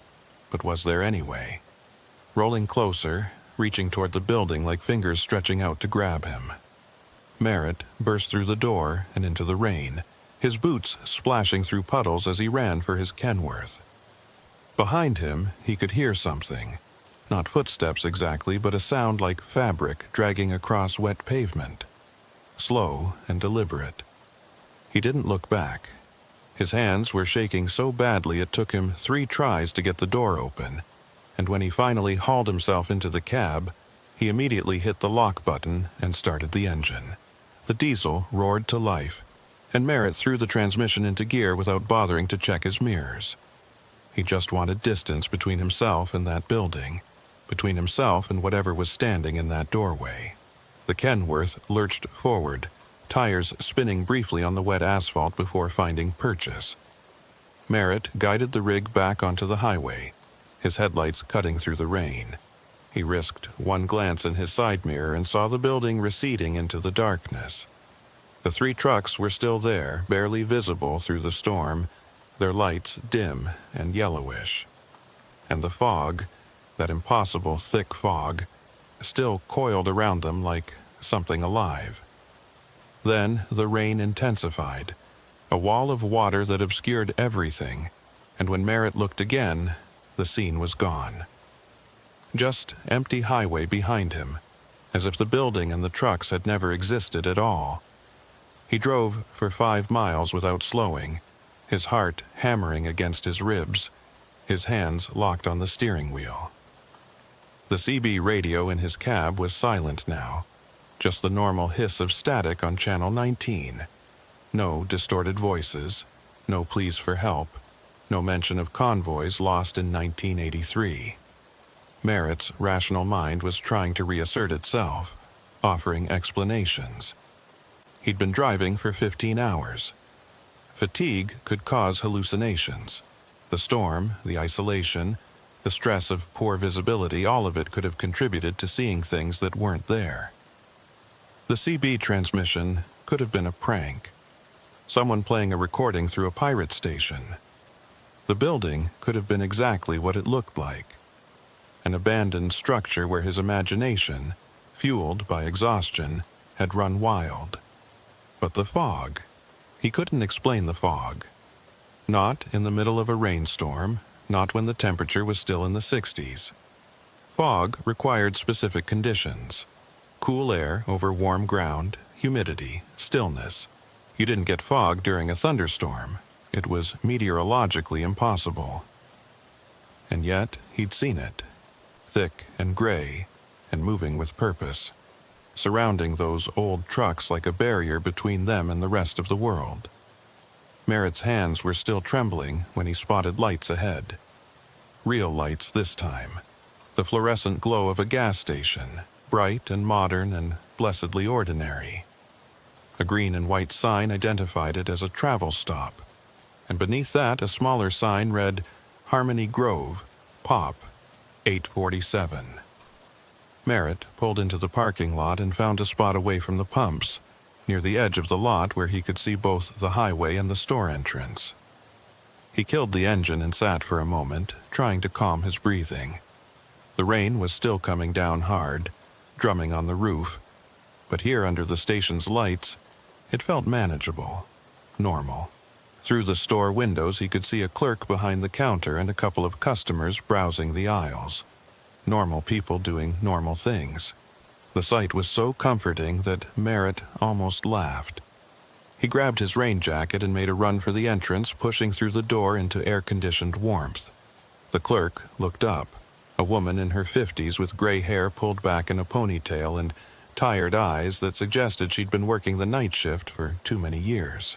but was there anyway. Rolling closer, reaching toward the building like fingers stretching out to grab him. Merritt burst through the door and into the rain, his boots splashing through puddles as he ran for his Kenworth. Behind him, he could hear something. Not footsteps exactly, but a sound like fabric dragging across wet pavement. Slow and deliberate. He didn't look back. His hands were shaking so badly it took him 3 tries to get the door open, and when he finally hauled himself into the cab, he immediately hit the lock button and started the engine. The diesel roared to life, and Merritt threw the transmission into gear without bothering to check his mirrors. He just wanted distance between himself and that building, between himself and whatever was standing in that doorway. The Kenworth lurched forward, tires spinning briefly on the wet asphalt before finding purchase. Merritt guided the rig back onto the highway, his headlights cutting through the rain. He risked one glance in his side mirror and saw the building receding into the darkness. The 3 trucks were still there, barely visible through the storm, their lights dim and yellowish. And the fog, that impossible thick fog, still coiled around them like something alive. Then the rain intensified, a wall of water that obscured everything, and when Merritt looked again, the scene was gone. Just empty highway behind him, as if the building and the trucks had never existed at all. He drove for 5 miles without slowing, his heart hammering against his ribs, his hands locked on the steering wheel. The CB radio in his cab was silent now, just the normal hiss of static on Channel 19. No distorted voices, no pleas for help, no mention of convoys lost in 1983. Merritt's rational mind was trying to reassert itself, offering explanations. He'd been driving for 15 hours. Fatigue could cause hallucinations. The storm, the isolation, the stress of poor visibility, all of it could have contributed to seeing things that weren't there. The CB transmission could have been a prank. Someone playing a recording through a pirate station. The building could have been exactly what it looked like. An abandoned structure where his imagination, fueled by exhaustion, had run wild. But the fog, he couldn't explain the fog. Not in the middle of a rainstorm, not when the temperature was still in the 60s. Fog required specific conditions. Cool air over warm ground, humidity, stillness. You didn't get fog during a thunderstorm. It was meteorologically impossible. And yet, he'd seen it. Thick and gray, and moving with purpose, surrounding those old trucks like a barrier between them and the rest of the world. Merritt's hands were still trembling when he spotted lights ahead. Real lights this time. The fluorescent glow of a gas station, bright and modern and blessedly ordinary. A green and white sign identified it as a travel stop, and beneath that a smaller sign read, Harmony Grove, Pop, 847. Merritt pulled into the parking lot and found a spot away from the pumps, near the edge of the lot where he could see both the highway and the store entrance. He killed the engine and sat for a moment, trying to calm his breathing. The rain was still coming down hard, drumming on the roof, but here under the station's lights, it felt manageable, normal. Through the store windows he could see a clerk behind the counter and a couple of customers browsing the aisles. Normal people doing normal things. The sight was so comforting that Merritt almost laughed. He grabbed his rain jacket and made a run for the entrance, pushing through the door into air-conditioned warmth. The clerk looked up, a woman in her 50s with gray hair pulled back in a ponytail and tired eyes that suggested she'd been working the night shift for too many years.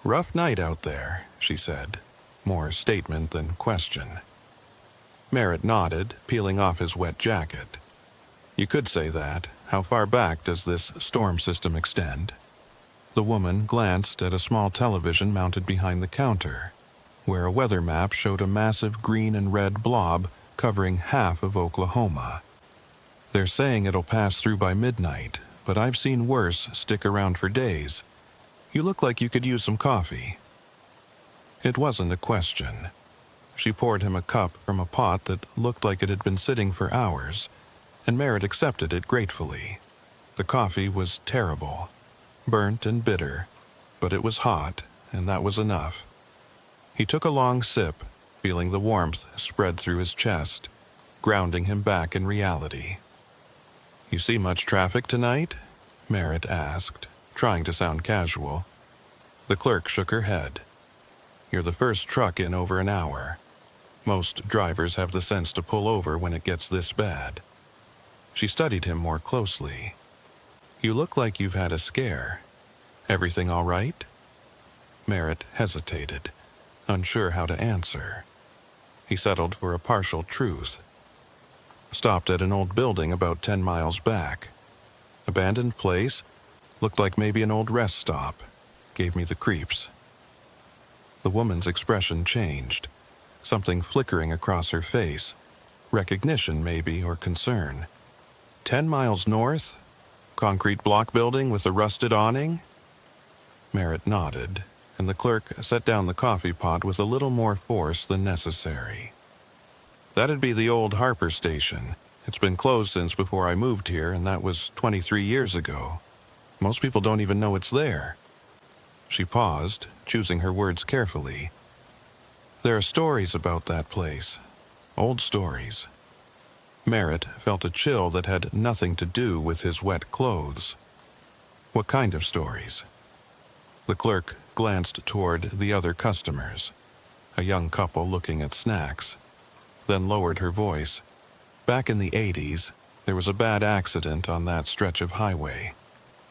"Rough night out there," she said, more statement than question. Merritt nodded, peeling off his wet jacket. "You could say that. How far back does this storm system extend?" The woman glanced at a small television mounted behind the counter, where a weather map showed a massive green and red blob covering half of Oklahoma. "They're saying it'll pass through by midnight, but I've seen worse stick around for days. You look like you could use some coffee." It wasn't a question. She poured him a cup from a pot that looked like it had been sitting for hours, and Merritt accepted it gratefully. The coffee was terrible, burnt and bitter, but it was hot, and that was enough. He took a long sip, feeling the warmth spread through his chest, grounding him back in reality. "You see much traffic tonight?" Merritt asked, trying to sound casual. The clerk shook her head. "You're the first truck in over an hour. Most drivers have the sense to pull over when it gets this bad." She studied him more closely. "You look like you've had a scare. Everything all right?" Merritt hesitated, unsure how to answer. He settled for a partial truth. "Stopped at an old building about 10 miles back. Abandoned place, looked like maybe an old rest stop. Gave me the creeps." The woman's expression changed, something flickering across her face. Recognition, maybe, or concern. 10 miles north? Concrete block building with a rusted awning?" Merritt nodded, and the clerk set down the coffee pot with a little more force than necessary. "That'd be the old Harper station. It's been closed since before I moved here, and that was 23 years ago. Most people don't even know it's there." She paused, choosing her words carefully. "There are stories about that place. Old stories." Merritt felt a chill that had nothing to do with his wet clothes. "What kind of stories?" The clerk glanced toward the other customers, a young couple looking at snacks, then lowered her voice. "Back in the 80s, there was a bad accident on that stretch of highway.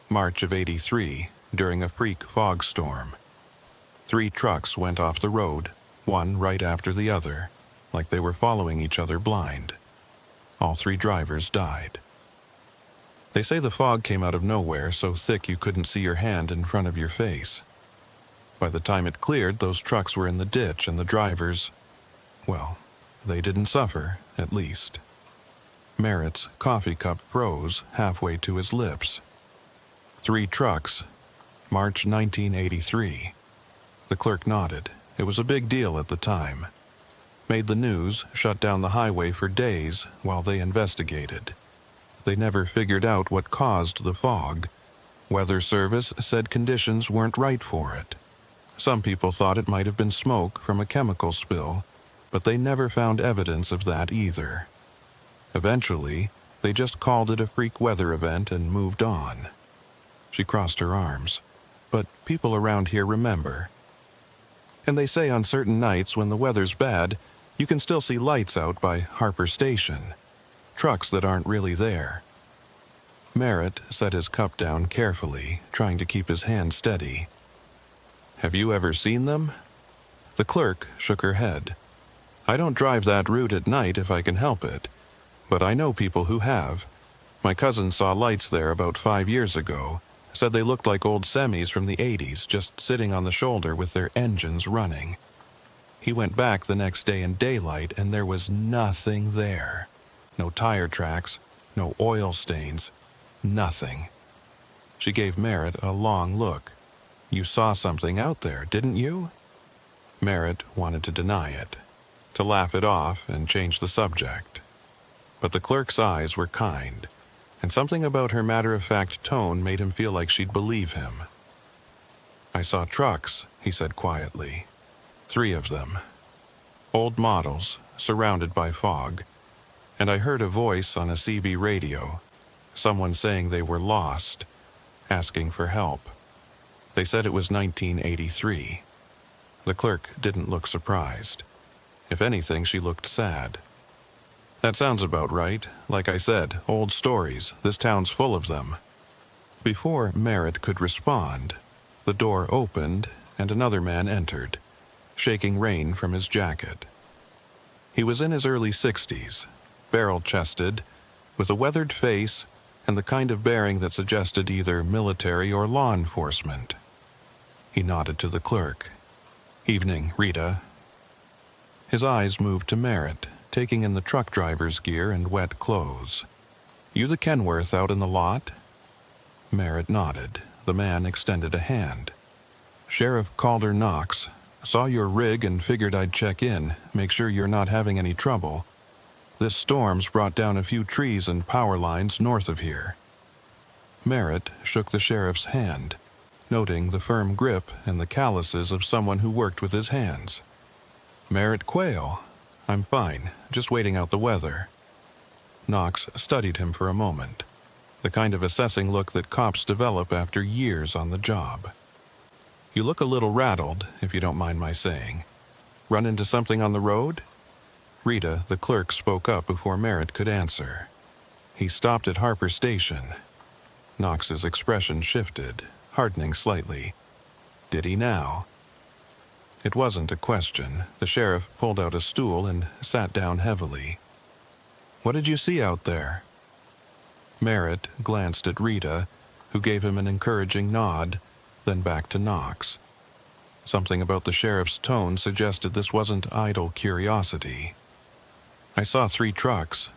March of '83, during a freak fog storm. 3 trucks went off the road, one right after the other, like they were following each other blind. All 3 drivers died. They say the fog came out of nowhere so thick you couldn't see your hand in front of your face. By the time it cleared, those trucks were in the ditch and the drivers, well, they didn't suffer, at least." Merritt's coffee cup froze halfway to his lips. 3 trucks, March 1983. The clerk nodded. It was a big deal at the time. Made the news, shut down the highway for days while they investigated. They never figured out what caused the fog. Weather Service said conditions weren't right for it. Some people thought it might have been smoke from a chemical spill, but they never found evidence of that either. Eventually, they just called it a freak weather event and moved on. She crossed her arms. But people around here remember. And they say on certain nights when the weather's bad, you can still see lights out by Harper Station. Trucks that aren't really there. Merritt set his cup down carefully, trying to keep his hand steady. Have you ever seen them? The clerk shook her head. I don't drive that route at night if I can help it. But I know people who have. My cousin saw lights there about 5 years ago. Said they looked like old semis from the 80s, just sitting on the shoulder with their engines running. He went back the next day in daylight, and there was nothing there. No tire tracks, no oil stains, nothing. She gave Merritt a long look. You saw something out there, didn't you? Merritt wanted to deny it, to laugh it off and change the subject. But the clerk's eyes were kind, and something about her matter-of-fact tone made him feel like she'd believe him. I saw trucks, he said quietly. 3 of them. Old models, surrounded by fog. And I heard a voice on a CB radio, someone saying they were lost, asking for help. They said it was 1983. The clerk didn't look surprised. If anything, she looked sad. That sounds about right. Like I said, old stories. This town's full of them. Before Merritt could respond, the door opened and another man entered, shaking rain from his jacket. He was in his early 60s, barrel-chested, with a weathered face and the kind of bearing that suggested either military or law enforcement. He nodded to the clerk. Evening, Rita. His eyes moved to Merritt, taking in the truck driver's gear and wet clothes. You the Kenworth out in the lot? Merritt nodded. The man extended a hand. Sheriff Calder Knox. Saw your rig and figured I'd check in, make sure you're not having any trouble. This storm's brought down a few trees and power lines north of here. Merritt shook the sheriff's hand, noting the firm grip and the calluses of someone who worked with his hands. Merritt Quayle. I'm fine, just waiting out the weather. Knox studied him for a moment, the kind of assessing look that cops develop after years on the job. You look a little rattled, if you don't mind my saying. Run into something on the road? Rita, the clerk, spoke up before Merritt could answer. He stopped at Harper Station. Knox's expression shifted, hardening slightly. Did he now? It wasn't a question. The sheriff pulled out a stool and sat down heavily. What did you see out there? Merritt glanced at Rita, who gave him an encouraging nod, then back to Knox. Something about the sheriff's tone suggested this wasn't idle curiosity. I saw 3 trucks.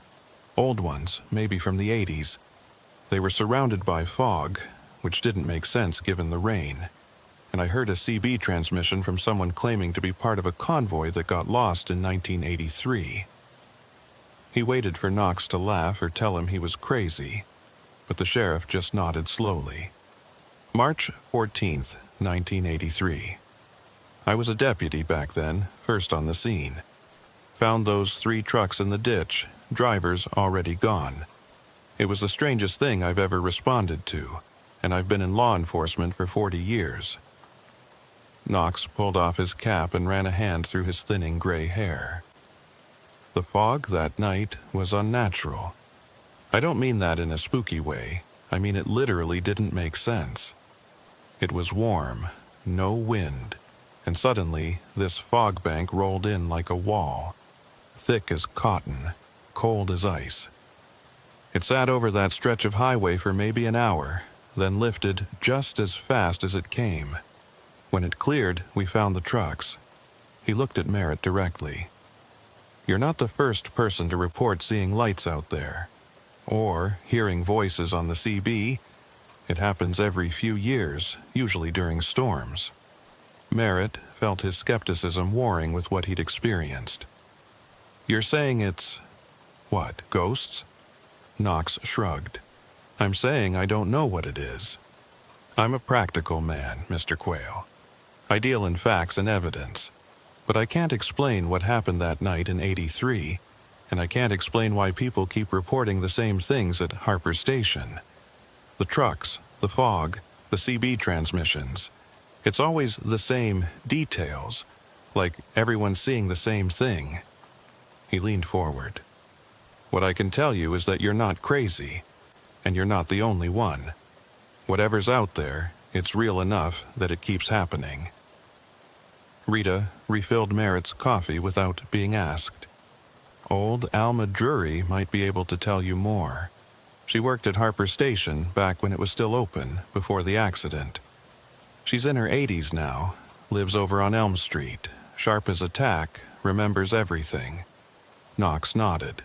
Old ones, maybe from the 80s. They were surrounded by fog, which didn't make sense given the rain. And I heard a CB transmission from someone claiming to be part of a convoy that got lost in 1983. He waited for Knox to laugh or tell him he was crazy, but the sheriff just nodded slowly. March 14th, 1983. I was a deputy back then, first on the scene. Found those 3 trucks in the ditch, drivers already gone. It was the strangest thing I've ever responded to, and I've been in law enforcement for 40 years. Knox pulled off his cap and ran a hand through his thinning gray hair. The fog that night was unnatural. I don't mean that in a spooky way. I mean it literally didn't make sense. It was warm, no wind, and suddenly this fog bank rolled in like a wall, thick as cotton, cold as ice. It sat over that stretch of highway for maybe an hour, then lifted just as fast as it came. When it cleared, we found the trucks. He looked at Merritt directly. You're not the first person to report seeing lights out there, or hearing voices on the CB. It happens every few years, usually during storms. Merritt felt his skepticism warring with what he'd experienced. You're saying it's, what, ghosts? Knox shrugged. I'm saying I don't know what it is. I'm a practical man, Mr. Quayle. I deal in facts and evidence, but I can't explain what happened that night in '83, and I can't explain why people keep reporting the same things at Harper Station. The trucks, the fog, The CB transmissions. It's always the same details, like everyone's seeing the same thing. He leaned forward. What I can tell you is that you're not crazy, and you're not the only one. Whatever's out there, it's real enough that it keeps happening. Rita refilled Merritt's coffee without being asked. Old Alma Drury might be able to tell you more. She worked at Harper Station back when it was still open, before the accident. She's in her 80s now, lives over on Elm Street, sharp as a tack, remembers everything. Knox nodded.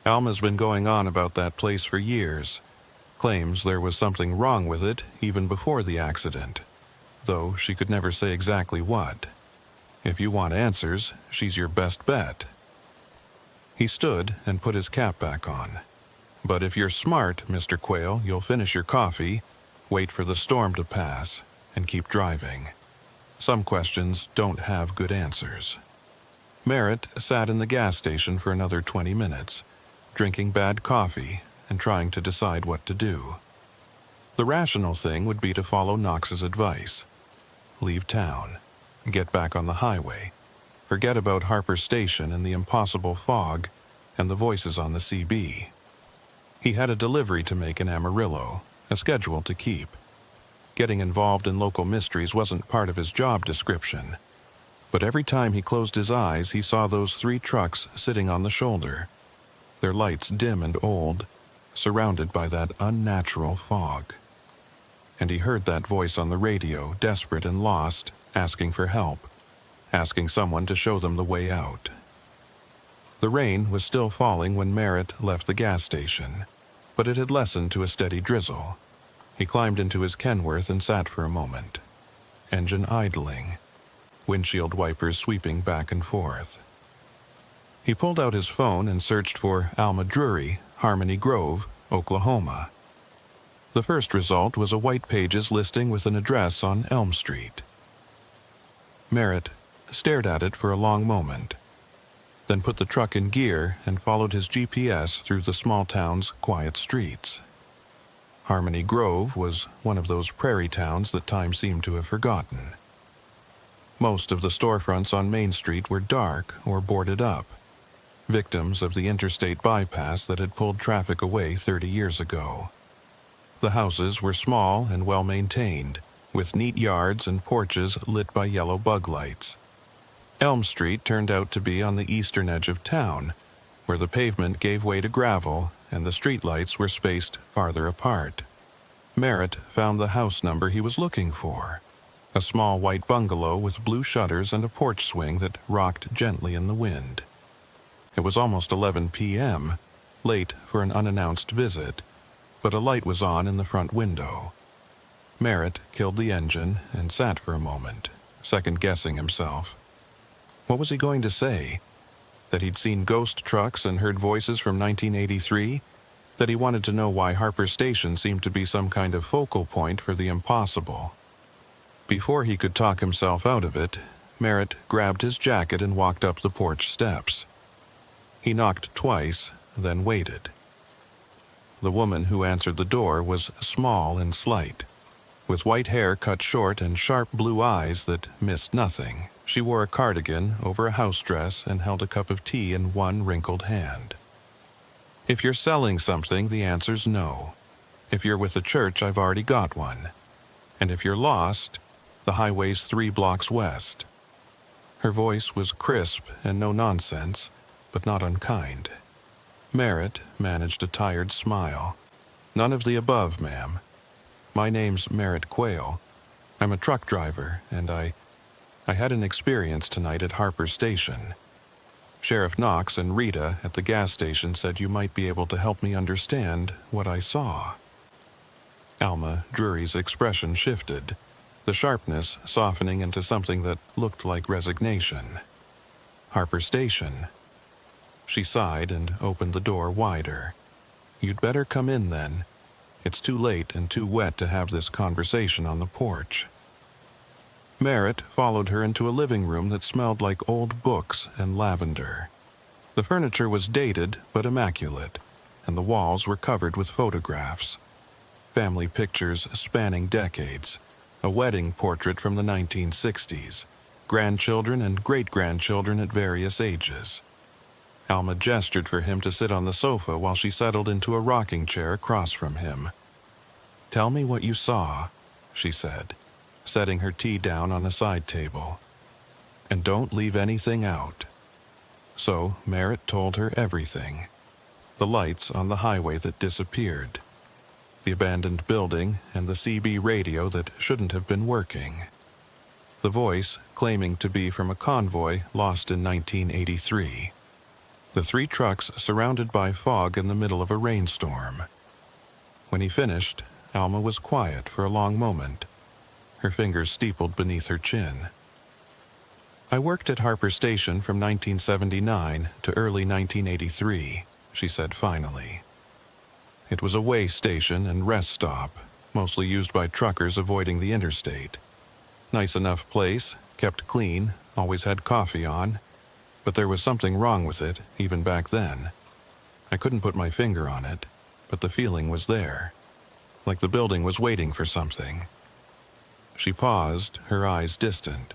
Alma's been going on about that place for years. Claims there was something wrong with it even before the accident, though she could never say exactly what. If you want answers, she's your best bet. He stood and put his cap back on. But if you're smart, Mr. Quayle, you'll finish your coffee, wait for the storm to pass, and keep driving. Some questions don't have good answers. Merritt sat in the gas station for another 20 minutes, drinking bad coffee and trying to decide what to do. The rational thing would be to follow Knox's advice. Leave town. Get back on the highway. Forget about Harper Station and the impossible fog and the voices on the CB. He had a delivery to make in Amarillo, a schedule to keep. Getting involved in local mysteries wasn't part of his job description. But every time he closed his eyes, he saw those 3 trucks sitting on the shoulder, their lights dim and old, surrounded by that unnatural fog. And he heard that voice on the radio, desperate and lost, asking for help, asking someone to show them the way out. The rain was still falling when Merritt left the gas station, but it had lessened to a steady drizzle. He climbed into his Kenworth and sat for a moment. Engine idling, windshield wipers sweeping back and forth. He pulled out his phone and searched for Alma Drury, Harmony Grove, Oklahoma. The first result was a white pages listing with an address on Elm Street. Merritt stared at it for a long moment, then put the truck in gear and followed his GPS through the small town's quiet streets. Harmony Grove was one of those prairie towns that time seemed to have forgotten. Most of the storefronts on Main Street were dark or boarded up, victims of the interstate bypass that had pulled traffic away 30 years ago. The houses were small and well-maintained, with neat yards and porches lit by yellow bug lights. Elm Street turned out to be on the eastern edge of town, where the pavement gave way to gravel and the streetlights were spaced farther apart. Merritt found the house number he was looking for, a small white bungalow with blue shutters and a porch swing that rocked gently in the wind. It was almost 11 p.m., late for an unannounced visit, but a light was on in the front window. Merritt killed the engine and sat for a moment, second-guessing himself. What was he going to say? That he'd seen ghost trucks and heard voices from 1983? That he wanted to know why Harper Station seemed to be some kind of focal point for the impossible? Before he could talk himself out of it, Merritt grabbed his jacket and walked up the porch steps. He knocked twice, then waited. The woman who answered the door was small and slight. With white hair cut short and sharp blue eyes that missed nothing, she wore a cardigan over a house dress and held a cup of tea in one wrinkled hand. If you're selling something, the answer's no. If you're with the church, I've already got one. And if you're lost, the highway's 3 blocks west. Her voice was crisp and no nonsense, but not unkind. Merritt managed a tired smile. None of the above, ma'am. My name's Merritt Quayle. I'm a truck driver, and I had an experience tonight at Harper Station. Sheriff Knox and Rita at the gas station said you might be able to help me understand what I saw. Alma Drury's expression shifted, the sharpness softening into something that looked like resignation. Harper Station. She sighed and opened the door wider. You'd better come in then. It's too late and too wet to have this conversation on the porch. Merritt followed her into a living room that smelled like old books and lavender. The furniture was dated but immaculate, and the walls were covered with photographs. family pictures spanning decades, a wedding portrait from the 1960s, grandchildren and great-grandchildren at various ages. Alma gestured for him to sit on the sofa while she settled into a rocking chair across from him. "Tell me what you saw," she said, setting her tea down on a side table. "And don't leave anything out." So Merritt told her everything. The lights on the highway that disappeared, the abandoned building, and the CB radio that shouldn't have been working. The voice claiming to be from a convoy lost in 1983. The 3 trucks surrounded by fog in the middle of a rainstorm. When he finished, Alma was quiet for a long moment, her fingers steepled beneath her chin. "I worked at Harper Station from 1979 to early 1983, she said finally. It was a way station and rest stop, mostly used by truckers avoiding the interstate. Nice enough place, kept clean, always had coffee on, but there was something wrong with it, even back then. I couldn't put my finger on it, but the feeling was there, like the building was waiting for something." She paused, her eyes distant.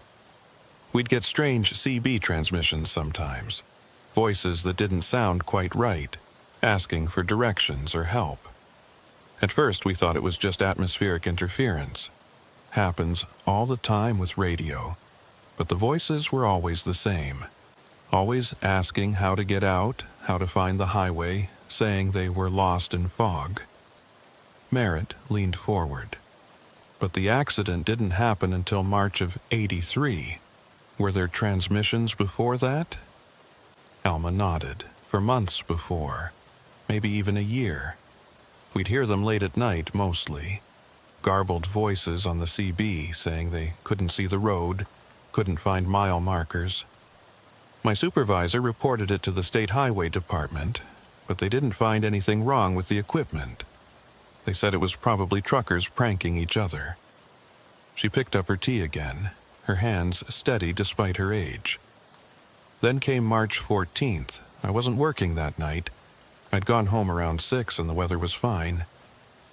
"We'd get strange CB transmissions sometimes, voices that didn't sound quite right, asking for directions or help. At first we thought it was just atmospheric interference. Happens all the time with radio, but the voices were always the same. Always asking how to get out, how to find the highway, saying they were lost in fog." Merritt leaned forward. "But the accident didn't happen until March of '83. Were there transmissions before that?" Alma nodded. "For months before. Maybe even a year. We'd hear them late at night, mostly. Garbled voices on the CB saying they couldn't see the road, couldn't find mile markers. My supervisor reported it to the State Highway Department, but they didn't find anything wrong with the equipment. They said it was probably truckers pranking each other." She picked up her tea again, her hands steady despite her age. "Then came March 14th. I wasn't working that night. I'd gone home around 6 and the weather was fine.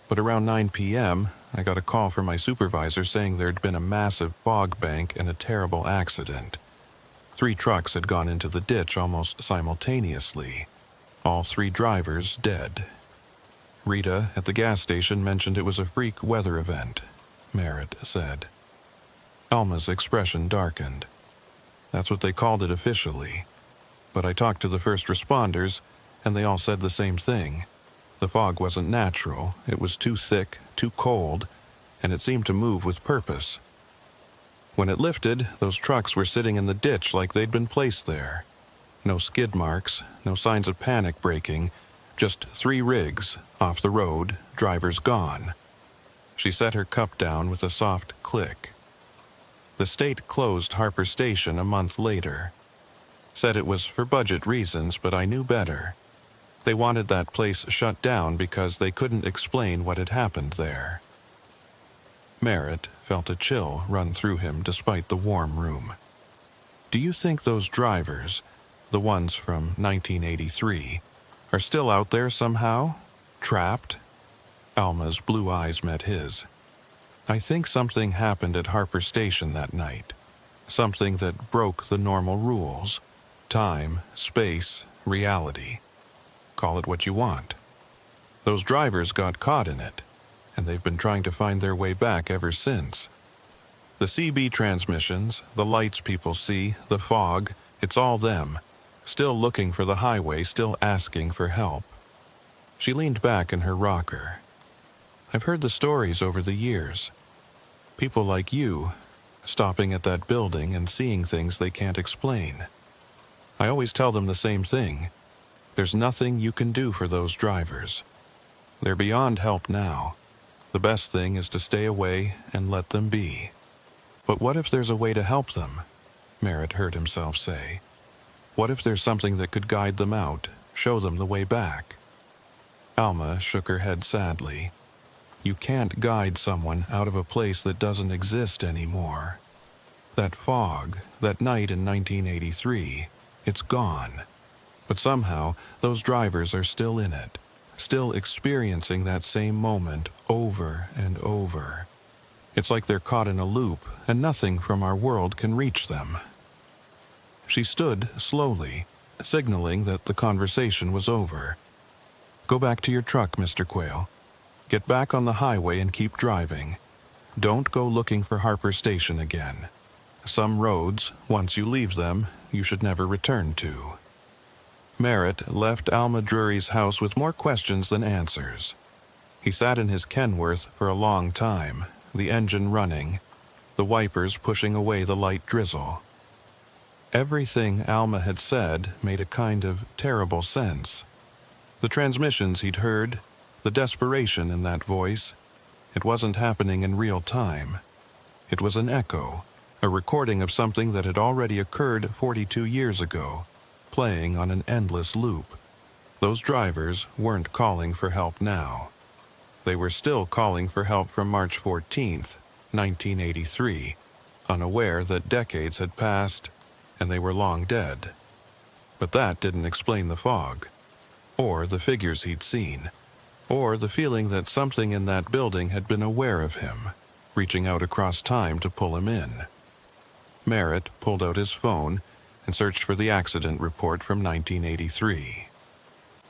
But around 9 p.m., I got a call from my supervisor saying there'd been a massive fog bank and a terrible accident. 3 trucks had gone into the ditch almost simultaneously. All 3 drivers dead. Rita at the gas station mentioned it was a freak weather event," Merritt said. Alma's expression darkened. "That's what they called it officially. But I talked to the first responders, and they all said the same thing. The fog wasn't natural, it was too thick, too cold, and it seemed to move with purpose. When it lifted, those trucks were sitting in the ditch like they'd been placed there. No skid marks, no signs of panic braking, just 3 rigs, off the road, drivers gone." She set her cup down with a soft click. "The state closed Harper Station a month later. Said it was for budget reasons, but I knew better. They wanted that place shut down because they couldn't explain what had happened there." Merritt felt a chill run through him despite the warm room. "Do you think those drivers, the ones from 1983, are still out there somehow? Trapped?" Alma's blue eyes met his. "I think something happened at Harper Station that night. Something that broke the normal rules. Time, space, reality. Call it what you want. Those drivers got caught in it, and they've been trying to find their way back ever since. The CB transmissions, the lights people see, the fog, it's all them. Still looking for the highway, still asking for help." She leaned back in her rocker. "I've heard the stories over the years. People like you, stopping at that building and seeing things they can't explain. I always tell them the same thing. There's nothing you can do for those drivers. They're beyond help now. The best thing is to stay away and let them be." "But what if there's a way to help them?" Merritt heard himself say. "What if there's something that could guide them out, show them the way back?" Alma shook her head sadly. "You can't guide someone out of a place that doesn't exist anymore. That fog, that night in 1983, it's gone. But somehow, those drivers are still in it, still experiencing that same moment over and over. It's like they're caught in a loop, and nothing from our world can reach them. She stood slowly, signaling that the conversation was over. Go back to your truck, Mr. Quayle. Get back on the highway and keep driving. Don't go looking for Harper Station again. Some roads, once you leave them, you should never return to. Merritt left Alma Drury's house with more questions than answers. He sat in his Kenworth for a long time, the engine running, the wipers pushing away the light drizzle. Everything Alma had said made a kind of terrible sense. The transmissions he'd heard, the desperation in that voice, it wasn't happening in real time. It was an echo, a recording of something that had already occurred 42 years ago, playing on an endless loop. Those drivers weren't calling for help now. They were still calling for help from March 14th, 1983, unaware that decades had passed and they were long dead. But that didn't explain the fog, or the figures he'd seen, or the feeling that something in that building had been aware of him, reaching out across time to pull him in. Merritt pulled out his phone and searched for the accident report from 1983.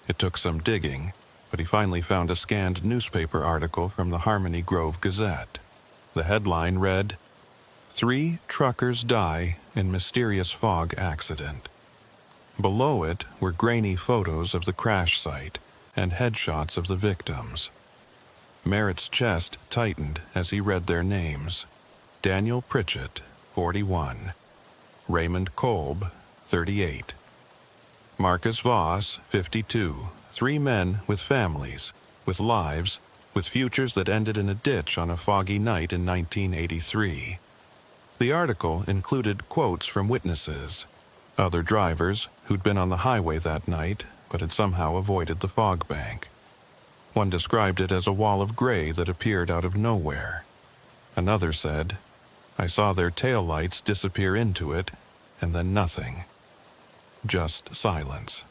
It took some digging, but he finally found a scanned newspaper article from the Harmony Grove Gazette. The headline read, "3 truckers die in mysterious fog accident." Below it were grainy photos of the crash site and headshots of the victims. Merritt's chest tightened as he read their names. Daniel Pritchett, 41. Raymond Kolb, 38. Marcus Voss, 52. 3 men with families, with lives, with futures that ended in a ditch on a foggy night in 1983. The article included quotes from witnesses, other drivers who'd been on the highway that night but had somehow avoided the fog bank. One described it as a wall of gray that appeared out of nowhere. Another said, "I saw their taillights disappear into it, and then nothing. Just silence."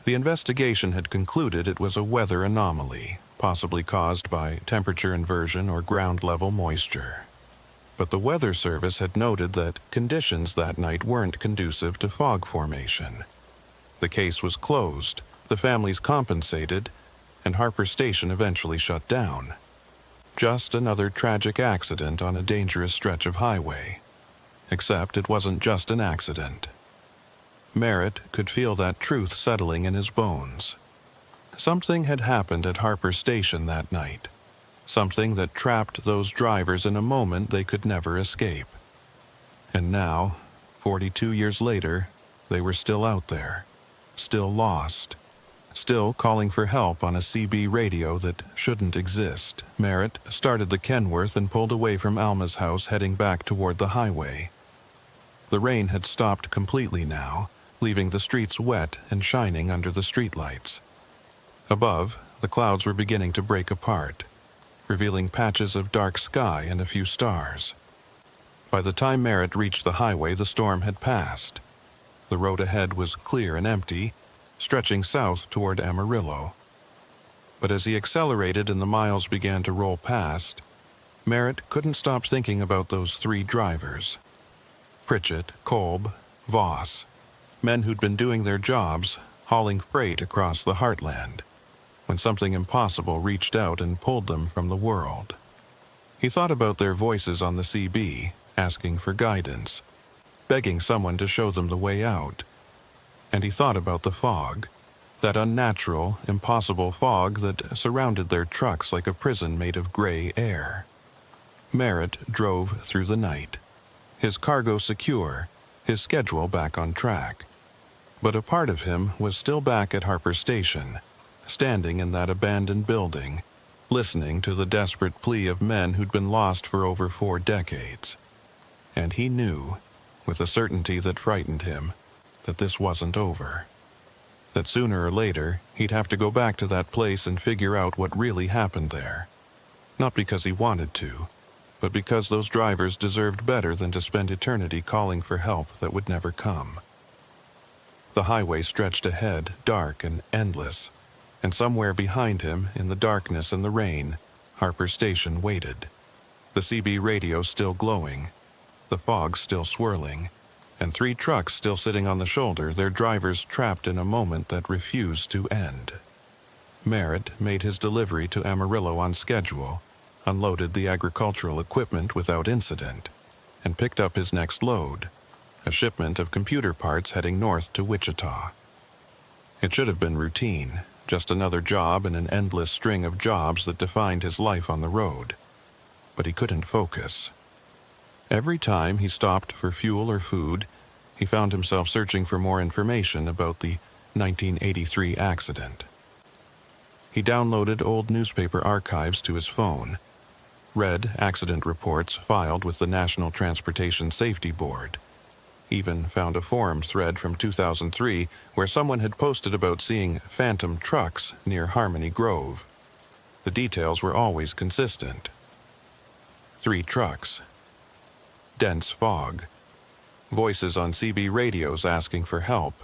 The investigation had concluded it was a weather anomaly, possibly caused by temperature inversion or ground-level moisture. But the Weather Service had noted that conditions that night weren't conducive to fog formation. The case was closed, the families compensated, and Harper Station eventually shut down. Just another tragic accident on a dangerous stretch of highway. Except it wasn't just an accident. Merritt could feel that truth settling in his bones. Something had happened at Harper Station that night. Something that trapped those drivers in a moment they could never escape. And now, 42 years later, they were still out there, still lost, still calling for help on a CB radio that shouldn't exist. Merritt started the Kenworth and pulled away from Alma's house, heading back toward the highway. The rain had stopped completely now, leaving the streets wet and shining under the streetlights. Above, the clouds were beginning to break apart, revealing patches of dark sky and a few stars. By the time Merritt reached the highway, the storm had passed. The road ahead was clear and empty, stretching south toward Amarillo. But as he accelerated and the miles began to roll past, Merritt couldn't stop thinking about those 3 drivers. Pritchett, Kolb, Voss, men who'd been doing their jobs, hauling freight across the heartland, when something impossible reached out and pulled them from the world. He thought about their voices on the CB, asking for guidance, begging someone to show them the way out. And he thought about the fog, that unnatural, impossible fog that surrounded their trucks like a prison made of gray air. Merritt drove through the night, his cargo secure, his schedule back on track. But a part of him was still back at Harper Station, standing in that abandoned building, listening to the desperate plea of men who'd been lost for over 4 decades. And he knew, with a certainty that frightened him, that this wasn't over. That sooner or later, he'd have to go back to that place and figure out what really happened there. Not because he wanted to, but because those drivers deserved better than to spend eternity calling for help that would never come. The highway stretched ahead, dark and endless. And somewhere behind him, in the darkness and the rain, Harper Station waited. The CB radio still glowing, the fog still swirling, and 3 trucks still sitting on the shoulder, their drivers trapped in a moment that refused to end. Merritt made his delivery to Amarillo on schedule, unloaded the agricultural equipment without incident, and picked up his next load, a shipment of computer parts heading north to Wichita. It should have been routine, just another job in an endless string of jobs that defined his life on the road. But he couldn't focus. Every time he stopped for fuel or food, he found himself searching for more information about the 1983 accident. He downloaded old newspaper archives to his phone, read accident reports filed with the National Transportation Safety Board, even found a forum thread from 2003 where someone had posted about seeing phantom trucks near Harmony Grove. The details were always consistent. 3 trucks. Dense fog. Voices on CB radios asking for help,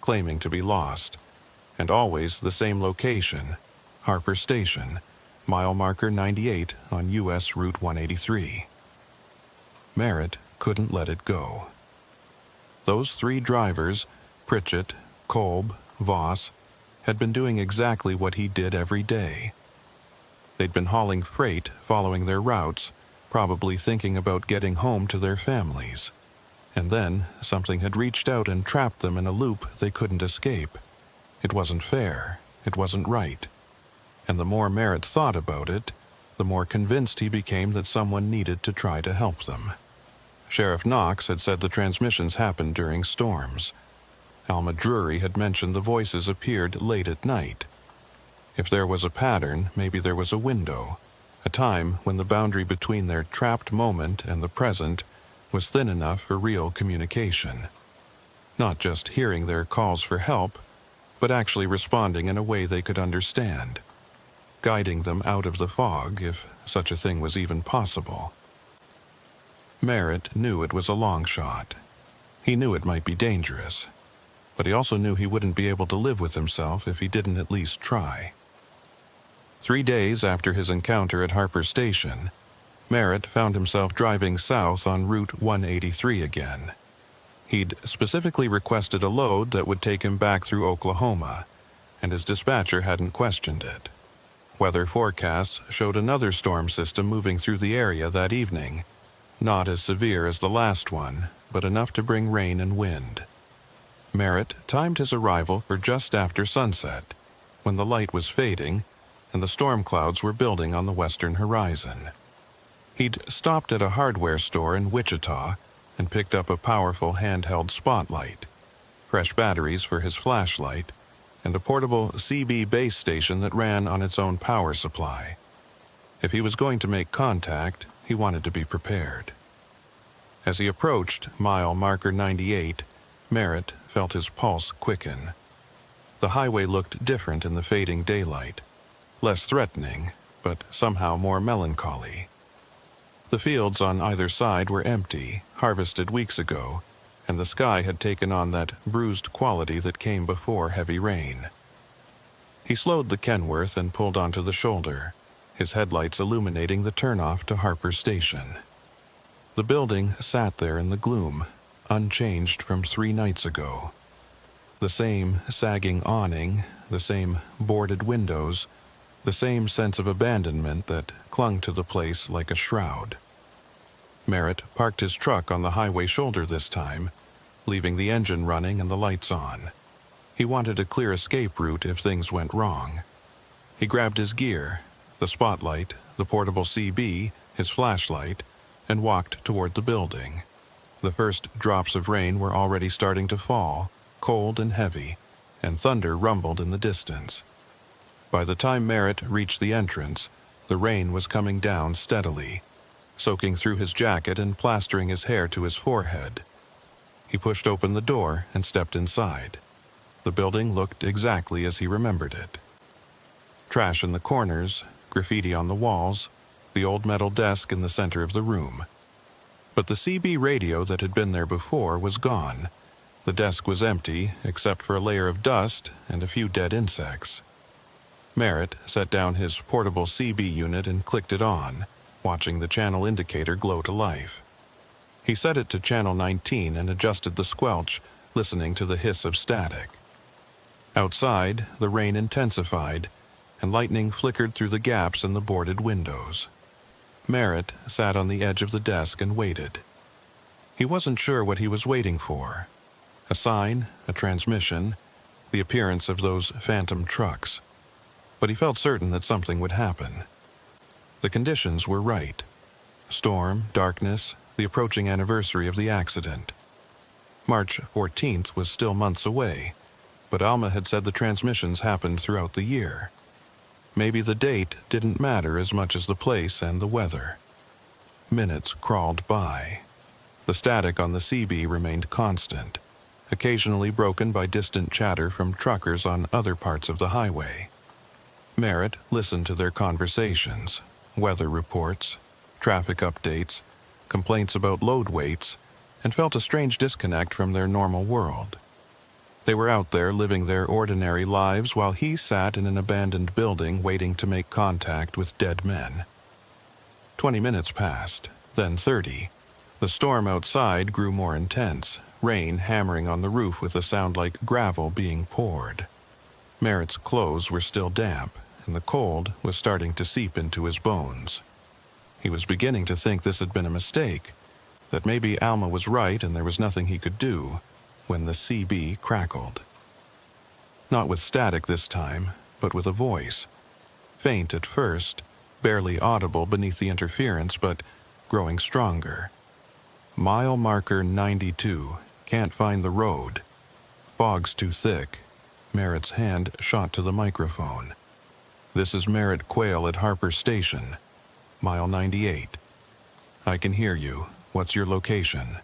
claiming to be lost, and always the same location, Harper Station, mile marker 98 on US Route 183. Merritt couldn't let it go. Those 3 drivers, Pritchett, Kolb, Voss, had been doing exactly what he did every day. They'd been hauling freight, following their routes, probably thinking about getting home to their families. And then something had reached out and trapped them in a loop they couldn't escape. It wasn't fair. It wasn't right. And the more Merritt thought about it, the more convinced he became that someone needed to try to help them. Sheriff Knox had said the transmissions happened during storms. Alma Drury had mentioned the voices appeared late at night. If there was a pattern, maybe there was a window, a time when the boundary between their trapped moment and the present was thin enough for real communication. Not just hearing their calls for help, but actually responding in a way they could understand, guiding them out of the fog if such a thing was even possible. Merritt knew it was a long shot. He knew it might be dangerous, but he also knew he wouldn't be able to live with himself if he didn't at least try. 3 days after his encounter at Harper Station, Merritt found himself driving south on Route 183 again. He'd specifically requested a load that would take him back through Oklahoma, and his dispatcher hadn't questioned it. Weather forecasts showed another storm system moving through the area that evening, not as severe as the last one, but enough to bring rain and wind. Merritt timed his arrival for just after sunset, when the light was fading and the storm clouds were building on the western horizon. He'd stopped at a hardware store in Wichita and picked up a powerful handheld spotlight, fresh batteries for his flashlight, and a portable CB base station that ran on its own power supply. If he was going to make contact, he wanted to be prepared. As he approached mile marker 98, Merritt felt his pulse quicken. The highway looked different in the fading daylight, less threatening, but somehow more melancholy. The fields on either side were empty, harvested weeks ago, and the sky had taken on that bruised quality that came before heavy rain. He slowed the Kenworth and pulled onto the shoulder, his headlights illuminating the turnoff to Harper Station. The building sat there in the gloom, unchanged from 3 nights ago. The same sagging awning, the same boarded windows, the same sense of abandonment that clung to the place like a shroud. Merritt parked his truck on the highway shoulder this time, leaving the engine running and the lights on. He wanted a clear escape route if things went wrong. He grabbed his gear, the spotlight, the portable CB, his flashlight, and walked toward the building. The first drops of rain were already starting to fall, cold and heavy, and thunder rumbled in the distance. By the time Merritt reached the entrance, the rain was coming down steadily, soaking through his jacket and plastering his hair to his forehead. He pushed open the door and stepped inside. The building looked exactly as he remembered it. Trash in the corners, graffiti on the walls, the old metal desk in the center of the room. But the CB radio that had been there before was gone. The desk was empty, except for a layer of dust and a few dead insects. Merritt set down his portable CB unit and clicked it on, watching the channel indicator glow to life. He set it to channel 19 and adjusted the squelch, listening to the hiss of static. Outside, the rain intensified, and lightning flickered through the gaps in the boarded windows. Merritt sat on the edge of the desk and waited. He wasn't sure what he was waiting for. A sign, a transmission, the appearance of those phantom trucks. But he felt certain that something would happen. The conditions were right. Storm, darkness, the approaching anniversary of the accident. March 14th was still months away, but Alma had said the transmissions happened throughout the year. Maybe the date didn't matter as much as the place and the weather. Minutes crawled by. The static on the CB remained constant, occasionally broken by distant chatter from truckers on other parts of the highway. Merritt listened to their conversations, weather reports, traffic updates, complaints about load weights, and felt a strange disconnect from their normal world. They were out there living their ordinary lives while he sat in an abandoned building waiting to make contact with dead men. 20 minutes passed, then 30. The storm outside grew more intense, rain hammering on the roof with a sound like gravel being poured. Merritt's clothes were still damp, and the cold was starting to seep into his bones. He was beginning to think this had been a mistake, that maybe Alma was right and there was nothing he could do, when the CB crackled. Not with static this time, but with a voice. Faint at first, barely audible beneath the interference, but growing stronger. Mile marker 92, can't find the road. Fog's too thick. Merritt's hand shot to the microphone. This is Merritt Quayle at Harper Station, mile 98. I can hear you. What's your location?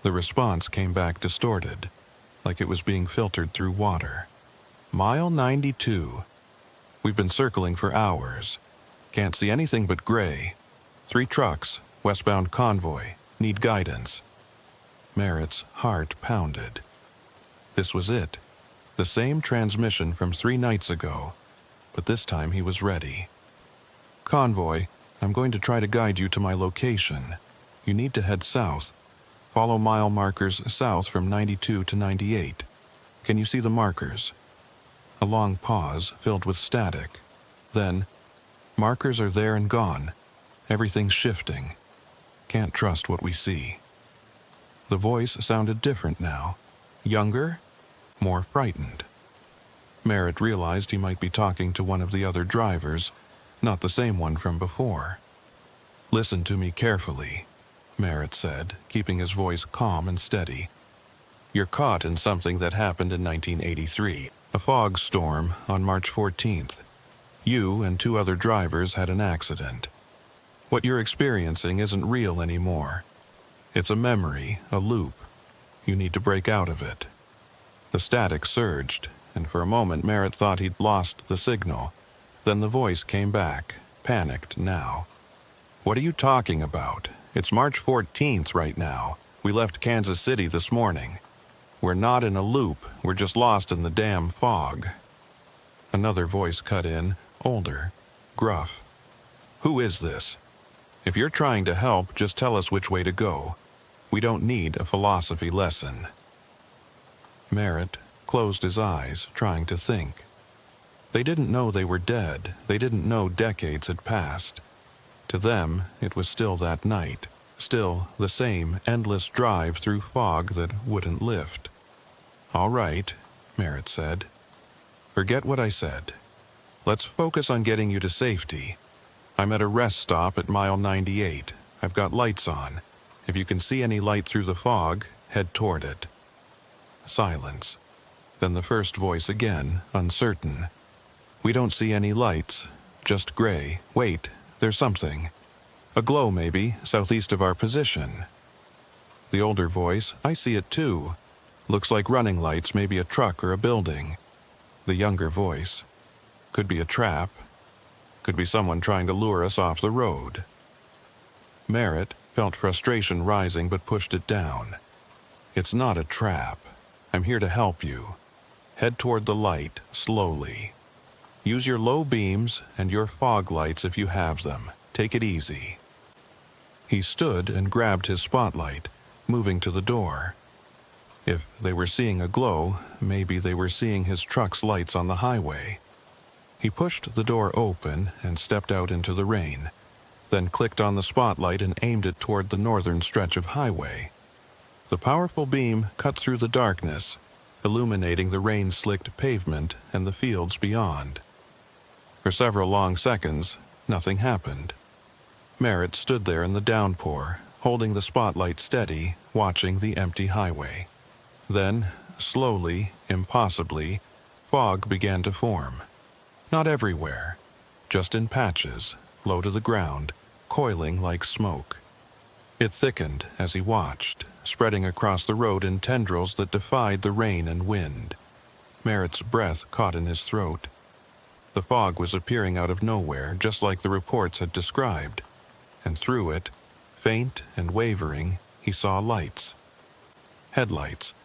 The response came back distorted, like it was being filtered through water. Mile 92. We've been circling for hours. Can't see anything but gray. 3 trucks, westbound convoy. Need guidance. Merritt's heart pounded. This was it. The same transmission from 3 nights ago, but this time he was ready. Convoy, I'm going to try to guide you to my location. You need to head south. Follow mile markers south from 92 to 98. Can you see the markers? A long pause filled with static. Then, markers are there and gone. Everything's shifting. Can't trust what we see. The voice sounded different now. Younger? More frightened. Merritt realized he might be talking to one of the other drivers, not the same one from before. Listen to me carefully, Merritt said, keeping his voice calm and steady. You're caught in something that happened in 1983, a fog storm on March 14th. You and 2 other drivers had an accident. What you're experiencing isn't real anymore. It's a memory, a loop. You need to break out of it. The static surged, and for a moment Merritt thought he'd lost the signal. Then the voice came back, panicked now. What are you talking about? It's March 14th right now. We left Kansas City this morning. We're not in a loop. We're just lost in the damn fog. Another voice cut in, older, gruff. Who is this? If you're trying to help, just tell us which way to go. We don't need a philosophy lesson. Merritt closed his eyes, trying to think. They didn't know they were dead. They didn't know decades had passed. To them, it was still that night, still the same endless drive through fog that wouldn't lift. All right, Merritt said. Forget what I said. Let's focus on getting you to safety. I'm at a rest stop at mile 98. I've got lights on. If you can see any light through the fog, head toward it. Silence. Then the first voice again, uncertain. We don't see any lights, just gray. Wait, there's something. A glow maybe, southeast of our position. The older voice, I see it too. Looks like running lights, maybe a truck or a building. The younger voice, could be a trap. Could be someone trying to lure us off the road. Merritt felt frustration rising but pushed it down. It's not a trap. I'm here to help you. Head toward the light, slowly. Use your low beams and your fog lights if you have them. Take it easy." He stood and grabbed his spotlight, moving to the door. If they were seeing a glow, maybe they were seeing his truck's lights on the highway. He pushed the door open and stepped out into the rain, then clicked on the spotlight and aimed it toward the northern stretch of highway. The powerful beam cut through the darkness, illuminating the rain-slicked pavement and the fields beyond. For several long seconds, nothing happened. Merritt stood there in the downpour, holding the spotlight steady, watching the empty highway. Then, slowly, impossibly, fog began to form. Not everywhere, just in patches, low to the ground, coiling like smoke. It thickened as he watched, spreading across the road in tendrils that defied the rain and wind. Merritt's breath caught in his throat. The fog was appearing out of nowhere, just like the reports had described, and through it, faint and wavering, he saw lights. Headlights,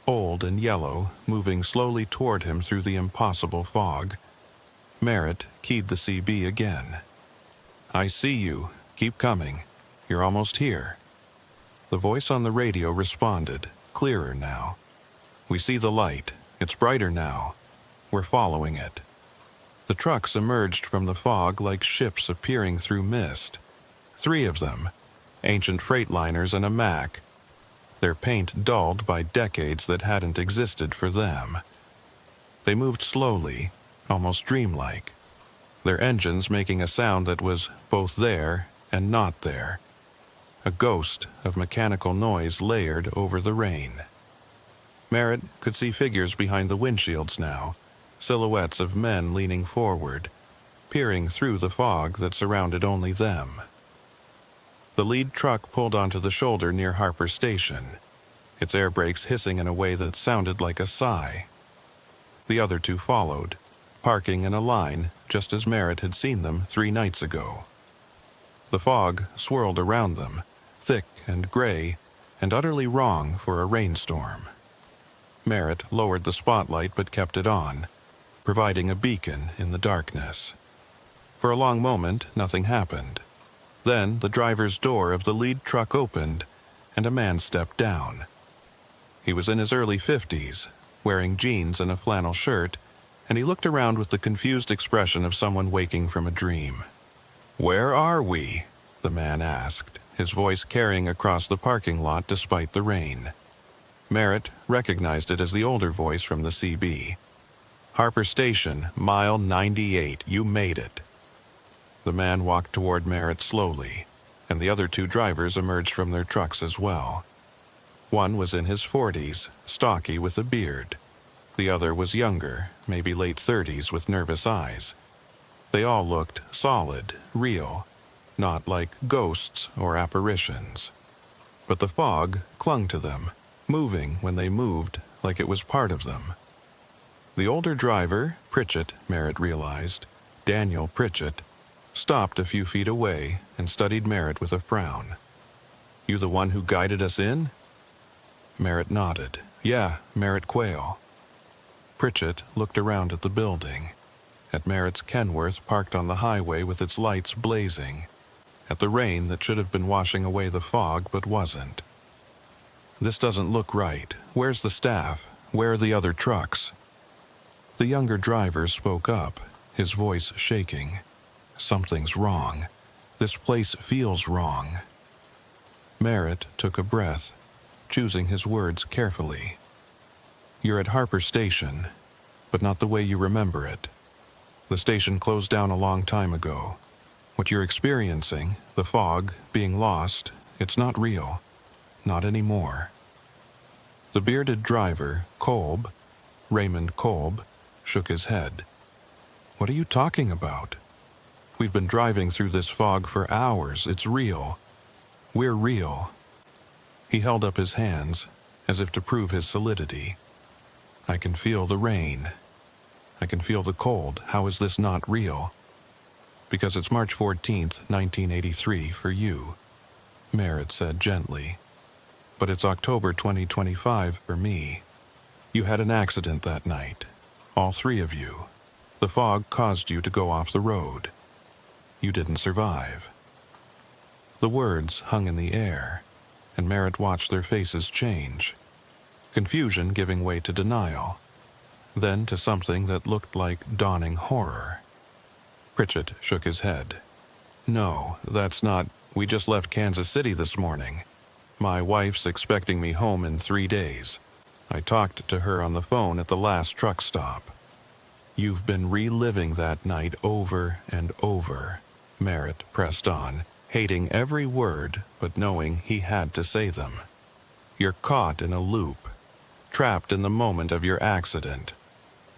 old and yellow, moving slowly toward him through the impossible fog. Merritt keyed the CB again. "I see you. Keep coming. You're almost here." The voice on the radio responded, clearer now. "We see the light. It's brighter now. We're following it." The trucks emerged from the fog like ships appearing through mist. 3 of them, ancient freightliners and a Mack, their paint dulled by decades that hadn't existed for them. They moved slowly, almost dreamlike, their engines making a sound that was both there and not there, a ghost of mechanical noise layered over the rain. Merritt could see figures behind the windshields now, silhouettes of men leaning forward, peering through the fog that surrounded only them. The lead truck pulled onto the shoulder near Harper Station, its air brakes hissing in a way that sounded like a sigh. The other 2 followed, parking in a line just as Merritt had seen them 3 nights ago. The fog swirled around them, thick and gray, and utterly wrong for a rainstorm. Merritt lowered the spotlight but kept it on, providing a beacon in the darkness. For a long moment, nothing happened. Then the driver's door of the lead truck opened, and a man stepped down. He was in his early 50s, wearing jeans and a flannel shirt, and he looked around with the confused expression of someone waking from a dream. "Where are we?" the man asked, his voice carrying across the parking lot despite the rain. Merritt recognized it as the older voice from the CB. "Harper Station, mile 98. You made it." The man walked toward Merritt slowly, and the other 2 drivers emerged from their trucks as well. One was in his 40s, stocky with a beard. The other was younger, maybe late 30s, with nervous eyes. They all looked solid, real, not like ghosts or apparitions. But the fog clung to them, moving when they moved like it was part of them. The older driver, Pritchett, Merritt realized, Daniel Pritchett, stopped a few feet away and studied Merritt with a frown. "You the one who guided us in?" Merritt nodded. "Yeah, Merritt Quayle." Pritchett looked around at the building, at Merritt's Kenworth parked on the highway with its lights blazing, at the rain that should have been washing away the fog but wasn't. "This doesn't look right. Where's the staff? Where are the other trucks?" The younger driver spoke up, his voice shaking. "Something's wrong. This place feels wrong." Merritt took a breath, choosing his words carefully. "You're at Harper Station, but not the way you remember it. The station closed down a long time ago. What you're experiencing, the fog, being lost, it's not real. Not anymore." The bearded driver, Kolb, Raymond Kolb, shook his head. "What are you talking about? We've been driving through this fog for hours. It's real. We're real." He held up his hands, as if to prove his solidity. "I can feel the rain. I can feel the cold. How is this not real?" "Because it's March 14th, 1983 for you," Merritt said gently. "But it's October 2025 for me. You had an accident that night. All 3 of you. The fog caused you to go off the road. You didn't survive." The words hung in the air, and Merritt watched their faces change. Confusion giving way to denial, then to something that looked like dawning horror. Pritchett shook his head. "No, that's not. We just left Kansas City this morning. My wife's expecting me home in 3 days. I talked to her on the phone at the last truck stop." "You've been reliving that night over and over," Merritt pressed on, hating every word but knowing he had to say them. "You're caught in a loop, trapped in the moment of your accident.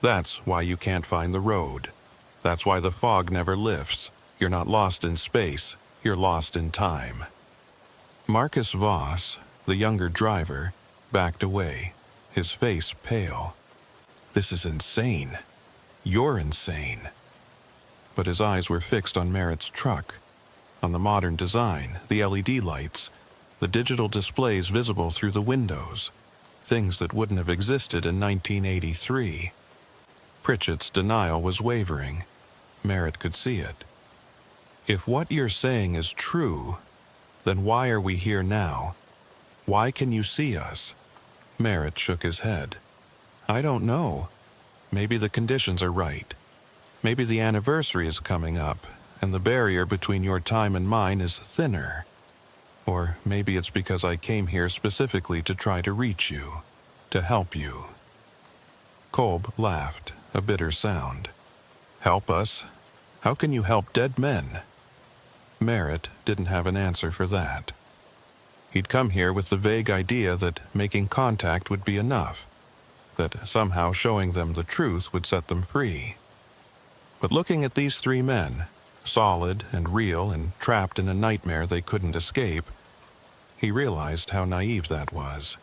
That's why you can't find the road. That's why the fog never lifts. You're not lost in space, you're lost in time." Marcus Voss, the younger driver, backed away, his face pale. "This is insane. You're insane." But his eyes were fixed on Merritt's truck, on the modern design, the LED lights, the digital displays visible through the windows, things that wouldn't have existed in 1983. Pritchett's denial was wavering. Merritt could see it. "If what you're saying is true, then why are we here now? Why can you see us?" Merritt shook his head. "I don't know. Maybe the conditions are right. Maybe the anniversary is coming up, and the barrier between your time and mine is thinner. Or maybe it's because I came here specifically to try to reach you, to help you." Kolb laughed, a bitter sound. "Help us? How can you help dead men?" Merritt didn't have an answer for that. He'd come here with the vague idea that making contact would be enough, that somehow showing them the truth would set them free. But looking at these 3 men, solid and real and trapped in a nightmare they couldn't escape, he realized how naive that was.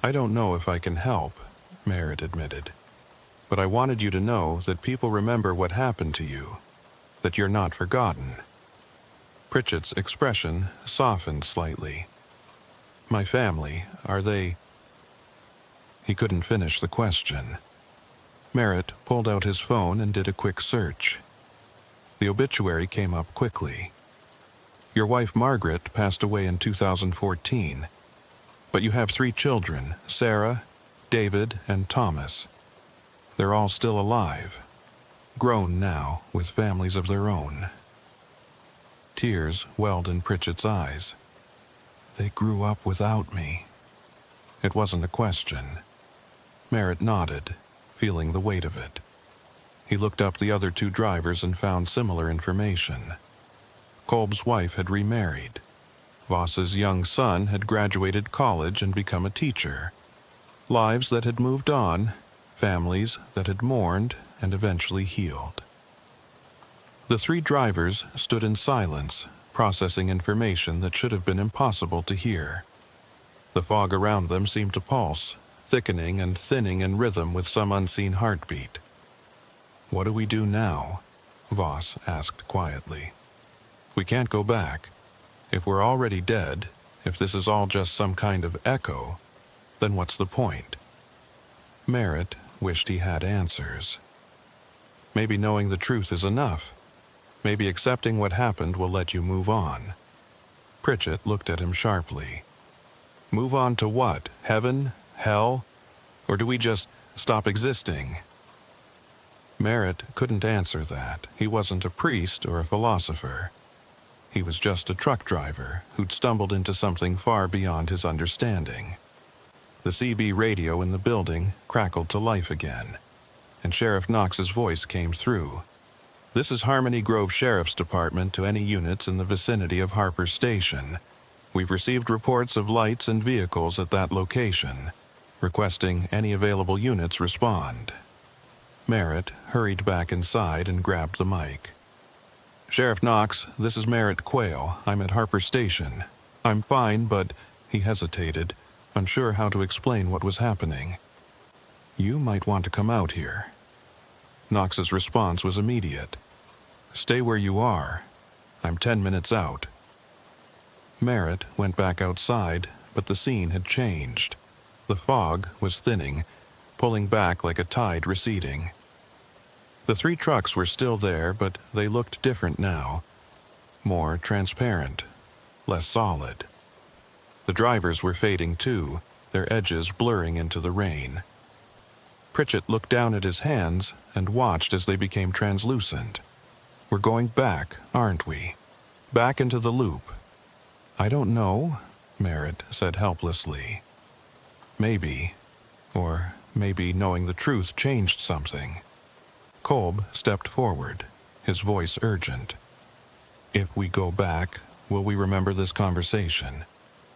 "I don't know if I can help," Merritt admitted, "but I wanted you to know that people remember what happened to you, that you're not forgotten." Pritchett's expression softened slightly. "My family, are they—" He couldn't finish the question. Merritt pulled out his phone and did a quick search. The obituary came up quickly. "Your wife Margaret passed away in 2014, but you have 3 children, Sarah, David, and Thomas. They're all still alive, grown now with families of their own." Tears welled in Pritchett's eyes. "They grew up without me." It wasn't a question. Merritt nodded, feeling the weight of it. He looked up the other 2 drivers and found similar information. Kolb's wife had remarried. Voss's young son had graduated college and become a teacher. Lives that had moved on, families that had mourned and eventually healed. The 3 drivers stood in silence, processing information that should have been impossible to hear. The fog around them seemed to pulse, thickening and thinning in rhythm with some unseen heartbeat. "What do we do now?" Voss asked quietly. "We can't go back. If we're already dead, if this is all just some kind of echo, then what's the point?" Merritt wished he had answers. Maybe knowing the truth is enough. Maybe accepting what happened will let you move on. Pritchett looked at him sharply. "Move on to what? Heaven? Hell? Or do we just stop existing?" Merritt couldn't answer that. He wasn't a priest or a philosopher. He was just a truck driver who'd stumbled into something far beyond his understanding. The CB radio in the building crackled to life again, and Sheriff Knox's voice came through. "This is Harmony Grove Sheriff's Department to any units in the vicinity of Harper Station. We've received reports of lights and vehicles at that location, requesting any available units respond." Merritt hurried back inside and grabbed the mic. "Sheriff Knox, this is Merritt Quayle. I'm at Harper Station. I'm fine, but—" He hesitated, unsure how to explain what was happening. "You might want to come out here." Knox's response was immediate. "Stay where you are. I'm 10 minutes out." Merritt went back outside, but the scene had changed. The fog was thinning, pulling back like a tide receding. The 3 trucks were still there, but they looked different now. More transparent, less solid. The drivers were fading too, their edges blurring into the rain. Pritchett looked down at his hands and watched as they became translucent. We're going back, aren't we? Back into the loop. I don't know, Merritt said helplessly. Maybe, or maybe knowing the truth changed something. Kolb stepped forward, his voice urgent. If we go back, will we remember this conversation?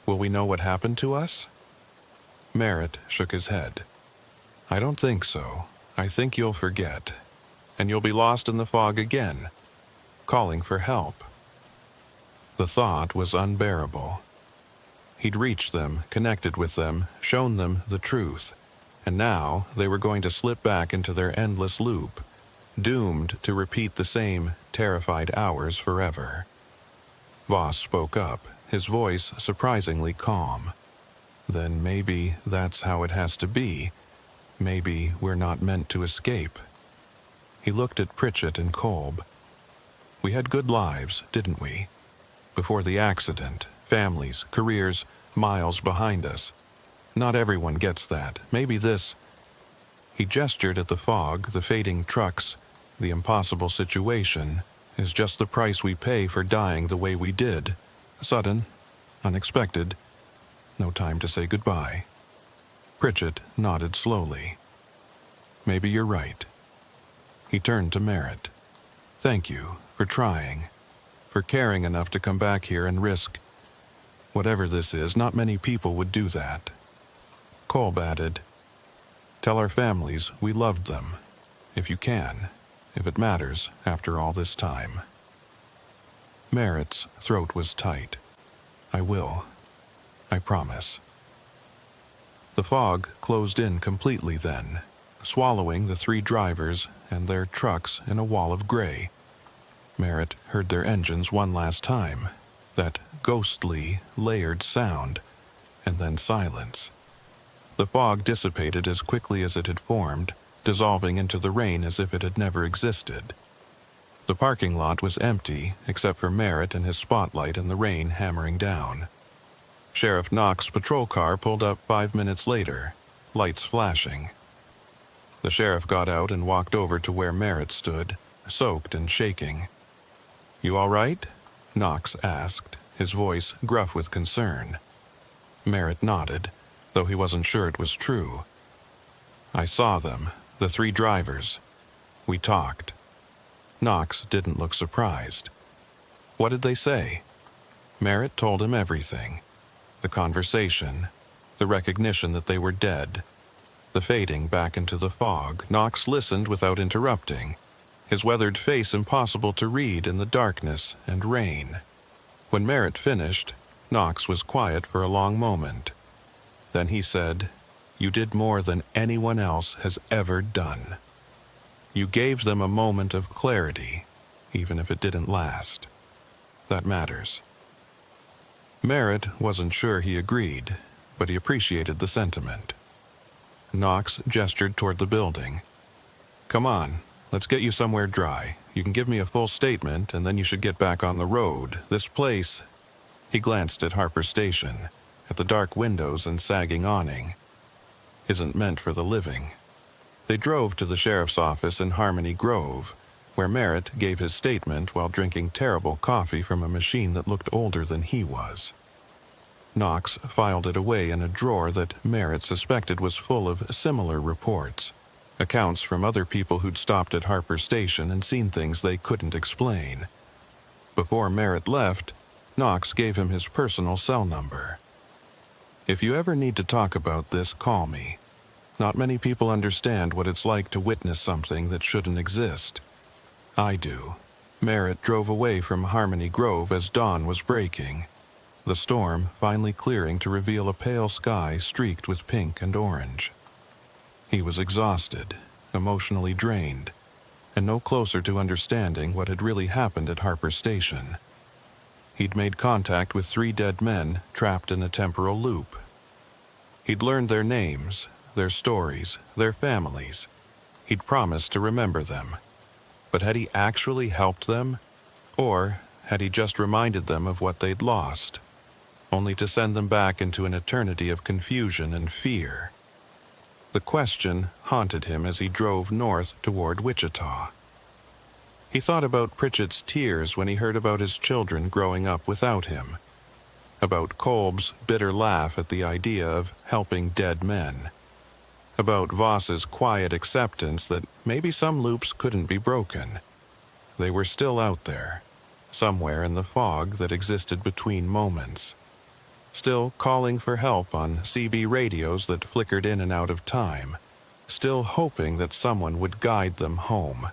Will we know what happened to us? Merritt shook his head. I don't think so. I think you'll forget. And you'll be lost in the fog again, calling for help. The thought was unbearable. He'd reached them, connected with them, shown them the truth, and now they were going to slip back into their endless loop, doomed to repeat the same terrified hours forever. Voss spoke up, his voice surprisingly calm. Then maybe that's how it has to be. Maybe we're not meant to escape. He looked at Pritchett and Kolb. We had good lives, didn't we? Before the accident, families, careers, miles behind us. Not everyone gets that. Maybe this... He gestured at the fog, the fading trucks. The impossible situation is just the price we pay for dying the way we did. Sudden, unexpected, no time to say goodbye. Pritchett nodded slowly. Maybe you're right. He turned to Merritt. Thank you for trying, for caring enough to come back here and risk. Whatever this is, not many people would do that. Kolb added, tell our families we loved them, if you can, if it matters after all this time. Merritt's throat was tight. I will. I promise. The fog closed in completely then, swallowing the 3 drivers and their trucks in a wall of gray. Merritt heard their engines one last time, that ghostly, layered sound, and then silence. The fog dissipated as quickly as it had formed, dissolving into the rain as if it had never existed. The parking lot was empty, except for Merritt and his spotlight in the rain hammering down. Sheriff Knox's patrol car pulled up 5 minutes later, lights flashing. The sheriff got out and walked over to where Merritt stood, soaked and shaking. You all right? Knox asked, his voice gruff with concern. Merritt nodded, though he wasn't sure it was true. I saw them, the 3 drivers. We talked. Knox didn't look surprised. What did they say? Merritt told him everything. The conversation, the recognition that they were dead, the fading back into the fog. Knox listened without interrupting, his weathered face impossible to read in the darkness and rain. When Merritt finished, Knox was quiet for a long moment. Then he said, You did more than anyone else has ever done. You gave them a moment of clarity, even if it didn't last. That matters. Merritt wasn't sure he agreed, but he appreciated the sentiment. Knox gestured toward the building. Come on, let's get you somewhere dry. You can give me a full statement, and then you should get back on the road. This place... He glanced at Harper Station, at the dark windows and sagging awning. Isn't meant for the living. They drove to the sheriff's office in Harmony Grove, where Merritt gave his statement while drinking terrible coffee from a machine that looked older than he was. Knox filed it away in a drawer that Merritt suspected was full of similar reports, accounts from other people who'd stopped at Harper Station and seen things they couldn't explain. Before Merritt left, Knox gave him his personal cell number. If you ever need to talk about this, call me. Not many people understand what it's like to witness something that shouldn't exist. I do. Merritt drove away from Harmony Grove as dawn was breaking, the storm finally clearing to reveal a pale sky streaked with pink and orange. He was exhausted, emotionally drained, and no closer to understanding what had really happened at Harper Station. He'd made contact with 3 dead men trapped in a temporal loop. He'd learned their names, their stories, their families. He'd promised to remember them. But had he actually helped them? Or had he just reminded them of what they'd lost, only to send them back into an eternity of confusion and fear? The question haunted him as he drove north toward Wichita. He thought about Pritchett's tears when he heard about his children growing up without him, about Kolb's bitter laugh at the idea of helping dead men, about Voss's quiet acceptance that maybe some loops couldn't be broken. They were still out there, somewhere in the fog that existed between moments, still calling for help on CB radios that flickered in and out of time, still hoping that someone would guide them home.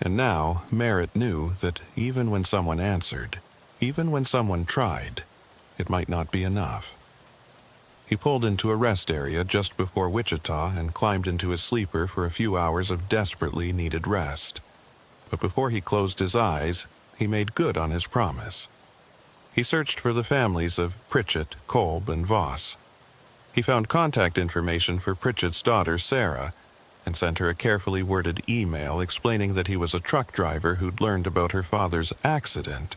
And now Merritt knew that even when someone answered, even when someone tried, it might not be enough. He pulled into a rest area just before Wichita and climbed into his sleeper for a few hours of desperately needed rest. But before he closed his eyes, he made good on his promise. He searched for the families of Pritchett, Kolb, and Voss. He found contact information for Pritchett's daughter, Sarah, and sent her a carefully worded email explaining that he was a truck driver who'd learned about her father's accident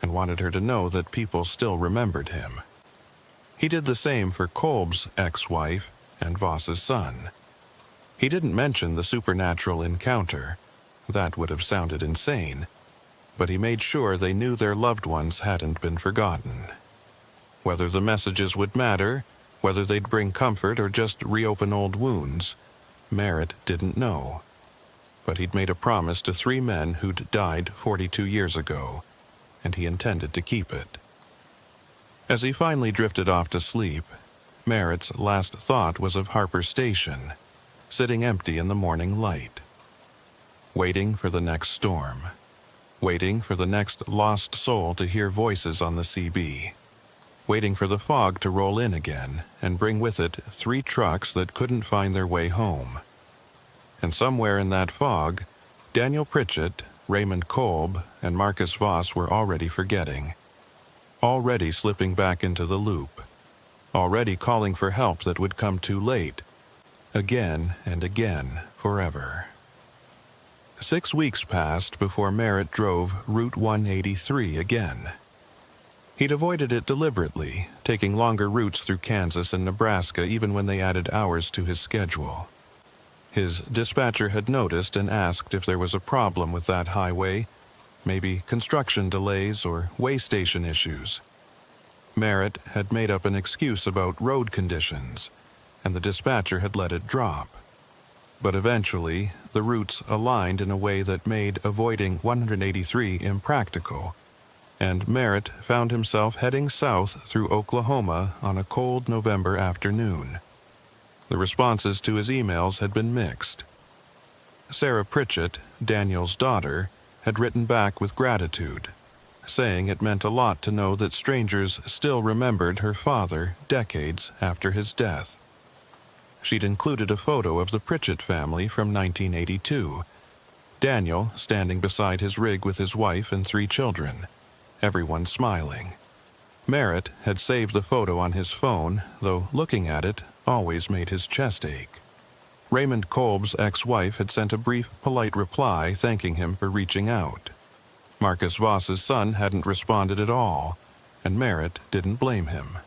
and wanted her to know that people still remembered him. He did the same for Kolb's ex-wife and Voss's son. He didn't mention the supernatural encounter. That would have sounded insane. But he made sure they knew their loved ones hadn't been forgotten. Whether the messages would matter, whether they'd bring comfort or just reopen old wounds, Merritt didn't know. But he'd made a promise to 3 men who'd died 42 years ago, and he intended to keep it. As he finally drifted off to sleep, Merritt's last thought was of Harper Station, sitting empty in the morning light. Waiting for the next storm. Waiting for the next lost soul to hear voices on the CB. Waiting for the fog to roll in again and bring with it 3 trucks that couldn't find their way home. And somewhere in that fog, Daniel Pritchett, Raymond Kolb, and Marcus Voss were already forgetting. Already slipping back into the loop. Already calling for help that would come too late. Again and again, forever. 6 weeks passed before Merritt drove Route 183 again. He'd avoided it deliberately, taking longer routes through Kansas and Nebraska even when they added hours to his schedule. His dispatcher had noticed and asked if there was a problem with that highway, maybe construction delays or way station issues. Merritt had made up an excuse about road conditions, and the dispatcher had let it drop. But eventually, the routes aligned in a way that made avoiding 183 impractical, and Merritt found himself heading south through Oklahoma on a cold November afternoon. The responses to his emails had been mixed. Sarah Pritchett, Daniel's daughter, had written back with gratitude, saying it meant a lot to know that strangers still remembered her father decades after his death. She'd included a photo of the Pritchett family from 1982, Daniel standing beside his rig with his wife and 3 children, everyone smiling. Merritt had saved the photo on his phone, though looking at it always made his chest ache. Raymond Kolb's ex-wife had sent a brief, polite reply thanking him for reaching out. Marcus Voss's son hadn't responded at all, and Merritt didn't blame him.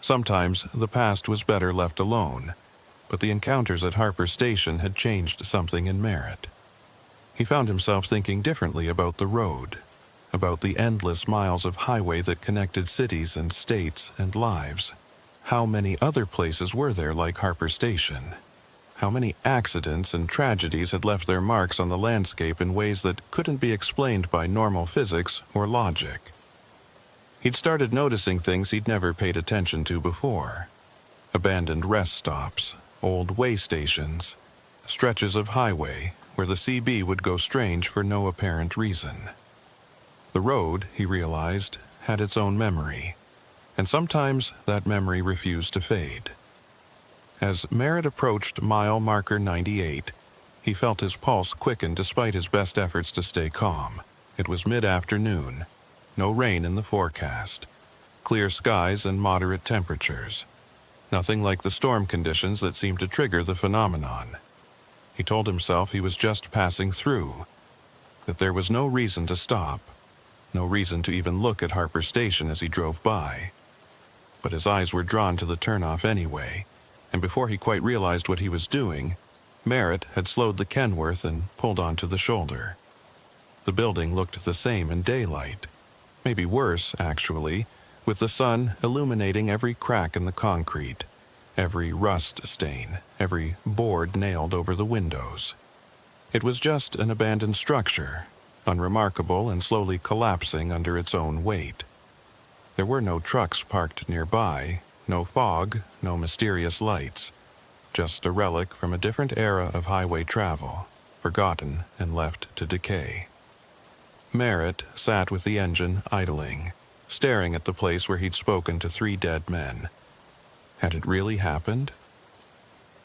Sometimes the past was better left alone, but the encounters at Harper Station had changed something in Merritt. He found himself thinking differently about the road, about the endless miles of highway that connected cities and states and lives. How many other places were there like Harper Station? How many accidents and tragedies had left their marks on the landscape in ways that couldn't be explained by normal physics or logic? He'd started noticing things he'd never paid attention to before. Abandoned rest stops, old way stations, stretches of highway where the CB would go strange for no apparent reason. The road, he realized, had its own memory, and sometimes that memory refused to fade. As Merritt approached mile marker 98, he felt his pulse quicken despite his best efforts to stay calm. It was mid-afternoon, no rain in the forecast, clear skies and moderate temperatures. Nothing like the storm conditions that seemed to trigger the phenomenon. He told himself he was just passing through, that there was no reason to stop, no reason to even look at Harper Station as he drove by. But his eyes were drawn to the turnoff anyway, and before he quite realized what he was doing, Merritt had slowed the Kenworth and pulled onto the shoulder. The building looked the same in daylight, maybe worse, actually, with the sun illuminating every crack in the concrete, every rust stain, every board nailed over the windows. It was just an abandoned structure, unremarkable and slowly collapsing under its own weight. There were no trucks parked nearby, no fog, no mysterious lights, just a relic from a different era of highway travel, forgotten and left to decay. Merritt sat with the engine idling, staring at the place where he'd spoken to 3 dead men. Had it really happened?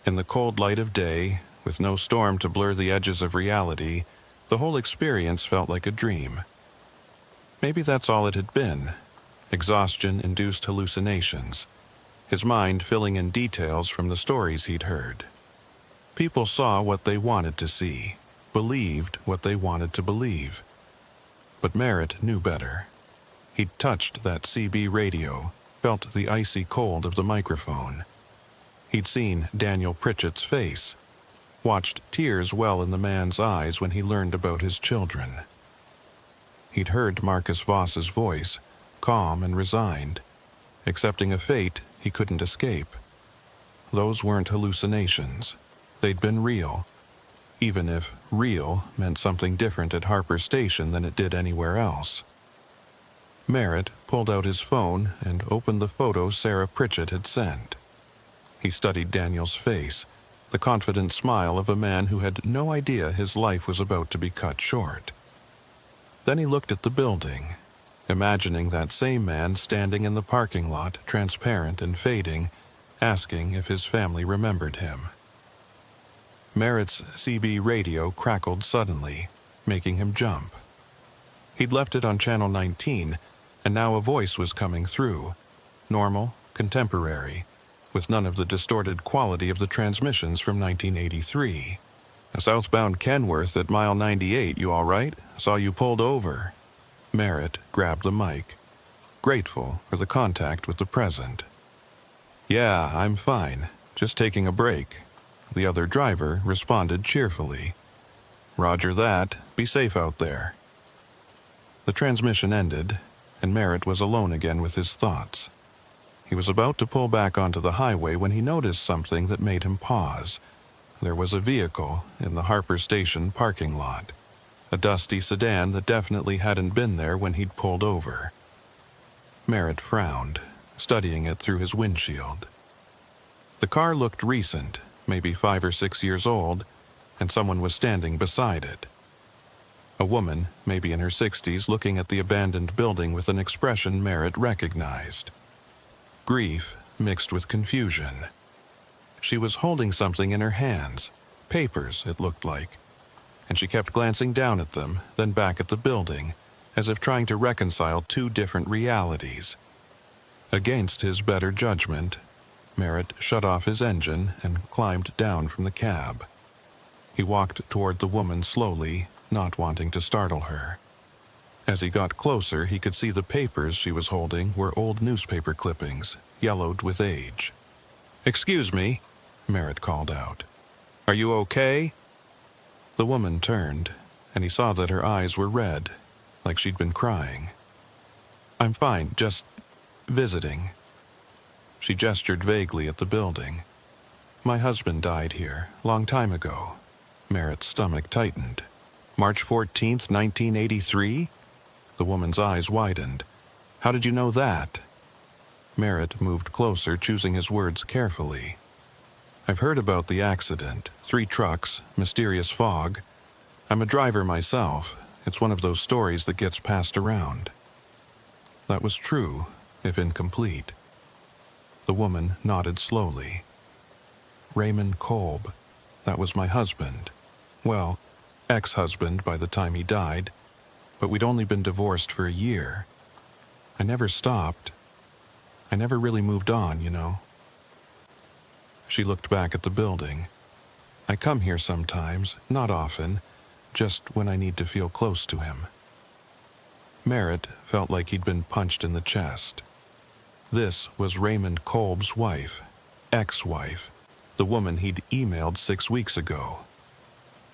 In the cold light of day, with no storm to blur the edges of reality, the whole experience felt like a dream. Maybe that's all it had been. Exhaustion-induced hallucinations, his mind filling in details from the stories he'd heard. People saw what they wanted to see, believed what they wanted to believe. But Merritt knew better. He'd touched that CB radio, felt the icy cold of the microphone. He'd seen Daniel Pritchett's face, watched tears well in the man's eyes when he learned about his children. He'd heard Marcus Voss's voice, calm and resigned, accepting a fate he couldn't escape. Those weren't hallucinations. They'd been real, even if real meant something different at Harper Station than it did anywhere else. Merritt pulled out his phone and opened the photo Sarah Pritchett had sent. He studied Daniel's face, the confident smile of a man who had no idea his life was about to be cut short. Then he looked at the building, imagining that same man standing in the parking lot, transparent and fading, asking if his family remembered him. Merritt's CB radio crackled suddenly, making him jump. He'd left it on Channel 19, and now a voice was coming through, normal, contemporary, with none of the distorted quality of the transmissions from 1983. "A southbound Kenworth at mile 98, you all right? Saw you pulled over." Merritt grabbed the mic, grateful for the contact with the present. "Yeah, I'm fine. Just taking a break." The other driver responded cheerfully. "Roger that. Be safe out there." The transmission ended, and Merritt was alone again with his thoughts. He was about to pull back onto the highway when he noticed something that made him pause. There was a vehicle in the Harper Station parking lot, a dusty sedan that definitely hadn't been there when he'd pulled over. Merritt frowned, studying it through his windshield. The car looked recent, maybe 5 or 6 years old, and someone was standing beside it. A woman, maybe in her 60s, looking at the abandoned building with an expression Merritt recognized. Grief mixed with confusion. She was holding something in her hands, papers, it looked like, and she kept glancing down at them, then back at the building, as if trying to reconcile 2 different realities. Against his better judgment, Merritt shut off his engine and climbed down from the cab. He walked toward the woman slowly, not wanting to startle her. As he got closer, he could see the papers she was holding were old newspaper clippings, yellowed with age. "Excuse me," Merritt called out. "Are you okay?" The woman turned, and he saw that her eyes were red, like she'd been crying. "I'm fine, just visiting." She gestured vaguely at the building. "My husband died here, long time ago." Merritt's stomach tightened. "March 14th, 1983? The woman's eyes widened. "How did you know that?" Merritt moved closer, choosing his words carefully. "I've heard about the accident. 3 trucks, mysterious fog. I'm a driver myself. It's one of those stories that gets passed around." That was true, if incomplete. The woman nodded slowly. "Raymond Kolb. That was my husband. Well, ex-husband by the time he died, but we'd only been divorced for a year. I never stopped. I never really moved on, you know." She looked back at the building. "I come here sometimes, not often, just when I need to feel close to him. Merritt felt like he'd been punched in the chest. This was Raymond Kolb's wife, ex-wife, the woman he'd emailed 6 weeks ago.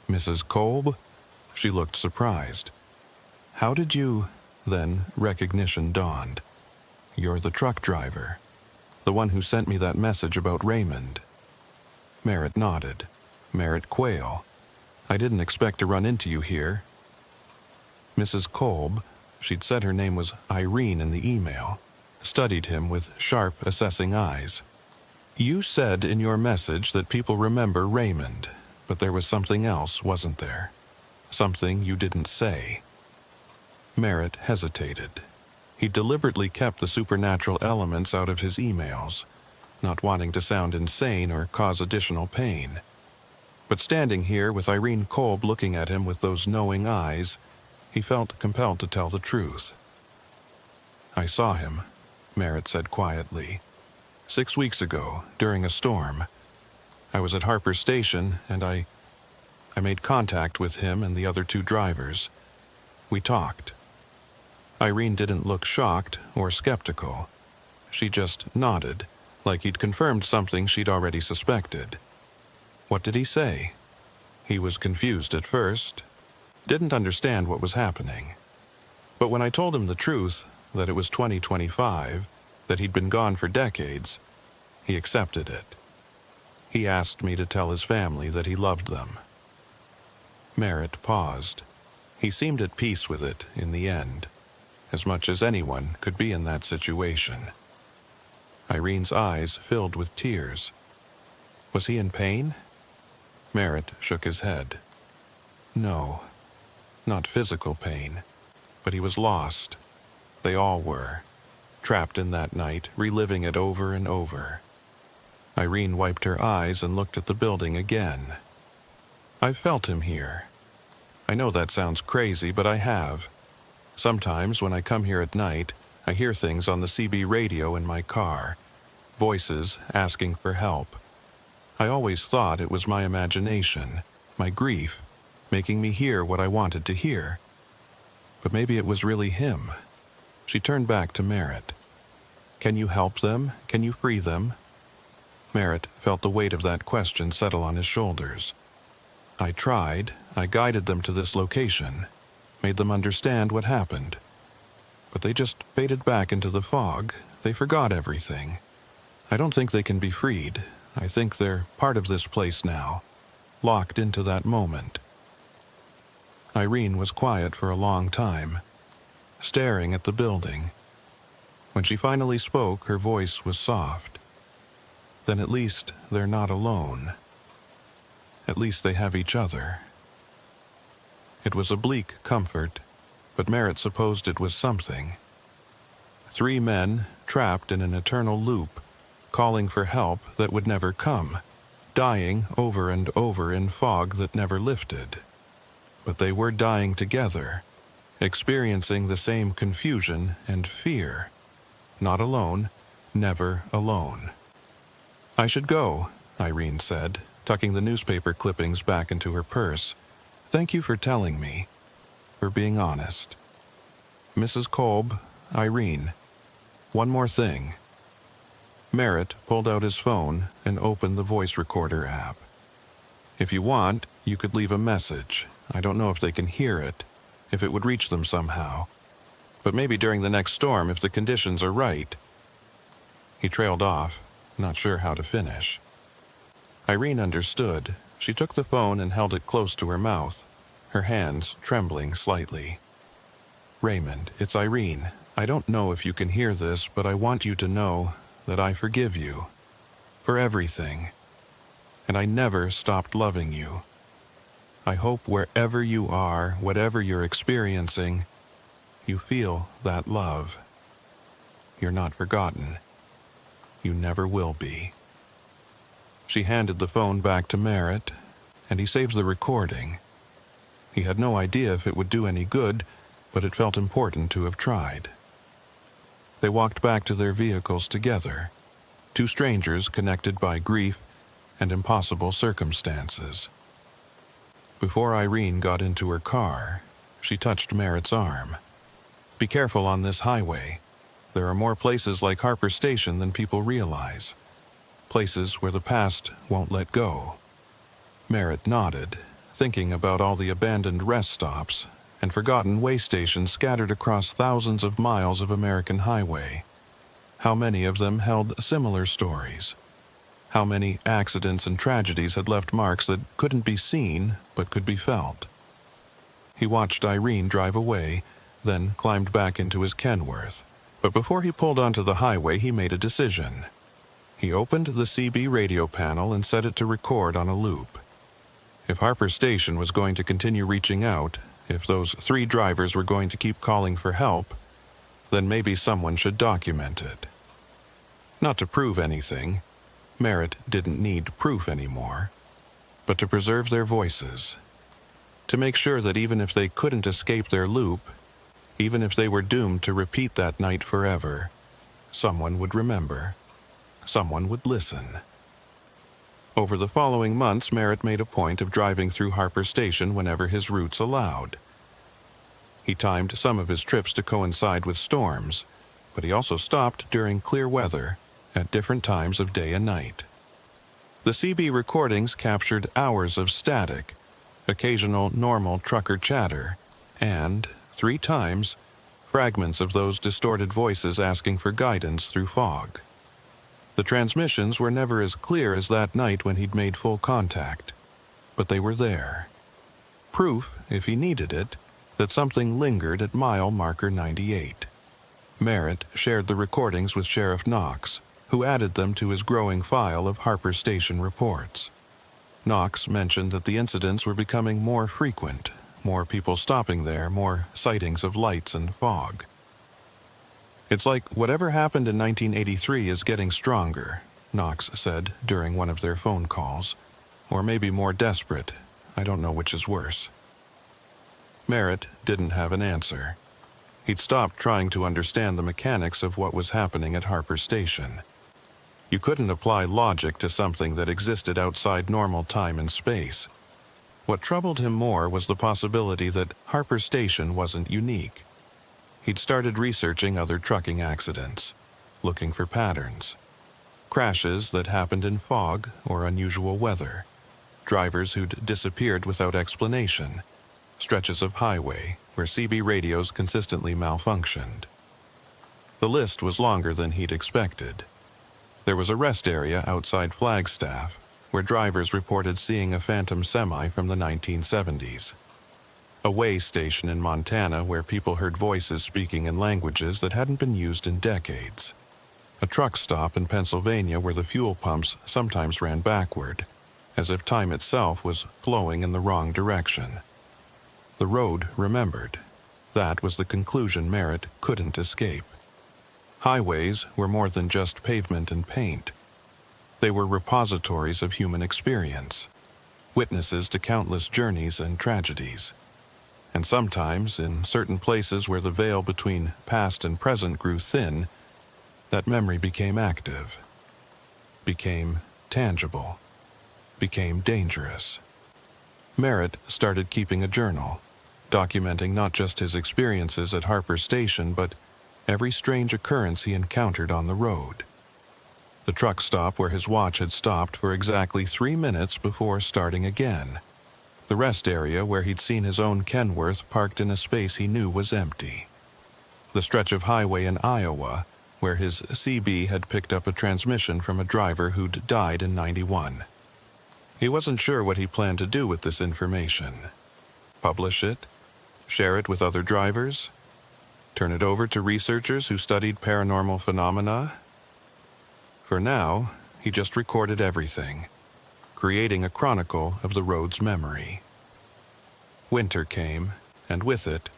Mrs. Kolb? She looked surprised. How did you... Then recognition dawned. You're the truck driver, the one who sent me that message about Raymond. Merritt nodded. Merritt Quayle. I didn't expect to run into you here. Mrs. Kolb, she'd said her name was Irene in the email, studied him with sharp, assessing eyes. You said in your message that people remember Raymond, but there was something else, wasn't there? Something you didn't say. Merritt hesitated. He deliberately kept the supernatural elements out of his emails, not wanting to sound insane or cause additional pain. But standing here with Irene Kolb looking at him with those knowing eyes, he felt compelled to tell the truth. I saw him, Merritt said quietly. 6 weeks ago, during a storm. I was at Harper Station, and I made contact with him and the other 2 drivers. We talked. Irene didn't look shocked or skeptical. She just nodded, like he'd confirmed something she'd already suspected. What did he say? He was confused at first, didn't understand what was happening. But when I told him the truth, that it was 2025, that he'd been gone for decades, he accepted it. He asked me to tell his family that he loved them. Merritt paused. He seemed at peace with it in the end, as much as anyone could be in that situation. Irene's eyes filled with tears. Was he in pain? Merritt shook his head. No, not physical pain, but he was lost. They all were, trapped in that night, reliving it over and over. Irene wiped her eyes and looked at the building again. I've felt him here. I know that sounds crazy, but I have. Sometimes when I come here at night, I hear things on the CB radio in my car, voices asking for help. I always thought it was my imagination, my grief, making me hear what I wanted to hear. But maybe it was really him. She turned back to Merritt. Can you help them? Can you free them? Merritt felt the weight of that question settle on his shoulders. I tried. I guided them to this location, made them understand what happened. But they just faded back into the fog. They forgot everything. I don't think they can be freed. I think they're part of this place now, locked into that moment. Irene was quiet for a long time, staring at the building. When she finally spoke, her voice was soft. Then at least they're not alone. At least they have each other. It was a bleak comfort, but Merritt supposed it was something. 3 men trapped in an eternal loop, calling for help that would never come, dying over and over in fog that never lifted. But they were dying together, experiencing the same confusion and fear. Not alone, never alone. I should go, Irene said, tucking the newspaper clippings back into her purse. Thank you for telling me, for being honest. Mrs. Kolb, Irene, one more thing. Merritt pulled out his phone and opened the voice recorder app. If you want, you could leave a message. I don't know if they can hear it, if it would reach them somehow. But maybe during the next storm if the conditions are right. He trailed off, not sure how to finish. Irene understood. She took the phone and held it close to her mouth, her hands trembling slightly. Raymond, it's Irene. I don't know if you can hear this, but I want you to know that I forgive you. For everything. And I never stopped loving you. I hope wherever you are, whatever you're experiencing, you feel that love. You're not forgotten. You never will be. She handed the phone back to Merritt, and he saved the recording. He had no idea if it would do any good, but it felt important to have tried. They walked back to their vehicles together, 2 strangers connected by grief and impossible circumstances. Before Irene got into her car, she touched Merritt's arm. "Be careful on this highway. There are more places like Harper Station than people realize. Places where the past won't let go." Merritt nodded, thinking about all the abandoned rest stops and forgotten way stations scattered across thousands of miles of American highway. How many of them held similar stories? How many accidents and tragedies had left marks that couldn't be seen but could be felt? He watched Irene drive away, then climbed back into his Kenworth. But before he pulled onto the highway, he made a decision. He opened the CB radio panel and set it to record on a loop. If Harper Station was going to continue reaching out, if those 3 drivers were going to keep calling for help, then maybe someone should document it. Not to prove anything. Merritt didn't need proof anymore, but to preserve their voices. To make sure that even if they couldn't escape their loop, even if they were doomed to repeat that night forever, someone would remember. Someone would listen. Over the following months, Merritt made a point of driving through Harper Station whenever his routes allowed. He timed some of his trips to coincide with storms, but he also stopped during clear weather at different times of day and night. The CB recordings captured hours of static, occasional normal trucker chatter, and, 3 times, fragments of those distorted voices asking for guidance through fog. The transmissions were never as clear as that night when he'd made full contact, but they were there. Proof, if he needed it, that something lingered at mile marker 98. Merritt shared the recordings with Sheriff Knox, who added them to his growing file of Harper Station reports. Knox mentioned that the incidents were becoming more frequent, more people stopping there, more sightings of lights and fog. "It's like whatever happened in 1983 is getting stronger," Knox said during one of their phone calls. "Or maybe more desperate. I don't know which is worse." Merritt didn't have an answer. He'd stopped trying to understand the mechanics of what was happening at Harper Station. You couldn't apply logic to something that existed outside normal time and space. What troubled him more was the possibility that Harper Station wasn't unique. He'd started researching other trucking accidents, looking for patterns. Crashes that happened in fog or unusual weather. Drivers who'd disappeared without explanation. Stretches of highway where CB radios consistently malfunctioned. The list was longer than he'd expected. There was a rest area outside Flagstaff where drivers reported seeing a phantom semi from the 1970s. A way station in Montana where people heard voices speaking in languages that hadn't been used in decades. A truck stop in Pennsylvania where the fuel pumps sometimes ran backward, as if time itself was flowing in the wrong direction. The road remembered. That was the conclusion Merritt couldn't escape. Highways were more than just pavement and paint. They were repositories of human experience, witnesses to countless journeys and tragedies. And sometimes, in certain places where the veil between past and present grew thin, that memory became active, became tangible, became dangerous. Merritt started keeping a journal, documenting not just his experiences at Harper Station, but every strange occurrence he encountered on the road. The truck stop where his watch had stopped for exactly 3 minutes before starting again. The rest area where he'd seen his own Kenworth parked in a space he knew was empty. The stretch of highway in Iowa where his CB had picked up a transmission from a driver who'd died in '91. He wasn't sure what he planned to do with this information. Publish it? Share it with other drivers? Turn it over to researchers who studied paranormal phenomena? For now, he just recorded everything, creating a chronicle of the road's memory. Winter came, and with it,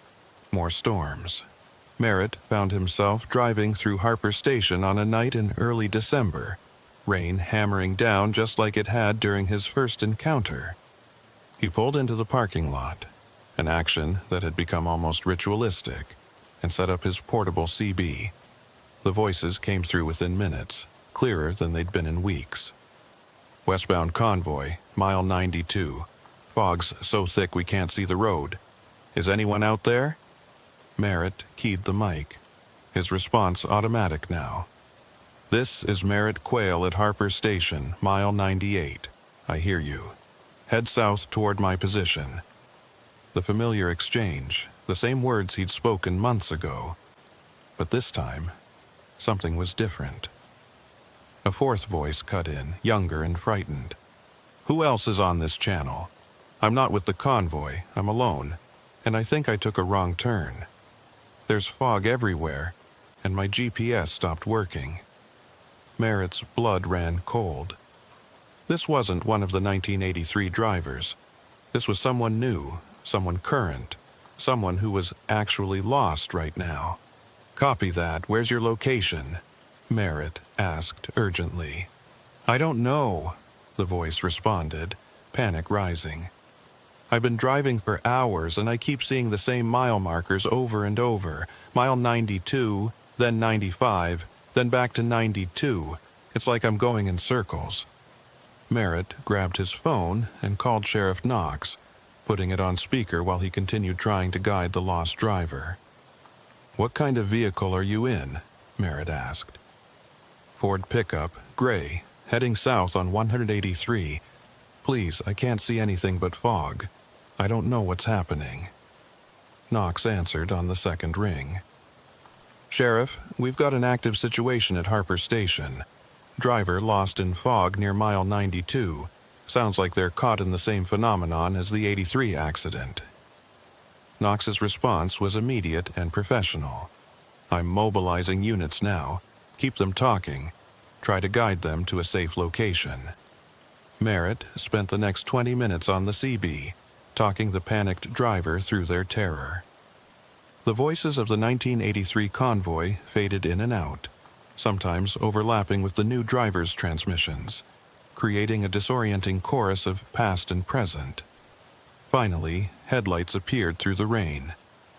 more storms. Merritt found himself driving through Harper Station on a night in early December, rain hammering down just like it had during his first encounter. He pulled into the parking lot, an action that had become almost ritualistic, and set up his portable CB. The voices came through within minutes, clearer than they'd been in weeks. "Westbound convoy, mile 92. Fog's so thick we can't see the road. Is anyone out there? Merritt keyed the mic. His response automatic now. This is Merritt Quayle at Harper Station, mile 98. I hear you. Head south toward my position. The familiar exchange, the same words he'd spoken months ago. But this time, something was different. A fourth voice cut in, younger and frightened. Who else is on this channel? I'm not with the convoy, I'm alone, and I think I took a wrong turn. There's fog everywhere, and my GPS stopped working. Merritt's blood ran cold. This wasn't one of the 1983 drivers. This was someone new, someone current, someone who was actually lost right now. Copy that. Where's your location? Merritt asked urgently. I don't know, the voice responded, panic rising. I've been driving for hours and I keep seeing the same mile markers over and over. Mile 92, then 95, then back to 92. It's like I'm going in circles. Merritt grabbed his phone and called Sheriff Knox, putting it on speaker while he continued trying to guide the lost driver. What kind of vehicle are you in? Merritt asked. Ford pickup, gray, heading south on 183. Please, I can't see anything but fog. I don't know what's happening. Knox answered on the second ring. Sheriff, we've got an active situation at Harper Station. Driver lost in fog near mile 92. Sounds like they're caught in the same phenomenon as the 83 accident. Knox's response was immediate and professional. I'm mobilizing units now. Keep them talking. Try to guide them to a safe location. Merritt spent the next 20 minutes on the CB, talking the panicked driver through their terror. The voices of the 1983 convoy faded in and out, sometimes overlapping with the new driver's transmissions, creating a disorienting chorus of past and present. Finally, headlights appeared through the rain,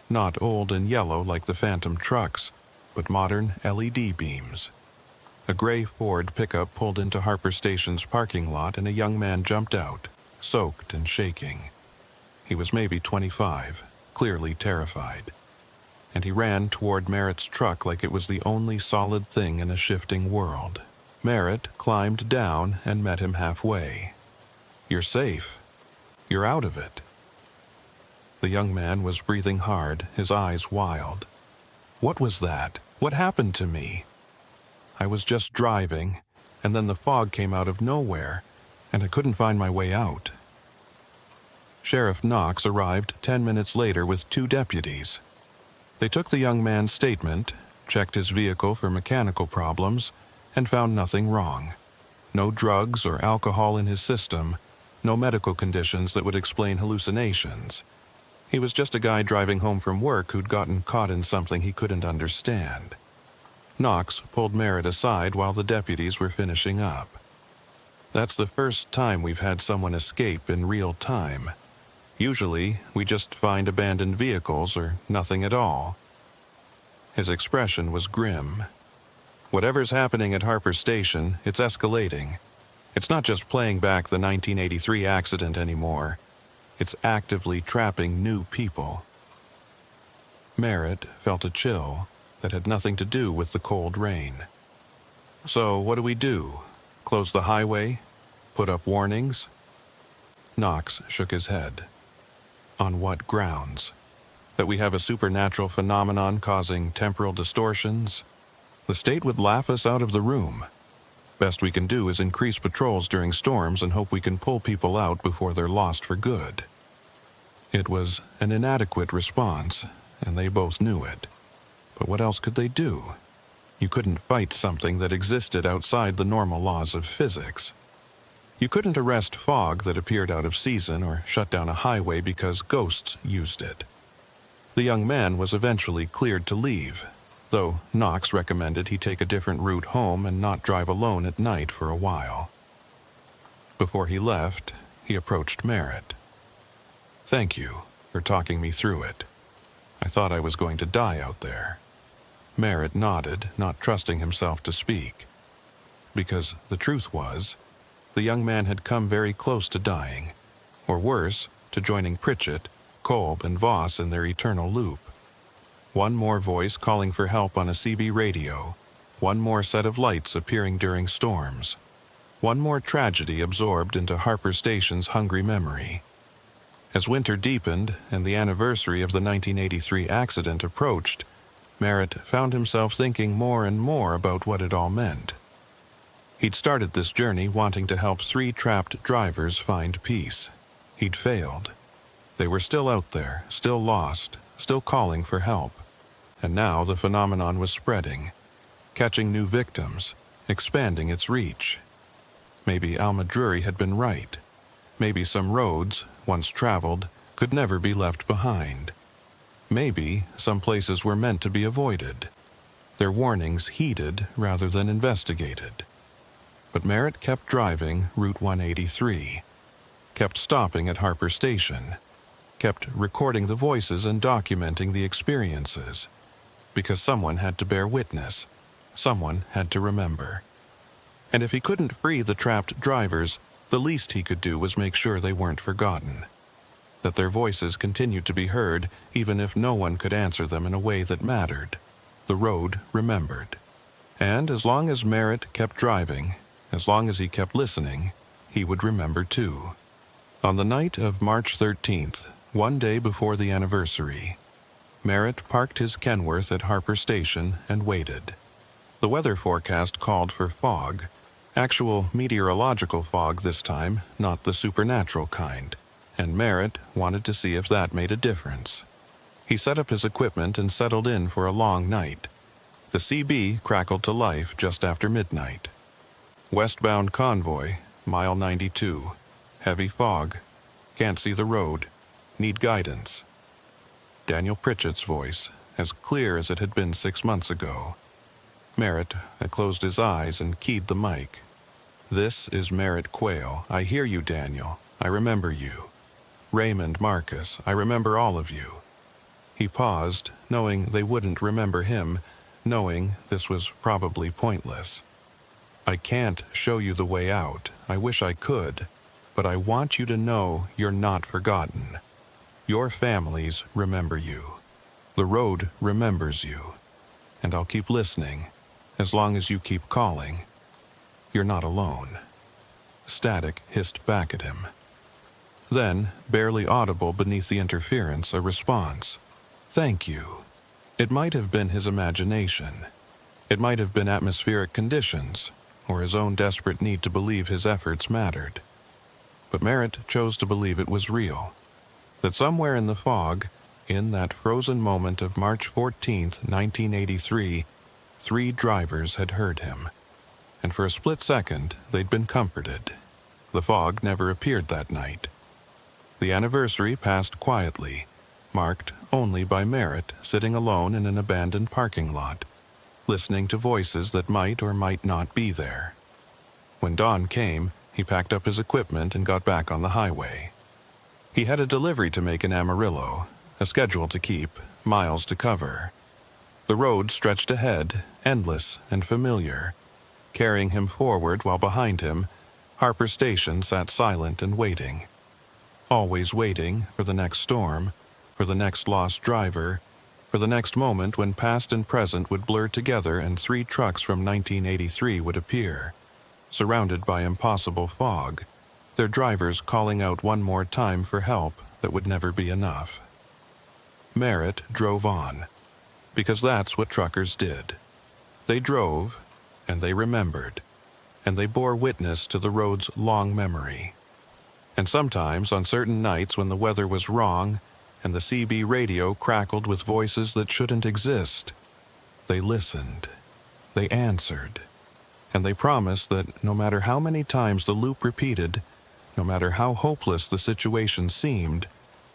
not old and yellow like the Phantom trucks, but modern LED beams. A gray Ford pickup pulled into Harper Station's parking lot and a young man jumped out, soaked and shaking. He was maybe 25, clearly terrified. And he ran toward Merritt's truck like it was the only solid thing in a shifting world. Merritt climbed down and met him halfway. You're safe. You're out of it. The young man was breathing hard, his eyes wild. What was that? What happened to me? I was just driving, and then the fog came out of nowhere, and I couldn't find my way out. Sheriff Knox arrived 10 minutes later with 2 deputies. They took the young man's statement, checked his vehicle for mechanical problems, and found nothing wrong. No drugs or alcohol in his system, no medical conditions that would explain hallucinations. He was just a guy driving home from work who'd gotten caught in something he couldn't understand. Knox pulled Merritt aside while the deputies were finishing up. That's the first time we've had someone escape in real time. Usually, we just find abandoned vehicles or nothing at all. His expression was grim. Whatever's happening at Harper Station, it's escalating. It's not just playing back the 1983 accident anymore. It's actively trapping new people. Merritt felt a chill that had nothing to do with the cold rain. So what do we do? Close the highway? Put up warnings? Knox shook his head. On what grounds? That we have a supernatural phenomenon causing temporal distortions? The state would laugh us out of the room. Best we can do is increase patrols during storms and hope we can pull people out before they're lost for good. It was an inadequate response, and they both knew it. But what else could they do? You couldn't fight something that existed outside the normal laws of physics. You couldn't arrest fog that appeared out of season or shut down a highway because ghosts used it. The young man was eventually cleared to leave, though Knox recommended he take a different route home and not drive alone at night for a while. Before he left, he approached Merritt. Thank you for talking me through it. I thought I was going to die out there. Merritt nodded, not trusting himself to speak. Because the truth was, the young man had come very close to dying, or worse, to joining Pritchett, Kolb, and Voss in their eternal loop. One more voice calling for help on a CB radio, one more set of lights appearing during storms, one more tragedy absorbed into Harper Station's hungry memory. As winter deepened and the anniversary of the 1983 accident approached, Merritt found himself thinking more and more about what it all meant. He'd started this journey wanting to help 3 trapped drivers find peace. He'd failed. They were still out there, still lost, still calling for help. And now the phenomenon was spreading, catching new victims, expanding its reach. Maybe Alma Drury had been right. Maybe some roads, once traveled, could never be left behind. Maybe some places were meant to be avoided, their warnings heeded rather than investigated. But Merritt kept driving Route 183, kept stopping at Harper Station, kept recording the voices and documenting the experiences, because someone had to bear witness, someone had to remember. And if he couldn't free the trapped drivers, the least he could do was make sure they weren't forgotten, that their voices continued to be heard even if no one could answer them in a way that mattered. The road remembered. And as long as Merritt kept driving, as long as he kept listening, he would remember too. On the night of March 13th, one day before the anniversary, Merritt parked his Kenworth at Harper Station and waited. The weather forecast called for fog, actual meteorological fog this time, not the supernatural kind, and Merritt wanted to see if that made a difference. He set up his equipment and settled in for a long night. The CB crackled to life just after midnight. Westbound convoy, mile 92. Heavy fog. Can't see the road. Need guidance. Daniel Pritchett's voice, as clear as it had been 6 months ago. Merritt had closed his eyes and keyed the mic. "This is Merritt Quayle. I hear you, Daniel. I remember you. Raymond, Marcus, I remember all of you." He paused, knowing they wouldn't remember him, knowing this was probably pointless. "I can't show you the way out. I wish I could. But I want you to know you're not forgotten. Your families remember you. The road remembers you. And I'll keep listening, as long as you keep calling. You're not alone." Static hissed back at him. Then, barely audible beneath the interference, a response. "Thank you." It might have been his imagination. It might have been atmospheric conditions, or his own desperate need to believe his efforts mattered. But Merritt chose to believe it was real. That somewhere in the fog, in that frozen moment of March 14th, 1983, 3 drivers had heard him. And for a split second, they'd been comforted. The fog never appeared that night. The anniversary passed quietly, marked only by Merritt sitting alone in an abandoned parking lot, listening to voices that might or might not be there. When dawn came, he packed up his equipment and got back on the highway. He had a delivery to make in Amarillo, a schedule to keep, miles to cover. The road stretched ahead, endless and familiar, carrying him forward while behind him, Harper Station sat silent and waiting. Always waiting for the next storm, for the next lost driver, for the next moment when past and present would blur together and 3 trucks from 1983 would appear, surrounded by impossible fog, their drivers calling out one more time for help that would never be enough. Merritt drove on, because that's what truckers did. They drove, and they remembered, and they bore witness to the road's long memory. And sometimes, on certain nights when the weather was wrong and the CB radio crackled with voices that shouldn't exist, they listened, they answered, and they promised that no matter how many times the loop repeated, no matter how hopeless the situation seemed,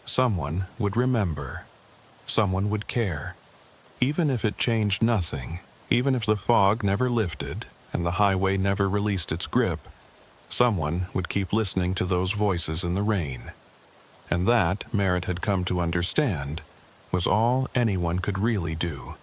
someone would remember, someone would care. Even if it changed nothing, even if the fog never lifted and the highway never released its grip, someone would keep listening to those voices in the rain. And that, Merritt had come to understand, was all anyone could really do.